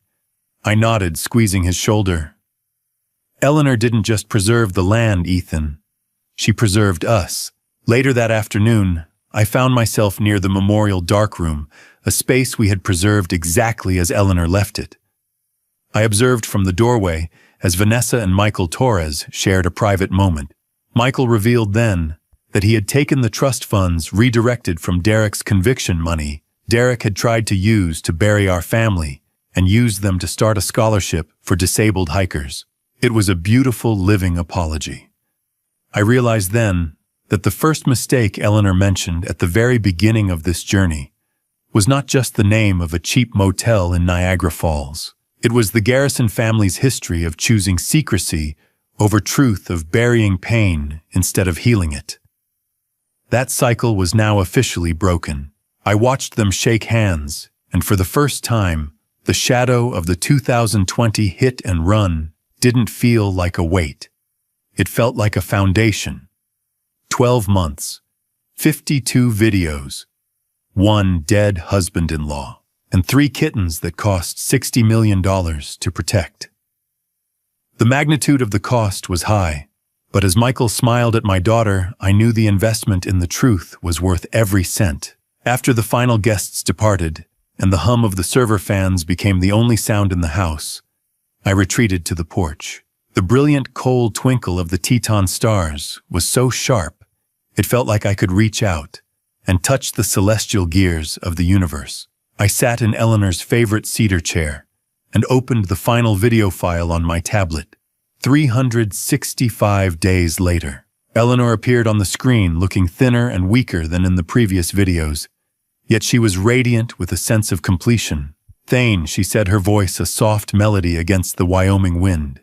Speaker 1: I nodded, squeezing his shoulder. "Eleanor didn't just preserve the land, Ethan. She preserved us." Later that afternoon, I found myself near the memorial darkroom, a space we had preserved exactly as Eleanor left it. I observed from the doorway as Vanessa and Michael Torres shared a private moment. Michael revealed then that he had taken the trust funds redirected from Derek's conviction money Derek had tried to use to bury our family and used them to start a scholarship for disabled hikers. It was a beautiful living apology. I realized then that the first mistake Eleanor mentioned at the very beginning of this journey was not just the name of a cheap motel in Niagara Falls. It was the Garrison family's history of choosing secrecy over truth, of burying pain instead of healing it. That cycle was now officially broken. I watched them shake hands, and for the first time, the shadow of the 2020 hit and run didn't feel like a weight. It felt like a foundation. 12 months, 52 videos, 1 dead husband-in-law, and 3 kittens that cost $60 million to protect. The magnitude of the cost was high, but as Michael smiled at my daughter, I knew the investment in the truth was worth every cent. After the final guests departed, and the hum of the server fans became the only sound in the house, I retreated to the porch. The brilliant cold twinkle of the Teton stars was so sharp, it felt like I could reach out and touch the celestial gears of the universe. I sat in Eleanor's favorite cedar chair and opened the final video file on my tablet. 365 days later, Eleanor appeared on the screen looking thinner and weaker than in the previous videos, yet she was radiant with a sense of completion. "Thane," she said, her voice a soft melody against the Wyoming wind.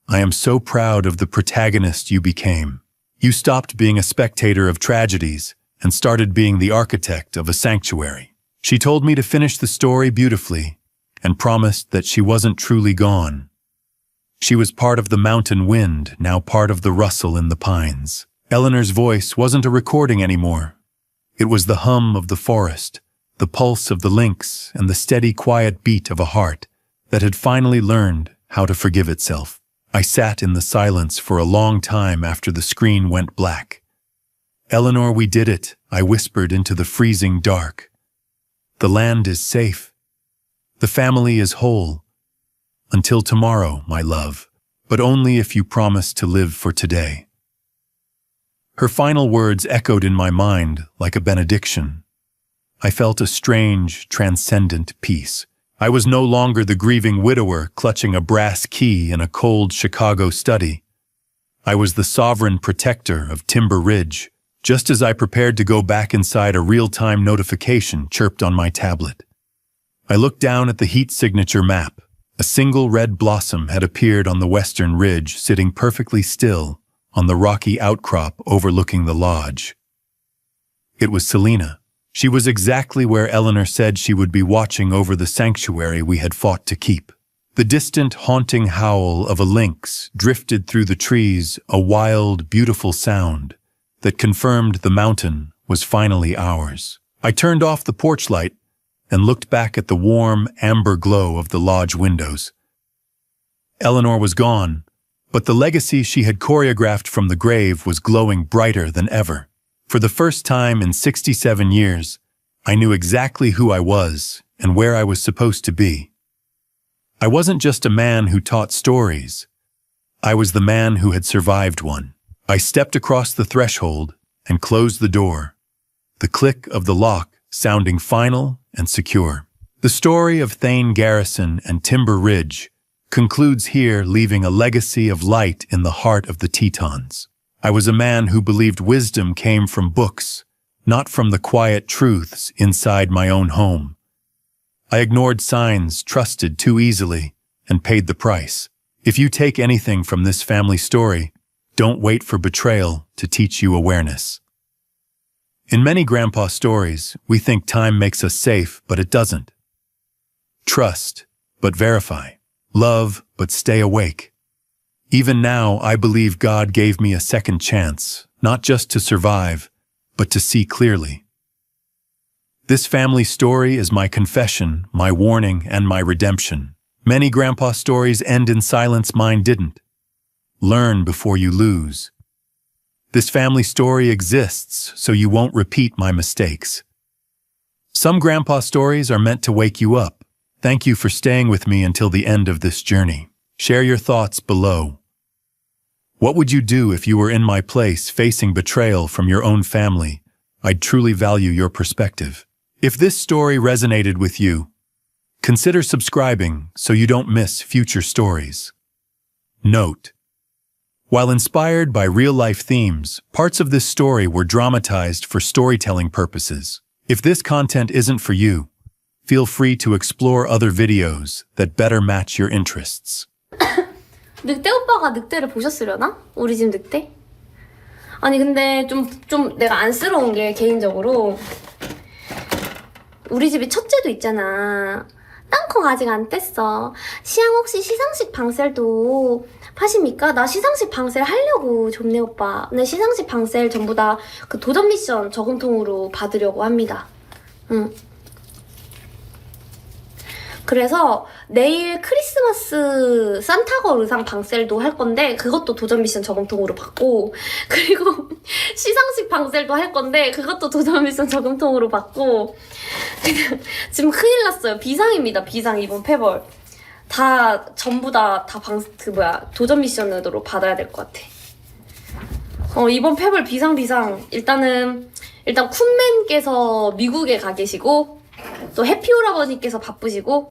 Speaker 1: "I am so proud of the protagonist you became. You stopped being a spectator of tragedies and started being the architect of a sanctuary." She told me to finish the story beautifully and promised that she wasn't truly gone. She was part of the mountain wind, now part of the rustle in the pines. Eleanor's voice wasn't a recording anymore. It was the hum of the forest, the pulse of the lynx, and the steady, quiet beat of a heart that had finally learned how to forgive itself. I sat in the silence for a long time after the screen went black. "Eleanor, we did it," I whispered into the freezing dark. "The land is safe. The family is whole. Until tomorrow, my love, but only if you promise to live for today." Her final words echoed in my mind like a benediction. I felt a strange, transcendent peace. I was no longer the grieving widower clutching a brass key in a cold Chicago study. I was the sovereign protector of Timber Ridge. Just as I prepared to go back inside, a real-time notification chirped on my tablet. I looked down at the heat signature map. A single red blossom had appeared on the western ridge, sitting perfectly still on the rocky outcrop overlooking the lodge. It was Selena. She was exactly where Eleanor said she would be, watching over the sanctuary we had fought to keep. The distant, haunting howl of a lynx drifted through the trees, a wild, beautiful sound that confirmed the mountain was finally ours. I turned off the porch light and looked back at the warm, amber glow of the lodge windows. Eleanor was gone, but the legacy she had choreographed from the grave was glowing brighter than ever. For the first time in 67 years, I knew exactly who I was and where I was supposed to be. I wasn't just a man who taught stories. I was the man who had survived one. I stepped across the threshold and closed the door, the click of the lock sounding final and secure. The story of Thane Garrison and Timber Ridge concludes here, leaving a legacy of light in the heart of the Tetons. I was a man who believed wisdom came from books, not from the quiet truths inside my own home. I ignored signs, trusted too easily, and paid the price. If you take anything from this family story, don't wait for betrayal to teach you awareness. In many grandpa stories, we think time makes us safe, but it doesn't. Trust, but verify. Love, but stay awake. Even now, I believe God gave me a second chance, not just to survive, but to see clearly. This family story is my confession, my warning, and my redemption. Many grandpa stories end in silence, mine didn't. Learn before you lose. This family story exists so you won't repeat my mistakes. Some grandpa stories are meant to wake you up. Thank you for staying with me until the end of this journey. Share your thoughts below. What would you do if you were in my place facing betrayal from your own family? I'd truly value your perspective. If this story resonated with you, consider subscribing so you don't miss future stories. Note: while inspired by real-life themes, parts of this story were dramatized for storytelling purposes. If this content isn't for you, feel free to explore other videos that better match your interests.
Speaker 2: 늑대 오빠가 늑대를 보셨으려나? 우리 집 늑대? 아니 근데 좀 내가 안쓰러운 게 개인적으로 우리 집이 첫째도 있잖아. 땅콩 아직 안 뗐어. 시향 혹시 시상식 방셀도 파십니까? 나 시상식 방셀 하려고 좀네 오빠. 근데 시상식 방셀 전부 다 그 도전 미션 저금통으로 받으려고 합니다. 응. 그래서 내일 크리스마스 산타거 의상 방셀도 할 건데 그것도 도전 미션 저금통으로 받고, 그리고 시상식 방셀도 할 건데 그것도 도전 미션 저금통으로 받고, 그냥 지금 큰일 났어요. 비상입니다. 비상. 이번 패벌 다 전부 다 도전 미션으로 받아야 될 것 같아. 이번 패벌 비상. 일단 쿤맨께서 미국에 가 계시고 또 해피 오라버니께서 바쁘시고